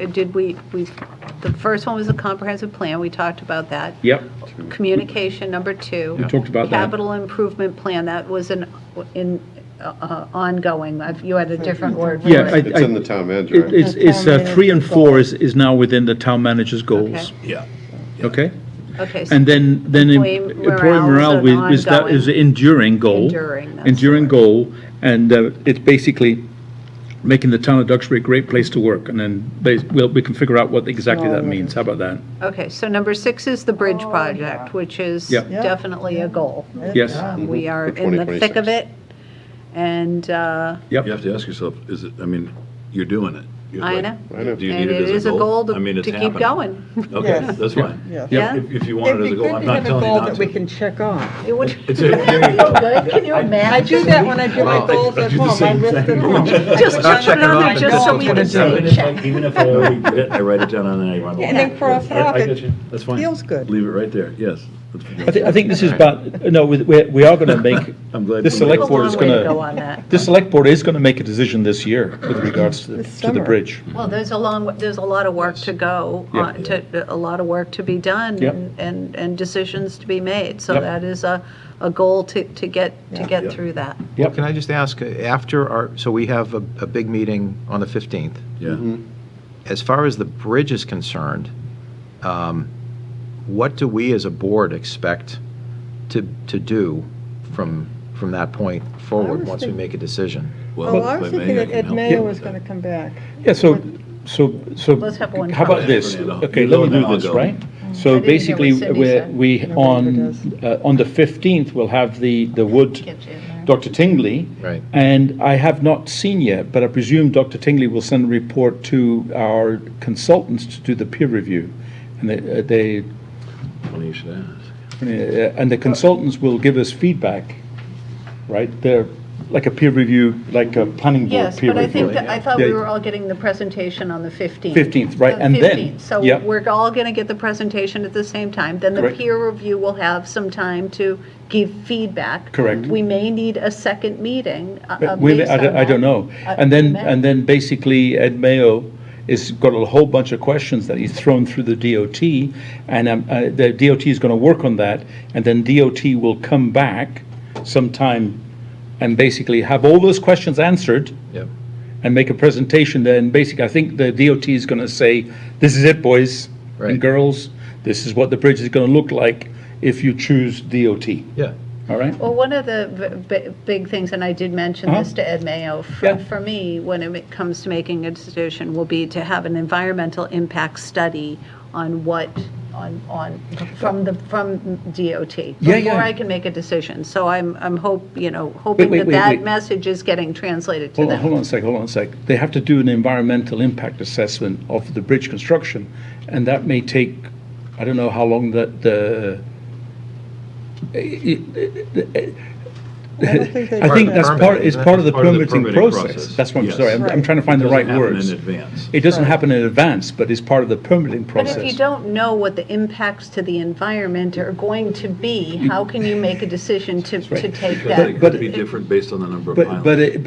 the first one was a comprehensive plan, we talked about that. Yep, Communication, number 2. we talked about that. Capital improvement plan, that was ongoing. You had a different word for Yeah, it. It's in the town manager. It's The town 3 and manager's 4 goals. is now within the town manager's goals, Yeah. okay? Okay. so And then Employee employee morale morale is an is an enduring goal. Enduring, that's Enduring the word. goal, and it's basically making the town of Duxbury a great place to work, and then we can figure out what exactly that means. How about that? Okay, so number 6 is the bridge project, which is Yeah. Yeah. definitely a goal. Yes. We are For in the thick of 2026. it, and Yep. You have to ask yourself, is it, I mean, you're doing it. You're I like, know. I know. Do you And need it it is as a goal I mean, it's to keep happening. going. Okay, Yes. that's fine. Yes. Yeah. If you want it as a goal, I'm not telling you It'd be good to have a goal not that we to. can check off. It would It's feel a- there you go. good, can you imagine? I do that when I do my Wow. goals I at do the home. I same list thing. it home. Just Not checking check it off off, and just so goals we when can it's see done. it. Even if even if I already did it, I write it down on the I And then cross it off. I get you, that's fine. Feels good. Leave it right there, yes. I think this is about, no, we are going to make, I'm glad. the select A board is long way going to go to, on that. the select board is going to make a decision this year with regards to This the summer. bridge. Well, there's a lot of work to go, Yeah. a lot of work to be done Yep. and decisions to be made. So Yep. that is a goal to get Yeah. through that. Yep. Can I just ask, so we have a big meeting on the 15th. Yeah, As far as the bridge is concerned, what do we as a board expect to do from that point forward, was once we thinking- make a decision? Oh, I by was May, thinking that can Ed help Mayo you was with going to that. come back. Yeah, so Let's have one how about comment. this? Fernando. Okay, You let go me and then do I'll this, go. right? I So didn't hear basically, what Cindy we said. on the 15th, we'll have the Wood, Get you in there. Dr. Tingley. Right. And I have not seen yet, but I presume Dr. Tingley will send a report to our consultants to do the peer review. And they funny you should ask. and the consultants will give us feedback, right? They're like a peer review, like a planning board Yes, peer but I review. think, I thought Yeah. we were all getting the presentation on the 15th. 15th, right, The and then- 15th. So yep. we're all going to get the presentation at the same time. Then the Correct. peer review will have some time to give feedback. Correct. We may need a second meeting We- based I on don't- I don't that. know. We And may. then basically Ed Mayo has got a whole bunch of questions that he's thrown through the DOT, and the DOT is going to work on that, and then DOT will come back sometime and basically have all those questions answered Yep. and make a presentation. Then basically, I think the DOT is going to say, this is it, boys Right. and girls, this is what the bridge is going to look like if you choose DOT, Yeah. all right? Well, one of the big things, and I did mention this to Ed Mayo, Yeah. for me, when it comes to making a decision, will be to have an environmental impact study on what from DOT. Yeah, yeah. Before I can make a decision. So I'm hoping Wait, that wait. message is getting translated to them. Hold on a sec. They have to do an environmental impact assessment of the bridge construction, and that may take, I don't know how long don't think they I think do that's that. part, it's part of the Part of the permitting permitting process. process. That's what I'm Yes. sorry, I'm trying to find the right Doesn't happen words. in advance. It doesn't happen in advance, but it's part of the permitting But process. if you don't know what the impacts to the environment are going to be, how can you make a decision to take Because they that? could be different based on the number of But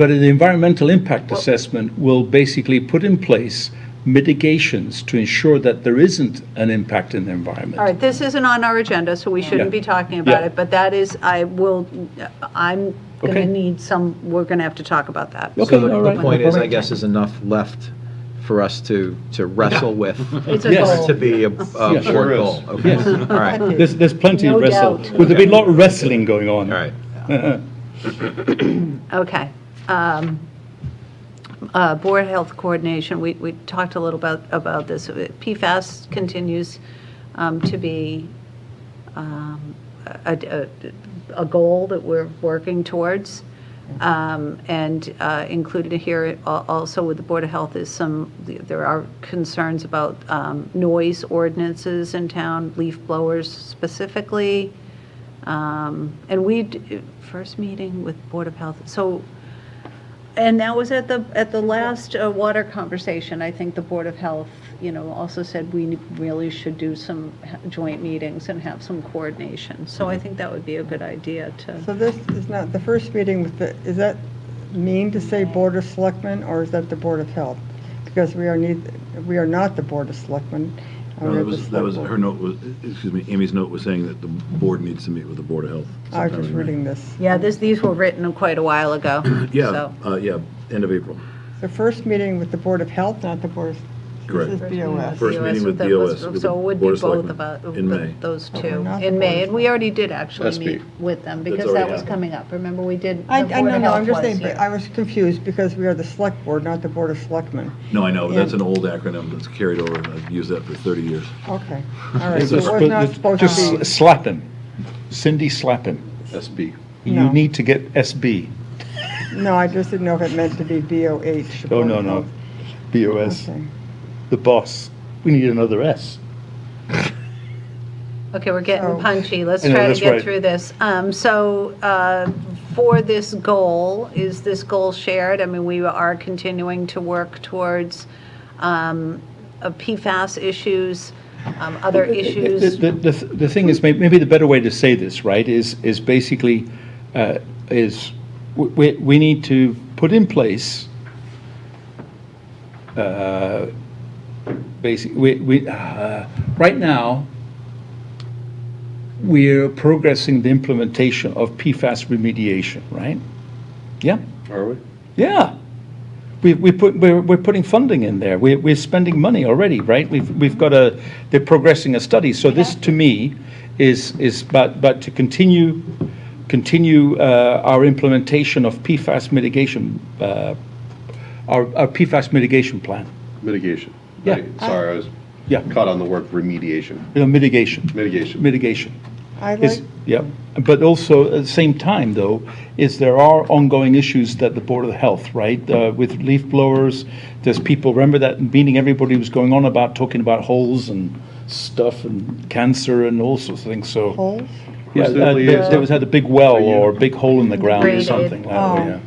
the environmental impact assessment will basically put in place mitigations to ensure that there isn't an impact in the environment. All right, this isn't on our agenda, so we shouldn't Yeah. be talking about Yeah. it, but that is, I'm going to Okay. need we're going to have to talk about that. Okay, So the all the right. point is, I guess, is enough left for us to wrestle with. It's a Yes. goal. To be a Yeah, sure board is. goal. Okay, Yes. all right, all There's plenty No of wrestle. doubt. Well, there'll be a lot of wrestling going on. right. Okay. Board of Health Coordination, we talked a little about this. PFAS continues to be a goal that we're working towards. And included here also with the Board of Health is there are concerns about noise ordinances in town, leaf blowers specifically. And first meeting with Board of Health, and that was at the last water conversation. I think the Board of Health, also said we really should do some joint meetings and have some coordination. So I think that would be a good idea So to, this is not, the first meeting with is that mean to say Board of Selectmen, or is that the Board of Health? Because we are not the Board of Selectmen. No, we're that the was, Select Board. her note was, excuse me, Amy's note was saying that the board needs to meet with the Board of Health. I was sometime just in May. reading this. yeah, these were written quite a while ago. Yeah, so. yeah, end of April. The first meeting with the Board of Health, not the Board of... Correct. This is BOS. First meeting with that DOS, with the So it would be Board of both Selectmen about in May. those Oh, two, not the in Board May. of And we already did actually SB. meet with them, That's because already that was happened. coming up. Remember, we did, the I Board know, of no, I'm Health just was saying, but here. I was confused because we are the Select Board, not the Board of Selectmen. No, I know, that's And- an old acronym that's carried over, I've used that for 30 years. Okay, all right, so it Just was not supposed to just be... slap him. Cindy, slap him. SB. You No. need to get SB. No, I just didn't know if it meant to be BOH. Oh, Board no, of no. Health. BOS, Okay. the boss. We need another S. Okay, we're getting So- punchy. Let's I know, try to that's get right. through this. For this goal, is this goal shared? I mean, we are continuing to work towards PFAS issues, other issues. The thing is, maybe the better way to say this, right, is basically, we need to put in place, right now, we're progressing the implementation of PFAS remediation, right? Yeah? Are we? Yeah. We're putting funding in there. We're spending money already, right? We've got they're progressing a study. So this, to me, is but to continue our implementation of PFAS mitigation, our PFAS mitigation plan. Mitigation. Yeah. Right. Sorry, I was Yeah. caught on the word remediation. Mitigation. Mitigation. I Is, like, yeah, but also at the same time, though, is there are ongoing issues that the Board of Health, right, with leaf blowers, there's people, remember that meeting everybody was going on about, talking about holes and stuff and cancer and all sorts of things, so. holes? Yeah, Who's the liaison? there was had a big well or a big hole in the ground or Graded. something like Oh. that,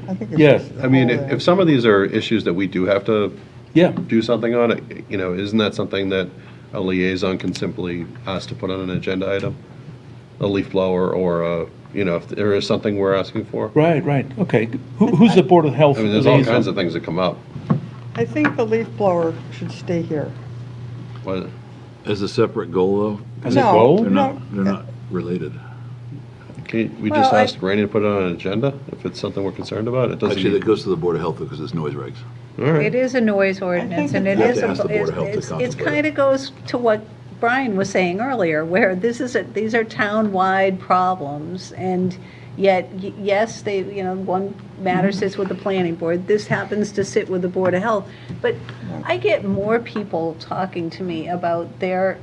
I think it's Yeah. just I mean, hole if some of these are issues that we do have to yeah. do something on, isn't that something that a liaison can simply ask to put on an agenda item? A leaf blower or if there is something we're asking for? Right, okay. Who's the Board of Health? I mean, there's all liaison? kinds of things that come up. I think the leaf blower should stay here. What- As a separate goal, though? As a No, goal? They're no. not related. Can we Well, just I- ask Randy to put it on an agenda if it's something we're concerned about? It doesn't Actually, that need. goes to the Board of Health because it's noise regs. All right. It is a noise ordinance, and it You have is, to ask the Board of Health to it's contemplate kind of goes to what Brian was saying earlier, where these are town-wide problems, and yet, yes, one matter sits with the planning board, this happens to sit with the Board of Health, but I get more people talking to me about their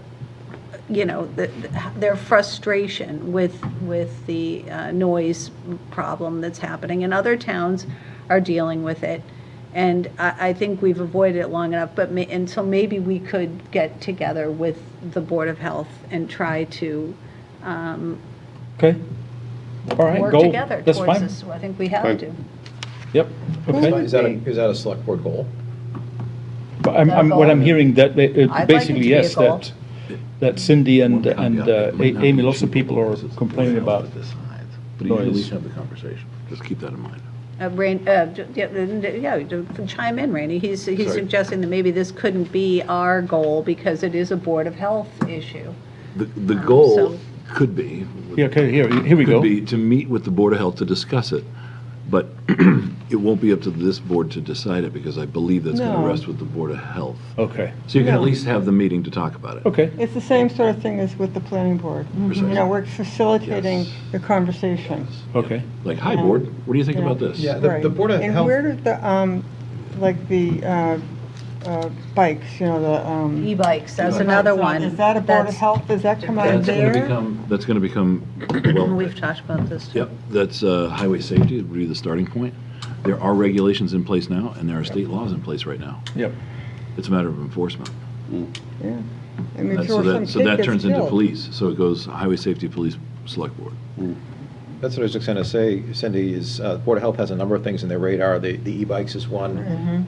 their frustration with the noise problem that's happening, and other towns are dealing with it. And I think we've avoided it long enough, and so maybe we could get together with the Board of Health and try to Okay. All right, work go. together That's towards fine. this. I think we have Fine. to. Yep, okay. Is that a select board goal? But That a what I'm goal? hearing that, like it to basically, be yes, a goal. that Cindy and One caveat, it might not Amy, be lots of people are because it's complaining the about Board of Health that decides, but you should at noise. least have the conversation. Just keep that in mind. Chime in, Randy. He's Sorry. suggesting that maybe this couldn't be our goal because it is a Board of Health issue. The goal so- could be. Yeah, okay, here we go. Could be to meet with the Board of Health to discuss it, but it won't be up to this board to decide it, because I believe that's going No. to rest with the Board of Health. Okay, So you can at No. least have the meeting to talk about it. okay. It's the same sort of thing as with the planning board. Precisely. We're facilitating Yes. the conversation. Okay. Like, hi, board, what do you think Yeah. about this? Yeah. The Right. Board of And Health- where did the, like the bikes, E-bikes, that's E-bikes. another one. Is that a Board of That's- Health? Does that come out of That's going to there? become, well, We've talked about this too. yep, that's highway safety would be the starting point. There are regulations in place now, and there are state laws in place right now. Yep. It's a matter of enforcement. Yeah. I mean, So sure, some so kid that gets turns into killed. police, so it goes highway safety, police, select board. That's what I was just going to say, Cindy, is Board of Health has a number of things in their radar. The e-bikes is one,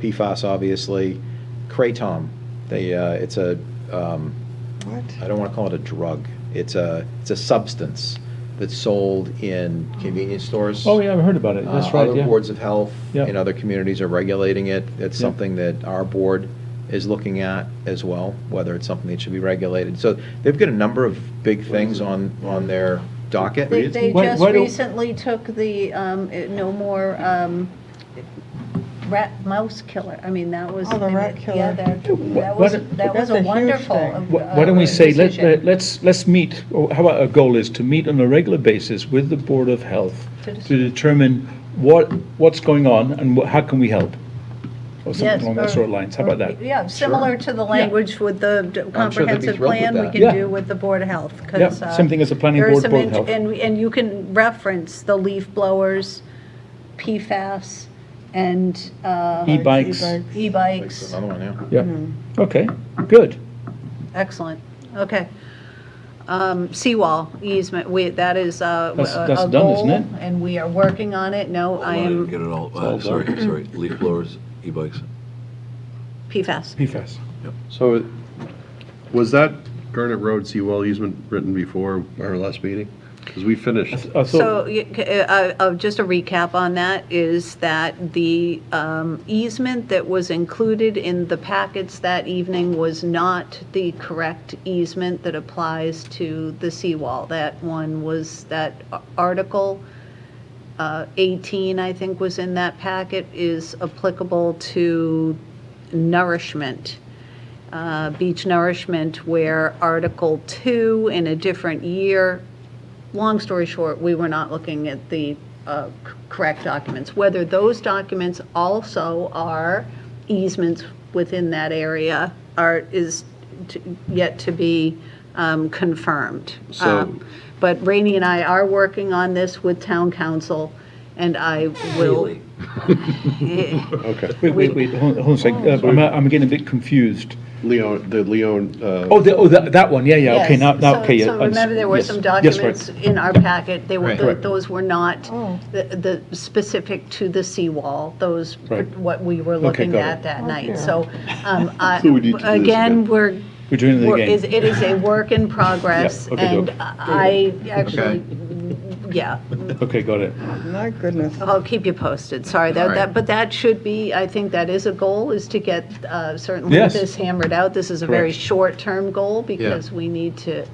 PFAS, obviously, Kratom. It's a, What? I don't want to call it a drug. It's a substance that's sold in convenience stores. Oh, yeah, I've heard about it. That's right, Other yeah. boards of health Yeah. in other communities are regulating it. It's Yeah. something that our board is looking at as well, whether it's something that should be regulated. So they've got a number of big things on their docket. They Why- just why don't- recently took the no more mouse killer. I mean, that was. Oh, the rat Yeah, killer. that Why was don't- that was That's a a huge wonderful. thing. Why don't we say, decision. let's meet, or how about a goal is to meet on a regular basis with the Board of Health to determine what's going on and how can we help? Or Yes, something along that or- sort of lines. How about that? Yeah, similar to the language with the comprehensive thrilled with plan we that. can Yeah. do with the Board of Health. Yeah, 'Cause, same thing as the planning there are board, some Board of Health. And you can reference the leaf blowers, PFAS, and E-bikes. e-bikes. Another one, yeah. Yeah, Mm-hmm. okay, good. Excellent, okay. Seawall easement, that is a That's a done, isn't goal, it? and we are working on it. No, I am Get it all, all sorry, done. leaf blowers, e-bikes. PFAS. PFAS. So, was that Garnet Road seawall easement written before our last meeting? Because we finished. I thought, So, just a recap on that is that the easement that was included in the packets that evening was not the correct easement that applies to the seawall. That one was, that Article 18, I think, was in that packet, is applicable to nourishment, beach nourishment, where Article 2 in a different year. Long story short, we were not looking at the correct documents. Whether those documents also are easements within that area is yet to be confirmed. So- But Rainey and I are working on this with town council, and I will. Okay. wait, hold on a second. I'm getting a bit confused. Leon. That one, yeah, okay, Yes. now, okay. So remember, there were yes, some yes, right. documents in our packet, they were, Right. Correct. those were not Oh. the specific to the seawall, those, Right. what we were Okay, looking got at it. that Oh, night. dear. So, So we need to do this again, again. we're. We're doing it again. It is a work in progress, Yeah, okay, and good. I actually, yeah, Okay, got it. My goodness. I'll keep you posted, sorry, All right. but that should be, I think that is a goal, is to get certainly Yes. this hammered out. This is a very Correct. short-term goal, because we need to,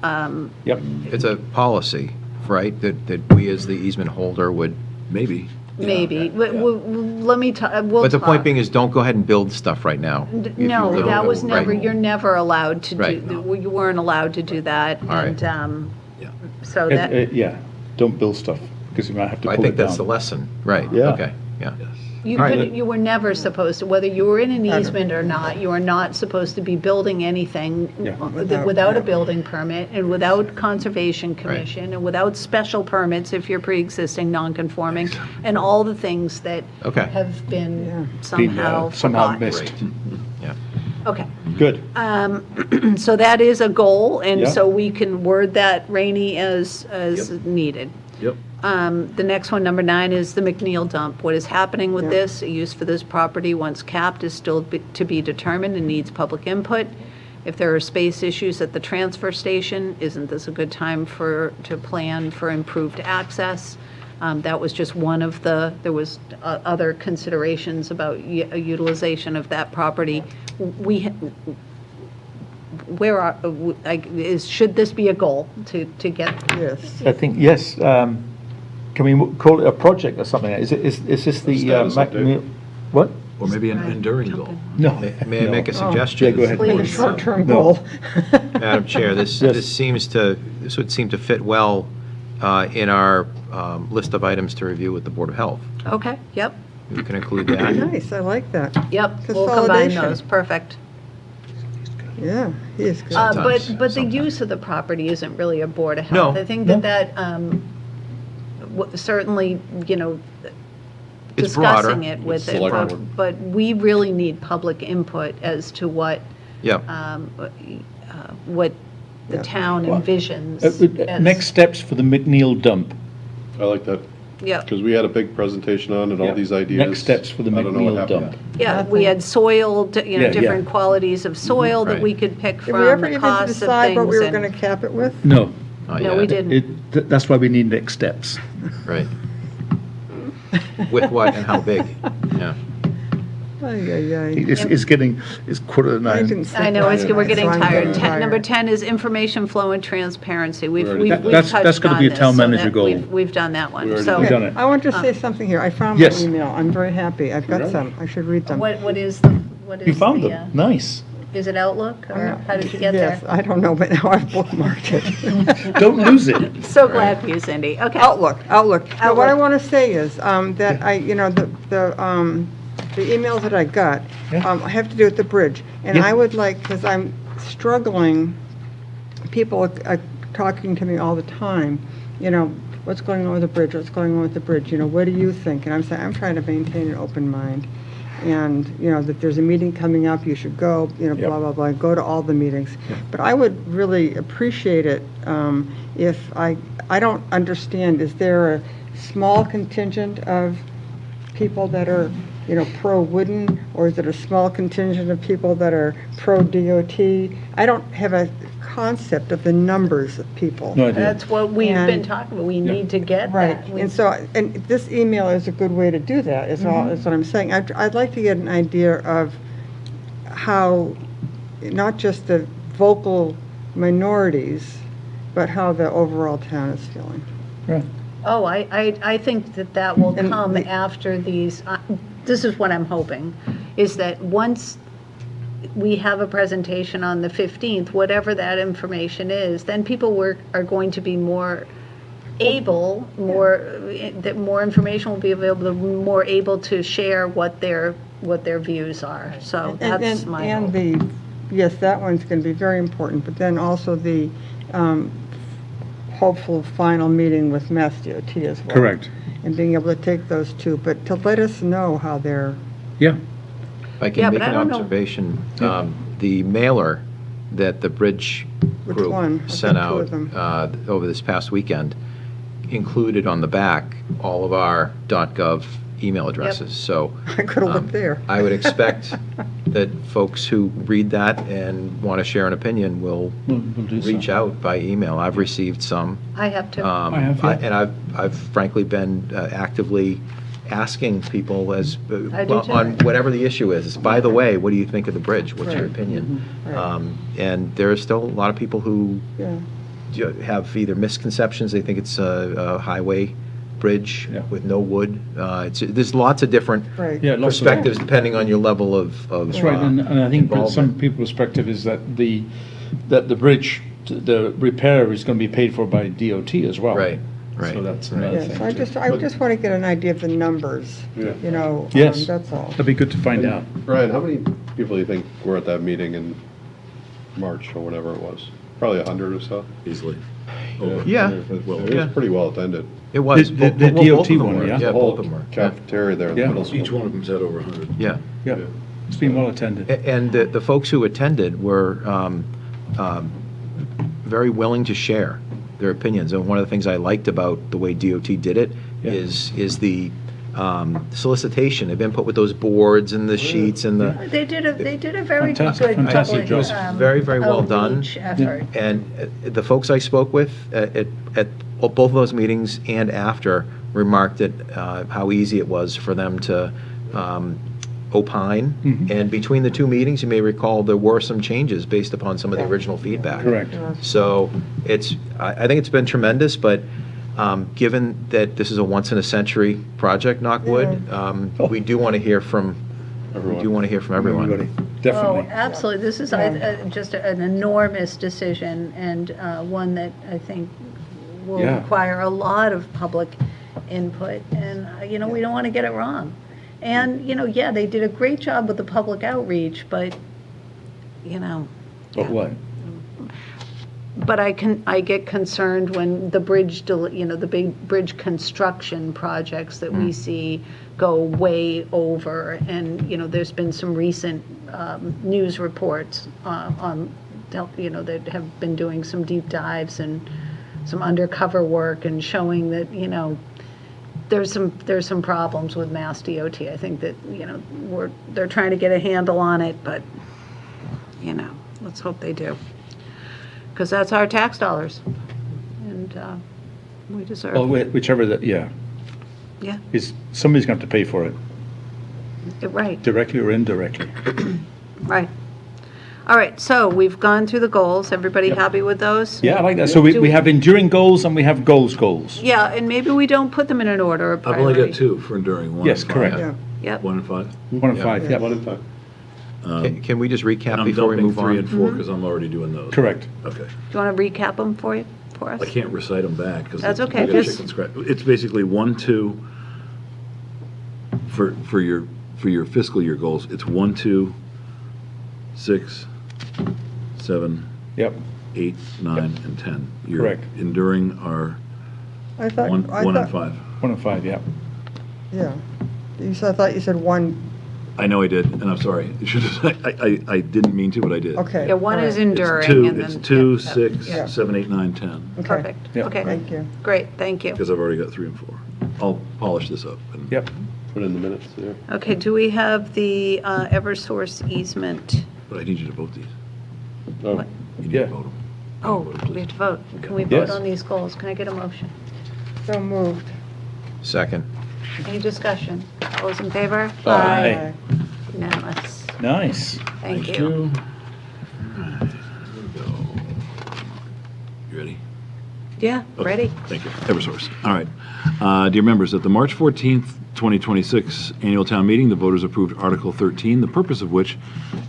Yep, It's a policy, right, that we as the easement holder would, Maybe. maybe, but let me, we'll but the point talk. being is, don't go ahead and build stuff right now. if you No, don't that know, was never, right? you're never allowed to Right. do, you weren't allowed to do that. All right. And, Yeah. so that, yeah, don't build stuff, because you might have to I pull it think that's the down. lesson, right, Yeah. okay, yeah. Yes. You All right. couldn't, you were never supposed to, whether you were in an easement or not, you are not supposed to be building anything without a building permit and without Conservation Commission and without special permits if you're pre-existing non-conforming and all the things that Okay. have been Been, somehow somehow forgotten. missed. Yeah. Okay. Good. So that is a goal, and Yeah. so we can word that, Rainey, as needed. Yep. The next one, number 9, is the McNeil dump. What is happening with Yeah. this? A use for this property, once capped, is still to be determined and needs public input. If there are space issues at the transfer station, isn't this a good time to plan for improved access? That was just one of there was other considerations about utilization of that property. Should this be a goal to get? Yes. I think, yes. Can we call it a project or something? Is this the? Status update. What? Or maybe an enduring goal. No. May I make a No. suggestion? Yeah, go ahead. Please. Short-term No. goal. Madam Chair, this would seem to fit well in our list of items to review with the Board of Health. Okay, yep, We can include that. Nice, I like that. yep. We'll combine Consolidation. those, perfect. Yeah, he is good. Sometimes, But the sometimes. use of the property isn't really a Board of No, Health. I think no. that certainly, It's broader. discussing it with it, Select but- board. but we really need public input as to what Yep. the town envisions. as- Next steps for the McNeil dump. I like that, Yeah, because we had a big presentation on it, all Yeah. these ideas. Next steps for the I don't know what McNeil happened. dump. yeah, we had soil, Yeah, different yeah. qualities of soil that Right. we could pick Did we from, ever the even costs of decide what we were things. going to cap it with? No, Not No, yet. we didn't. that's why we need next steps. Right. With what and how big? Yeah. Ay, ay, ay. It's 9:15. I didn't sleep I know, last we're night, getting so I'm tired. getting Number tired. 10 is information flow and transparency. We've already did we've that. touched That's gonna be a on town this, so manager that goal. We've done that one. We already So We've done it. I want to say something here. I found my Yes. email. I'm very happy. I've got Really? some. I should read them. what is You found them, nice. Is it Outlook, or how did you get Yes, there? I don't know, but now I've bookmarked it. Don't lose it. So glad for you, Cindy. Okay. Outlook. Now, what I Outlook. want to say is that the emails that I got Yeah. have to do with the bridge. And Yeah. I would like, because I'm struggling, people are talking to me all the time, what's going on with the bridge, what's going on with the bridge, what do you think? And I'm saying, I'm trying to maintain an open mind. And, that there's a meeting coming up, you should go, blah, blah, blah, go to all the meetings. But I would really appreciate it if I don't understand, is there a small contingent of people that are, pro-wooden, or is it a small contingent of people that are pro-DOT? I don't have a concept of the numbers of people. No idea. That's what we've been And- talking about. We need to get Right, that. and so, and this email is a good way to do that, is what I'm saying. I'd like to get an idea of how, not just the vocal minorities, but how the overall town is feeling. Right. Oh, I think that will And come the- after these, this is what I'm hoping, is that once we have a presentation on the 15th, whatever that information is, then people are going to be more able, that more information will be available, more able to share what their views are. So that's my hope. And yes, that one's going to be very important, but then also the hopeful final meeting with Mass DOT as well. Correct. And being able to take those two, but to let us know how they're, Yeah. If I Yeah, can make but I an don't know. observation, the mailer that the Bridge Which Group one? I've sent got two out of them. over this past weekend included on the back all of our .gov email addresses. So I could have looked there. I would expect that folks who read that and want to share an opinion will We'll do so. reach out by email. I've received some. I have to. I have, yeah. And I've frankly been actively asking people I do too. on whatever the issue is. By the way, what do you think of the bridge? What's your Right. opinion? Right. And there are still a lot of people who Yeah. have either misconceptions, they think it's a highway bridge Yeah. with no wood. There's lots of different Right. Yeah, lots of- perspectives depending on your level of That's right, and I think that some involvement. people's perspective is that the bridge, the repair is going to be paid for by DOT as well. Right. Right. So that's another Yes, thing. I too. just want to get an idea of the numbers, Yeah. you know. Yes. That's all. That'd be good to find out. Ryan, how many people do you think were at that meeting in March or whatever it was? Probably 100 or so? Easily. Yeah. It Well, was yeah. pretty well attended. It was. The Both DOT of them one, were. yeah? Yeah, The both whole of them were. cafeteria there in the Yeah. middle school. Each one of them's had over 100. Yeah. Yeah, it's been well attended. And the folks who attended were very willing to share their opinions. And one of the things I liked about the way DOT did it Yeah. is the solicitation of input with those boards and the sheets and the, They did a very Fantastic, good fantastic public, job. It was very, very well done. outreach effort. And the folks I spoke with at both of those meetings and after remarked at how easy it was for them to opine. And between the two meetings, you may recall, there were some changes based upon some of the original feedback. Correct. So I think it's been tremendous, but given that this is a once-in-a-century project, knock wood, we do want to hear from, everyone. Everybody, Oh, definitely. absolutely. This is just an enormous decision, and one that I think will Yeah. require a lot of public input, and, we don't want to get it wrong. And, they did a great job with the public outreach, but, But what? But I get concerned when the bridge, the big bridge construction projects that we see go way over. And, there's been some recent news reports on, that have been doing some deep dives and some undercover work and showing that, there's some problems with Mass DOT. I think that, they're trying to get a handle on it, but, let's hope they do. Because that's our tax dollars, and we deserve. Well, whichever, yeah. Yeah, Somebody's going to have to pay for it, right, directly or indirectly. right. All right, so we've gone through the goals. Everybody happy with those? Yeah, I like that. So we have enduring goals and we have goals. Yeah, and maybe we don't put them in an order of I've priority. only got 2 for enduring. 1 Yes, and 5. correct. Yeah. Yep. 1 and 5. 1 and 5, yeah. 1 and 5. Can we just recap And I'm before we dumping move 3 on? and 4 because I'm already doing those. Correct. Okay. Do you want to recap them for us? I can't recite them back because That's okay, Chicken just- scratch. It's basically 1, 2 for your fiscal year goals. It's 1, 2, 6, 7, Yep, 8, 9, and 10. You're Correct. enduring are I thought, 1 and 5. 1 and 5, yeah. Yeah. I thought you said one, I know I did, and I'm sorry. You should have, I didn't mean to, but I did. okay. Yeah, one is all right. enduring, and then. It's 2, yeah, 6, Yeah. 7, 8, 9, 10. Okay. Perfect, Yeah. okay. Thank you. Great, thank you. Because I've already got 3 and 4. I'll polish this up. And Yep. Put in the minutes there. Okay, do we have the Eversource easement? But I need you to vote these. Oh, What? You need Yeah. to vote them. Oh, we have to vote. Can we vote Yes. on these goals? Can I get a motion? So moved. Second. Any discussion? All those in favor? Aye. Unanimous. Nice. Thank you. All right, here we go. You ready? Yeah, Okay, ready? Thank you. Eversource. All right. Dear members, at the March 14th, 2026 annual town meeting, the voters approved Article 13, the purpose of which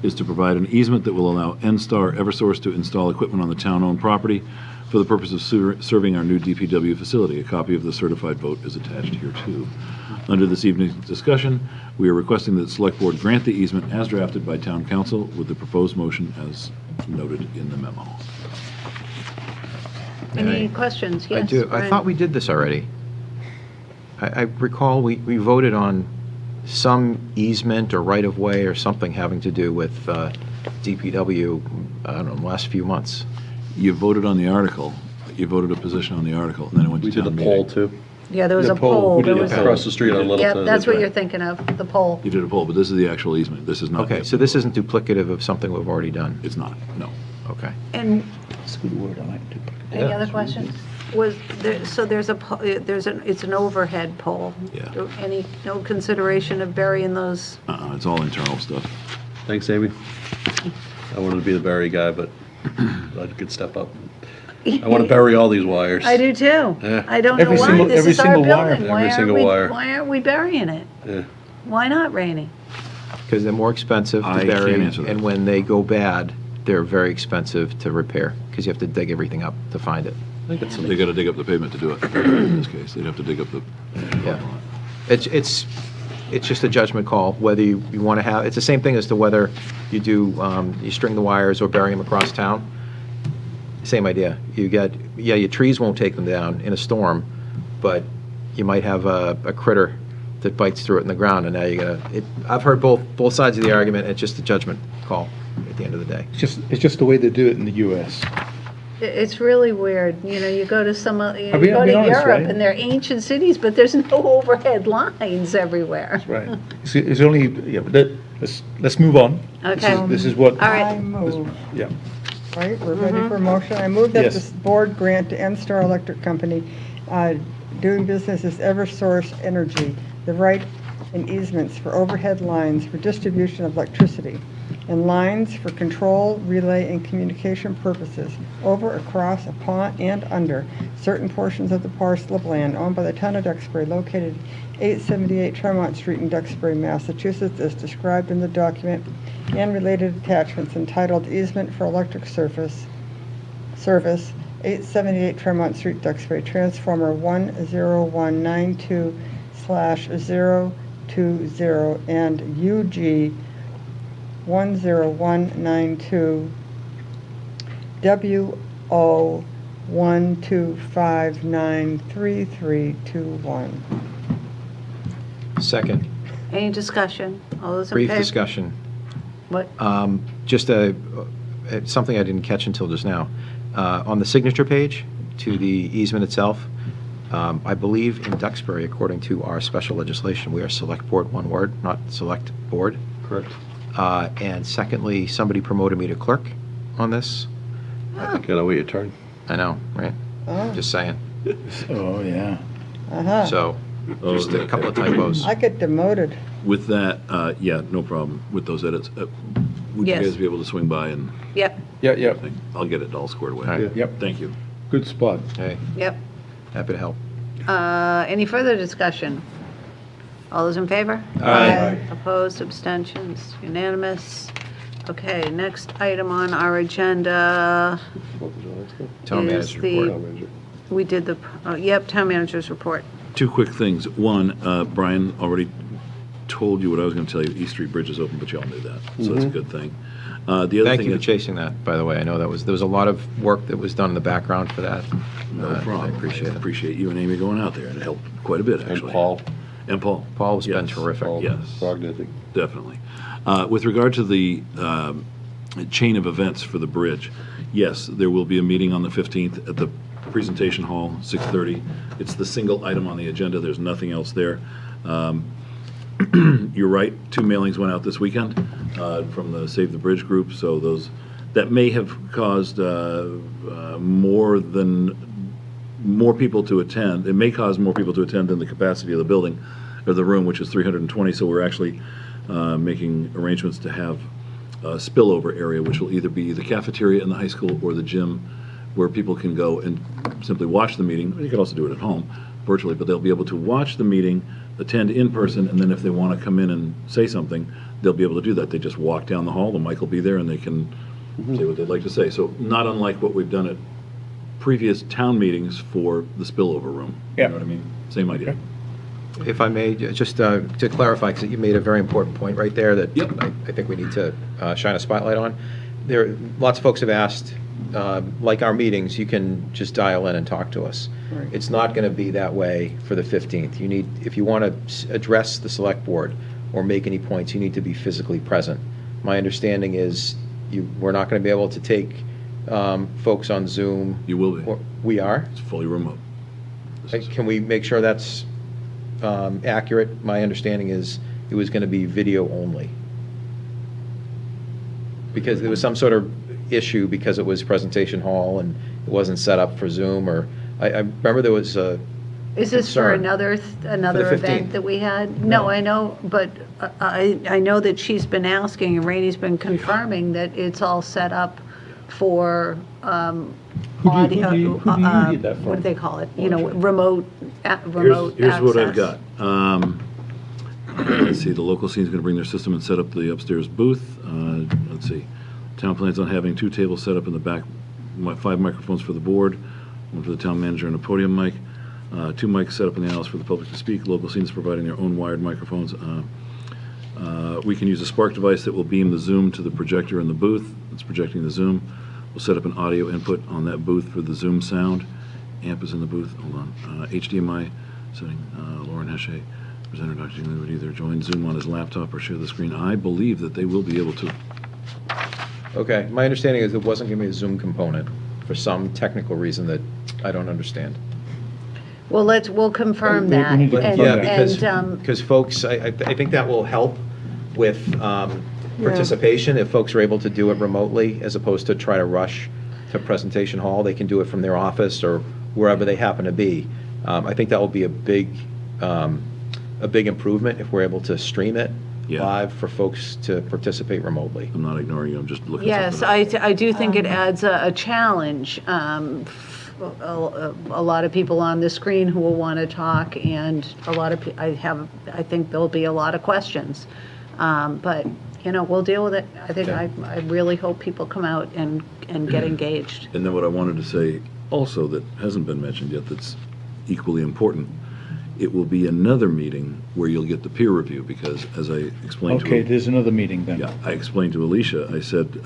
is to provide an easement that will allow NSTAR Eversource to install equipment on the town-owned property for the purpose of serving our new DPW facility. A copy of the certified vote is attached here too. Under this evening's discussion, we are requesting that the Select Board grant the easement as drafted by Town Council with the proposed motion as noted in the memo. Any questions? I Yes, do. I Brian? thought we did this already. I recall we voted on some easement or right-of-way or something having to do with DPW, I don't know, the last few months. You voted on the article, you voted a position on the article, and then it went to We did a town poll meeting. too. Yeah, there was The a poll. poll. We There did a was poll. Across the street on Littleton. Yep, that's what right. you're thinking of, the poll. You did a poll, but this is the actual easement. This is not. Okay, so this isn't duplicative of something we've already done? It's not, no. Okay. And That's a good word, I like to. any other questions? So there's it's an overhead pole. Yeah. No consideration of burying those? It's all internal stuff. Thanks, Amy. I wanted to be the Barry guy, but I could step up. I want to bury all these wires. I do too. Yeah. I don't know Every why. single- This every is our single wire. building. Why Every aren't single we- wire. Why aren't we burying it? Yeah. Why not, Rainey? Because they're more expensive I to can't bury, answer that. and when they go bad, they're very expensive to repair, because you have to dig everything up to find it. They got to dig up the pavement to do it. In this case, they'd have to dig up the. Yeah. It's just a judgment call, whether you want to have, it's the same thing as to whether you do, you string the wires or bury them across town. Same idea. You get, yeah, your trees won't take them down in a storm, but you might have a critter that bites through it in the ground, and now you gotta, I've heard both sides of the argument. It's just a judgment call at the end of the day. It's just the way they do it in the US. It's really weird, you know, you go to some, you I'll be go to honest, Europe right? and they're ancient cities, but there's no overhead lines everywhere. Right. It's only, yeah, but let's move on. Okay. This is what. All right. I move, Yeah. right, we're ready for a motion. I move that Yes. this board grant to NSTAR Electric Company, doing business as Eversource Energy, the right and easements for overhead lines for distribution of electricity and lines for control, relay, and communication purposes over, across, upon, and under certain portions of the parcel of land owned by the town of Duxbury located 878 Tremont Street in Duxbury, Massachusetts, as described in the document and related attachments entitled Easement for Electric Service, 878 Tremont Street, Duxbury, Transformer 10192/020 and UG 10192 WO 12593321. Second, Any discussion? All those in brief favor? discussion. What? Just something I didn't catch until just now. On the signature page to the easement itself, I believe in Duxbury, according to our special legislation, we are select board, one word, not select board. Correct. And secondly, somebody promoted me to clerk on this. Gotta wait your turn. I know, right? Oh. Just saying. Oh, yeah. Uh-huh. So, just a couple of typos. I get demoted. With that, yeah, no problem with those edits. Would you Yes. guys be able to swing by and Yep, Yeah. I'll get it all squared away. All right. Yep. Thank you. Good spot. Hey, yep. happy to help. Any further discussion? All those in favor? Aye. Opposed, abstentions, unanimous. Okay, next item on our agenda Town is manager's the, report. we did the, yep, town manager's report. Two quick things. One, Brian already told you what I was going to tell you. East Street Bridge is open, but you all knew that, so that's a good thing. The other Thank thing you for is, chasing that, by the way. I know there was a lot of work that was done in the background for that. no problem. I appreciate it. Appreciate you and Amy going out there. It helped quite a bit, And actually. Paul. And Paul. Paul has been Yes. terrific. Paul Yes. Brogdon. Definitely. With regard to the chain of events for the bridge, yes, there will be a meeting on the 15th at the presentation hall, 6:30. It's the single item on the agenda. There's nothing else there. You're right, 2 mailings went out this weekend from the Save the Bridge group, so that may have caused more people to attend. It may cause more people to attend than the capacity of the building, or the room, which is 320, so we're actually making arrangements to have a spillover area, which will either be the cafeteria in the high school or the gym, where people can go and simply watch the meeting. You can also do it at home, virtually, but they'll be able to watch the meeting, attend in person, and then if they want to come in and say something, they'll be able to do that. They just walk down the hall, the mic will be there, and they can say what they'd like to say. So not unlike what we've done at previous town meetings for the spillover room. Yeah. You know what I mean? Same idea. If I may, just to clarify, because you made a very important point right there that Yep. I think we need to shine a spotlight on. Lots of folks have asked, like our meetings, you can just dial in and talk to us. Right. It's not going to be that way for the 15th. You need, if you want to address the select board or make any points, you need to be physically present. My understanding is we're not going to be able to take folks on Zoom. You will be. We are? It's fully remote. This is- Can we make sure that's accurate? My understanding is it was going to be video only. Because there was some sort of issue because it was presentation hall and it wasn't set up for Zoom, or, I remember there was a Is this for concern. another For the event 15th. that we had? No, I know, but I know that she's been asking, and Rainey's been confirming that it's all set up for audio, who do you need that from? what do they call it? You know, remote Here's what I've access. got. Let's see, the local scene's going to bring their system and set up the upstairs booth. Let's see, town plans on having 2 tables set up in the back, 5 microphones for the board, one for the town manager and a podium mic, 2 mics set up in the aisles for the public to speak, local scenes providing their own wired microphones. We can use a Spark device that will beam the Zoom to the projector in the booth. It's projecting the Zoom. We'll set up an audio input on that booth for the Zoom sound. Amp is in the booth. Hold on. HDMI setting. Lauren Heshe, presenter Dr. Tingley, would either join Zoom on his laptop or share the screen. I believe that they will be able to. Okay, my understanding is it wasn't going to be a Zoom component for some technical reason that I don't understand. Well, we'll confirm We that. need to And- confirm Yeah, and, because folks, I think that will help with participation. If folks are able to do it remotely, as opposed to try to rush to presentation hall, they can do it from their office or wherever they happen to be. I think that will be a big improvement if we're able to stream it Yeah. live for folks to participate remotely. I'm not ignoring you. I'm just looking. Yes, something up. I do think it adds a challenge. A lot of people on the screen who will want to talk, and a lot of, I think there'll be a lot of questions. But, we'll deal with it. I think, I really hope people come out and get engaged. And then what I wanted to say also that hasn't been mentioned yet that's equally important, it will be another meeting where you'll get the peer review, because as I explained to Okay, there's another meeting then. Yeah, I explained to Alicia, I said,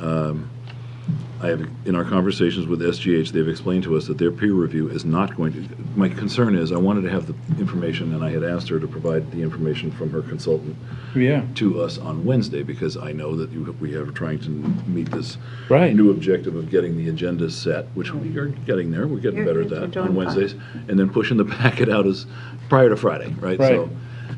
I have, in our conversations with SGH, they've explained to us that their peer review is not going to, my concern is, I wanted to have the information, and I had asked her to provide the information from her consultant Yeah, to us on Wednesday, because I know that we are trying to meet this Right. new objective of getting the agenda set, which we are getting there, we're getting better at You're that doing on fine. Wednesdays, and then pushing the packet out as prior to Friday, right? Right. So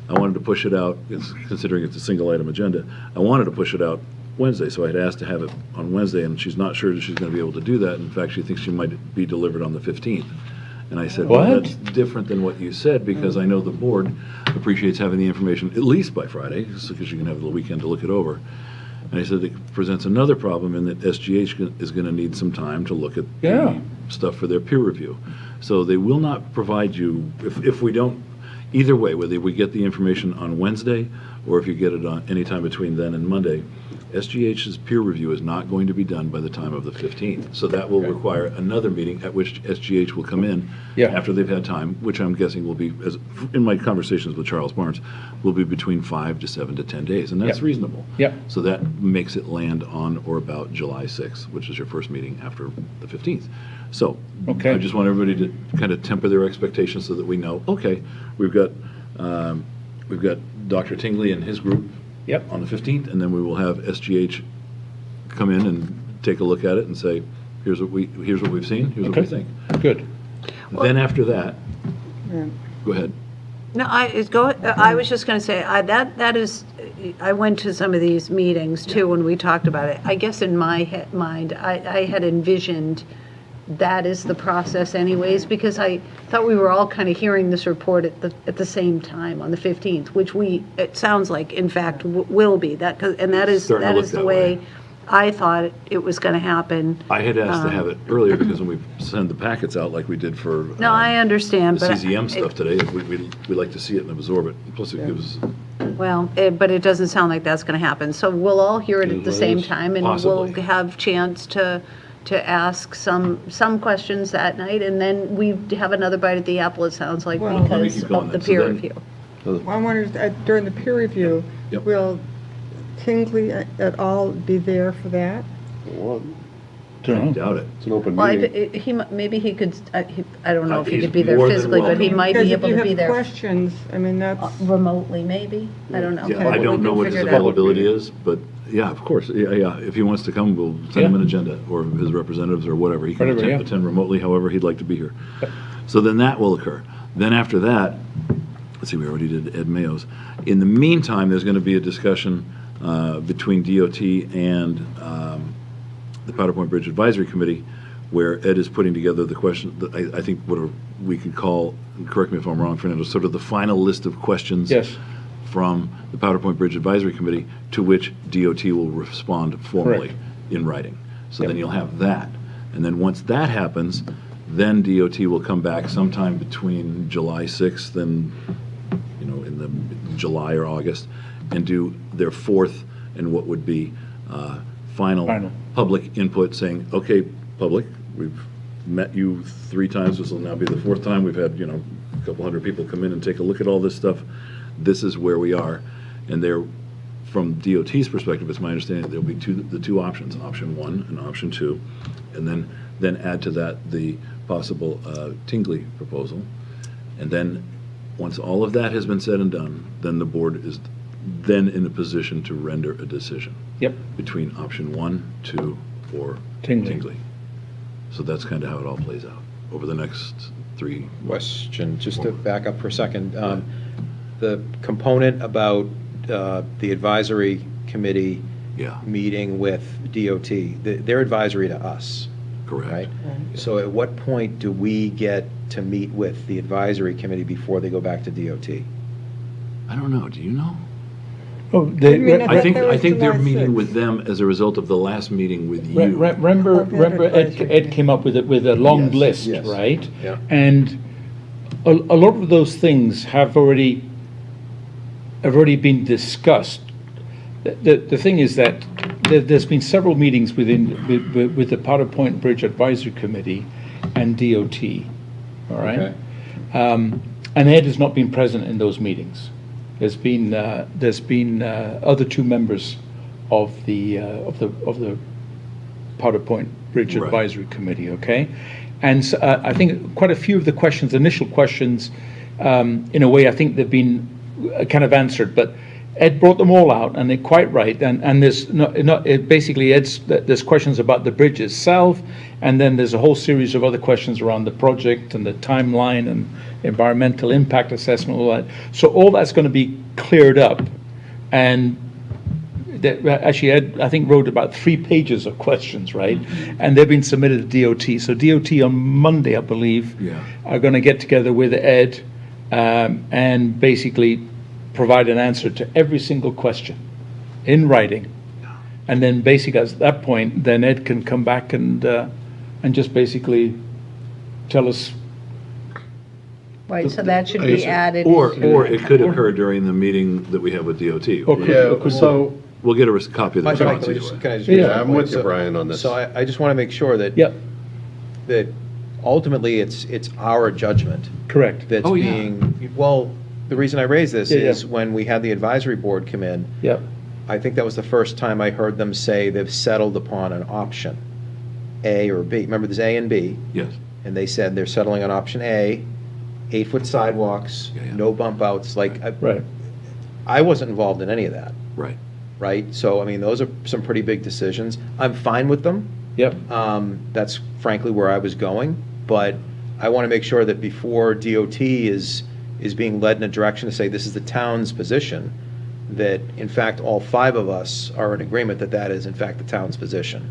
I wanted to push it out, considering it's a single item agenda, I wanted to push it out Wednesday, so I had asked to have it on Wednesday, and she's not sure that she's going to be able to do that. In fact, she thinks she might be delivered on the 15th. And I said, well, What? that's different than what you said, because I know the board appreciates having the information at least by Friday, because you can have the weekend to look it over. And I said it presents another problem in that SGH is going to need some time to look at Yeah. the stuff for their peer review. So they will not provide you, if we don't, either way, whether we get the information on Wednesday or if you get it on any time between then and Monday, SGH's peer review is not going to be done by the time of the 15th. So that will require another meeting at which SGH will come in Yeah. after they've had time, which I'm guessing will be, as in my conversations with Charles Barnes, will be between 5 to 7 to 10 days, and that's Yep. reasonable. Yep. So that makes it land on or about July 6th, which is your first meeting after the 15th. So Okay. I just want everybody to kind of temper their expectations so that we know, okay, we've got Dr. Tingley and his group Yep. on the 15th, and then we will have SGH come in and take a look at it and say, here's what we've seen, here's what we Okay. think. Good. Then after that, Yeah. go ahead. No, I was just going to say, that is, I went to some of these meetings too when we talked about it. I guess in my mind, I had envisioned that is the process anyways, because I thought we were all kind of hearing this report at the same time on the 15th, which it sounds like, in fact, will be. And that is Starting to look the that way way. I thought it was going to happen. I had asked to have it earlier because when we send the packets out like we did for No, I understand, the but. CZM stuff today, we like to see it and absorb it. Plus it gives, Well, but it doesn't sound like that's going to happen. So we'll all hear it at the same time, and Possibly. we'll have chance to ask some questions that night, and then we have another bite at the apple, it sounds like, Well, let me because keep going of the then. So peer then- review. Well, I wondered, during the peer review, Yep. will Tingley at all be there for that? Don't know. doubt it. It's an open Well, meeting. maybe he could, I don't know if he He's could be there more than physically, but he welcome. might be able to be Because if you there have questions, I mean, that's, remotely, maybe? I don't know. Yeah, I We don't can know what his figure it out. availability is, but yeah, of course, yeah. If he wants to come, we'll send him an agenda, or his representatives, or whatever. He can Whatever, yeah. attend remotely, however he'd like to be here. So then that will occur. Then after that, let's see, we already did Ed Mayo's. In the meantime, there's going to be a discussion between DOT and the Powder Point Bridge Advisory Committee, where Ed is putting together the question, I think what we could call, and correct me if I'm wrong, Fernando, sort of the final list of questions Yes. from the Powder Point Bridge Advisory Committee, to which DOT will respond formally Correct. in writing. So Yep. then you'll have that. And then once that happens, then DOT will come back sometime between July 6th and, in the July or August, and do their fourth and what would be final Final. public input, saying, okay, public, we've met you 3 times, this will now be the 4th time. We've had, a couple hundred people come in and take a look at all this stuff. This is where we are. And there, from DOT's perspective, it's my understanding that there'll be the two options, option 1 and option 2, and then add to that the possible Tingley proposal. And then, once all of that has been said and done, then the board is then in a position to render a decision Yep. between option 1, 2, or Tingley. Tingley. So that's kind of how it all plays out over the next 3 Question, just to back up for a second. The component about the advisory committee Yeah, meeting with DOT, they're advisory to us, correct. right? So at what point do we get to meet with the advisory committee before they go back to DOT? I don't know, do you know? Oh, I think That was they're July meeting 6th. with them as a result of the last meeting with you. remember advisory Ed came up with a long Yes, list, yes. right? Yeah. And a lot of those things have already been discussed. The thing is that there's been several meetings with the Powder Point Bridge Advisory Committee and DOT, all right? Okay. And Ed has not been present in those meetings. There's been other 2 members of the Powder Point Bridge Right. Advisory Committee, okay? And so, I think quite a few of the questions, initial questions, in a way, I think they've been kind of answered, but Ed brought them all out, and they're quite right. And there's basically there's questions about the bridge itself, and then there's a whole series of other questions around the project and the timeline and environmental impact assessment, all that. So all that's going to be cleared up, and actually Ed, I think, wrote about 3 pages of questions, right? And they've been submitted to DOT. So DOT on Monday, I believe, Yeah. are going to get together with Ed and basically provide an answer to every single question in writing. And then basically at that point, then Ed can come back and just basically tell us. Right, so that should be added. Or it could occur during the meeting that we have with DOT. Or could- Yeah, so, We'll get a copy of the Michael, response can I either just- way. can I just Yeah, make a I'm point with you, here? Brian, on this. So I just want to make sure that, Yep, that ultimately it's our judgment correct. that's Oh, yeah. being, well, the reason I raise this Yeah, yeah. is when we had the advisory board come in, Yep, I think that was the first time I heard them say they've settled upon an option, A or B. Remember, there's A and B, Yes, and they said they're settling on option A, 8-foot sidewalks, Yeah, yeah. no bump outs, like, right. I wasn't involved in any of that, right. right? So, I mean, those are some pretty big decisions. I'm fine with them. Yep, That's frankly where I was going, but I want to make sure that before DOT is being led in a direction to say this is the town's position, that in fact all 5 of us are in agreement that that is in fact the town's position.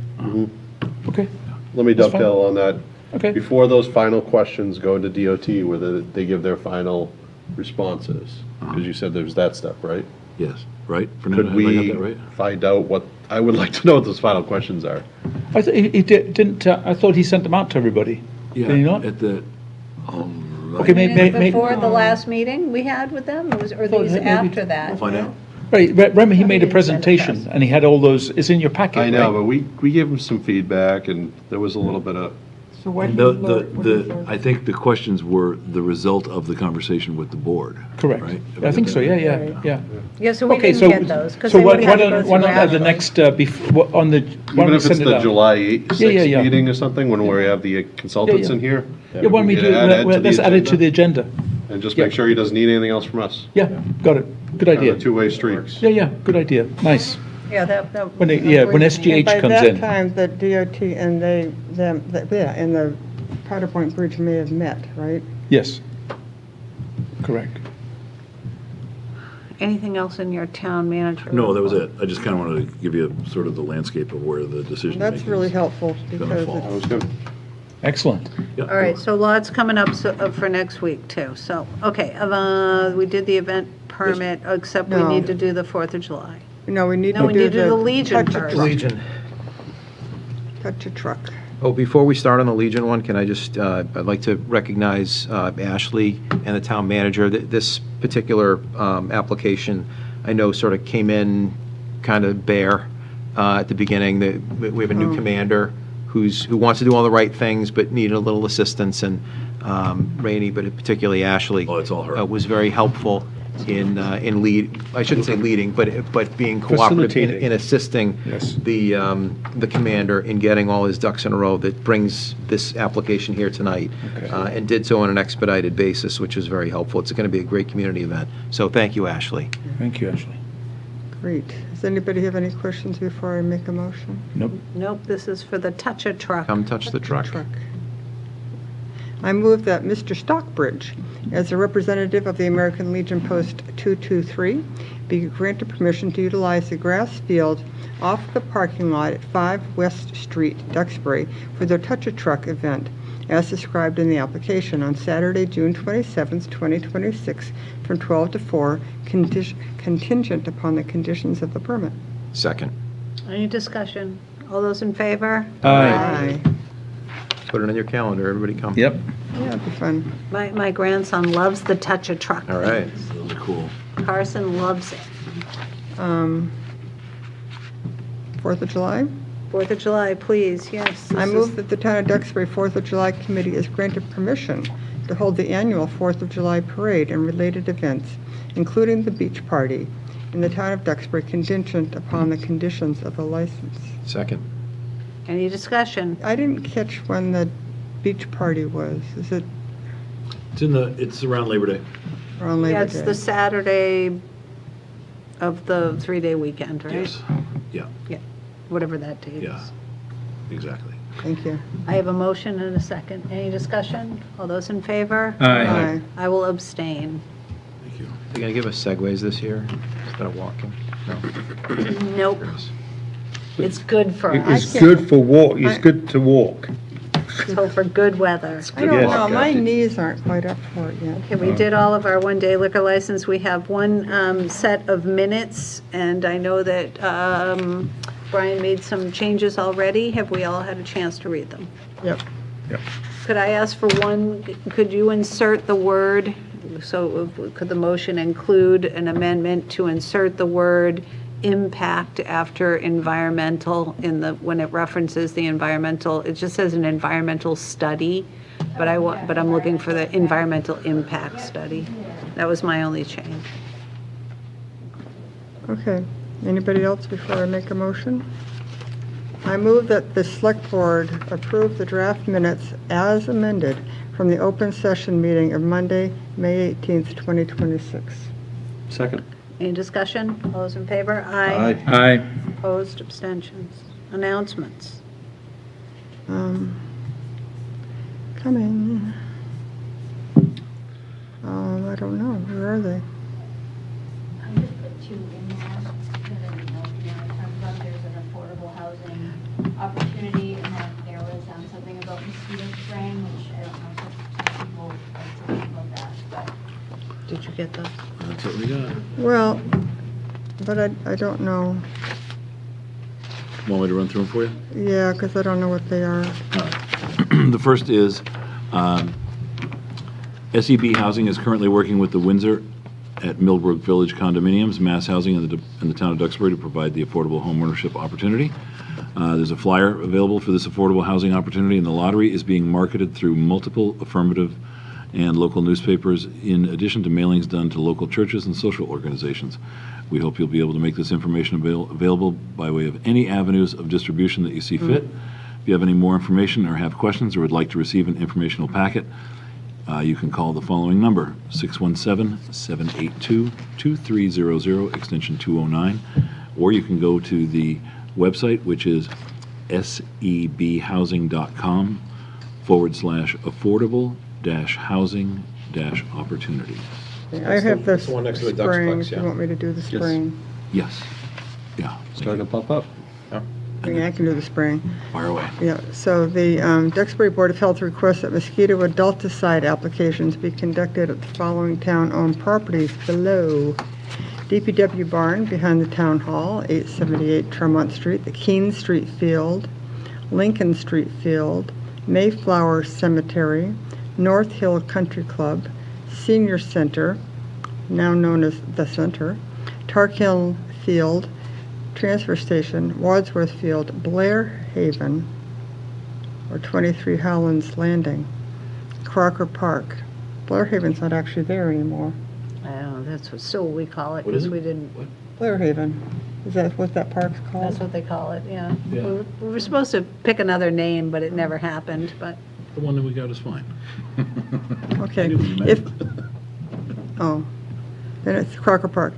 okay, let me That's fine. dovetail on that. okay. Before those final questions go to DOT, where they give their final responses, because you said there's that step, right? Yes, right? Fernando, Could have I got we that right? find out what, I would like to know what those final questions are. I thought he sent them out to everybody. Did he not? At the, Okay, maybe. Before the last meeting we had with them, or thought these maybe- after that? We'll find out. Right, remember he made a Maybe send it to presentation us. and he had all those, it's in your packet, I know, right? but we gave them some feedback, and there was a little bit of, So what The, he's the, looking the, for- I think the questions were the result of the conversation with the board. Correct. Right? I think so, yeah. Yeah, so we Okay, didn't so, get those, because so they why would have to go don't, through why not at the after. next, on the, why even don't we if it's send it the out? July Yeah, 6th yeah. meeting or something, when we have the consultants Yeah, in here. Yeah, why don't we could do, add Ed to let's add it to the agenda. And just yeah. make sure he doesn't need anything else from us. Yeah, got it, good Kind idea. of a two-way street. Yeah, good idea, nice. Yeah, that. When SGH By comes that in. time, the DOT and and the Powder Point Bridge may have met, right? Yes, correct. Anything else in your town manager? No, that was report? it. I just kind of wanted to give you sort of the landscape of where the decision making That's really helpful gonna because fall. That was good. Excellent. Yeah. All right, so lots coming up for next week, too. So, okay, we did the event permit, except we No. need to do the 4th of July. No, we need No, to we do need to do the Legion touch a first. truck. Legion. Touch a truck. Oh, before we start on the Legion one, can I just, I'd like to recognize Ashley and the town manager. This particular application, I know, sort of came in kind of bare at the beginning. We have a new commander who wants to do all the right things but needed a little assistance, and Rainey, but particularly Ashley. Oh, it's all her. Was very helpful in I shouldn't say leading, but being cooperative Facilitating. in assisting Yes. the commander in getting all his ducks in a row that brings this application here tonight, Okay. and did so on an expedited basis, which was very helpful. It's going to be a great community event. So thank you, Ashley. Thank you, Ashley. Great. Does anybody have any questions before I make a motion? Nope. Nope, this is for the touch-a-truck. Come touch the truck. I move that Mr. Stockbridge, as a representative of the American Legion Post 223, be granted permission to utilize the grass field off the parking lot at 5 West Street, Duxbury, for their Touch-a-Truck event, as described in the application, on Saturday, June 27th, 2026, from 12 to 4, contingent upon the conditions of the permit. Second. Any discussion? All those in favor? Aye. Put it on your calendar, everybody come. Yep. Yeah, it'd be fun. My grandson loves the touch-a-truck. All right. Those are cool. Carson loves it. 4th of July? 4th of July, please, yes. I this move is- that the Town of Duxbury 4th of July Committee is granted permission to hold the annual 4th of July Parade and related events, including the beach party, in the Town of Duxbury, contingent upon the conditions of the license. Second. Any discussion? I didn't catch when the beach party was. Is it It's around Labor Day. around Labor Yeah, Day? it's the Saturday of the 3-day weekend, right? Yes. Yeah, Yeah, whatever that date yeah, is. exactly. Thank you. I have a motion and a second. Any discussion? All those in favor? Aye. I will abstain. Thank you. You going to give us segues this year instead of walking? No. Nope. It's good for It's us, good for walk, it's good to walk. so for good weather. I don't Yes. know, my knees aren't quite up for it yet. Okay, we did all of our one-day liquor license. We have one set of minutes, and I know that Brian made some changes already. Have we all had a chance to read them? Yep. Could I ask for one, could you insert the word, so could the motion include an amendment to insert the word impact after environmental in the, when it references the environmental, it just says an environmental study, but I'm looking for the environmental impact study. That was my only change. Okay. Anybody else before I make a motion? I move that the Select Board approve the draft minutes as amended from the open session meeting of Monday, May 18th, 2026. Second. Any discussion? All those in favor? Aye. Opposed, abstentions. Announcements. Coming. I don't know. Where are they? I just put 2 in there, because I didn't know if you want to talk about, there's an affordable housing opportunity, and then there was something about mosquito spraying, which I don't know if some people like to talk about that, but Did you get those? That's what we got. Well, but I don't know. Want me to run through them for you? Yeah, because I don't know what they are. The first is, SEB Housing is currently working with the Windsor at Millbrook Village Condominiums, Mass Housing in the town of Duxbury to provide the affordable homeownership opportunity. There's a flyer available for this affordable housing opportunity, and the lottery is being marketed through multiple affirmative and local newspapers, in addition to mailings done to local churches and social organizations. We hope you'll be able to make this information available by way of any avenues of distribution that you see fit. If you have any more information or have questions or would like to receive an informational packet, you can call the following number, 617-782-2300, extension 209, or you can go to the website, which is sebhousing.com/affordable-housing-opportunity. I have the That's the one next to the Duxbury, spring, if you yeah. want me to do the spring. Yes. Yeah. Starting to pop up. Yeah, I can do the spring. Fire away. Yeah, so the Duxbury Board of Health requests that mosquito adulticide applications be conducted at the following town-owned properties below: DPW Barn behind the Town Hall, 878 Tremont Street, the Keene Street Field, Lincoln Street Field, Mayflower Cemetery, North Hill Country Club, Senior Center, now known as the Center, Tarkill Field, Transfer Station, Wadsworth Field, Blair Haven, or 23 Howlands Landing, Crocker Park. Blair Haven's not actually there anymore. Oh, that's what, so we call it, What is because it? we didn't, What? Blair Haven, is that what that park's called? that's what they call it, yeah. Yeah. We were supposed to pick another name, but it never happened, but, The one that we got is fine. Okay, I knew what you meant. if, oh, then it's Crocker Park.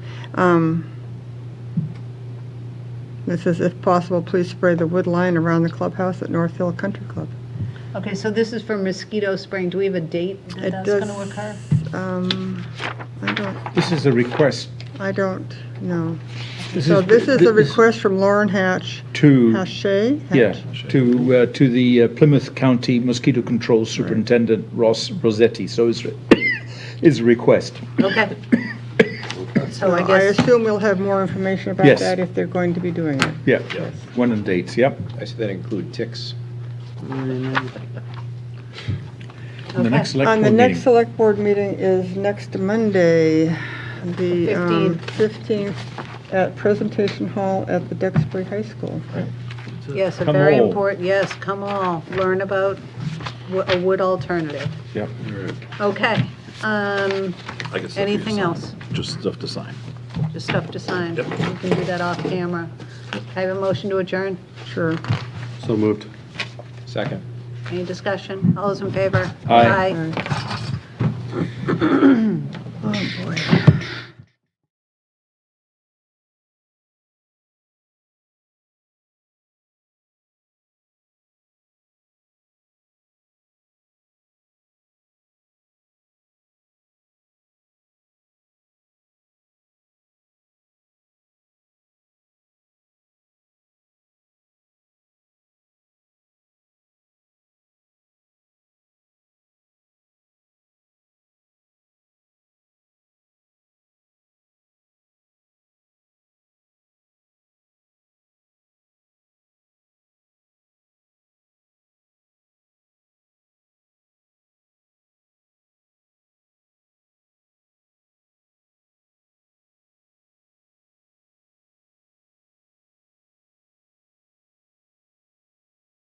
It says, if possible, please spray the wood line around the clubhouse at North Hill Country Club. okay, so this is for mosquito spraying. Do we have a date that It that's does, going to occur? This is a request I don't know. This So is- this is a this- request from Lauren Hatch, to, Hache? yeah, to the Plymouth County Mosquito Control Superintendent Ross Rossetti, so is a request. Okay. So I I guess, assume we'll have more information about Yes. that if they're going to be doing it. Yeah, one and dates, yep. I see that include ticks. The next select On the board next meeting. select board meeting is next Monday, the 15th. 15th, at Presentation Hall at the Duxbury High School. yes, a Come very all. important, yes, come all, learn about a wood alternative. Yep. Okay. I got stuff for you to Anything sign. else? Just stuff to sign. Just stuff to sign. Yep. You can do that off camera. I have a motion to adjourn. Sure. So moved. Second. Any discussion? All those in favor? Aye. Oh, boy.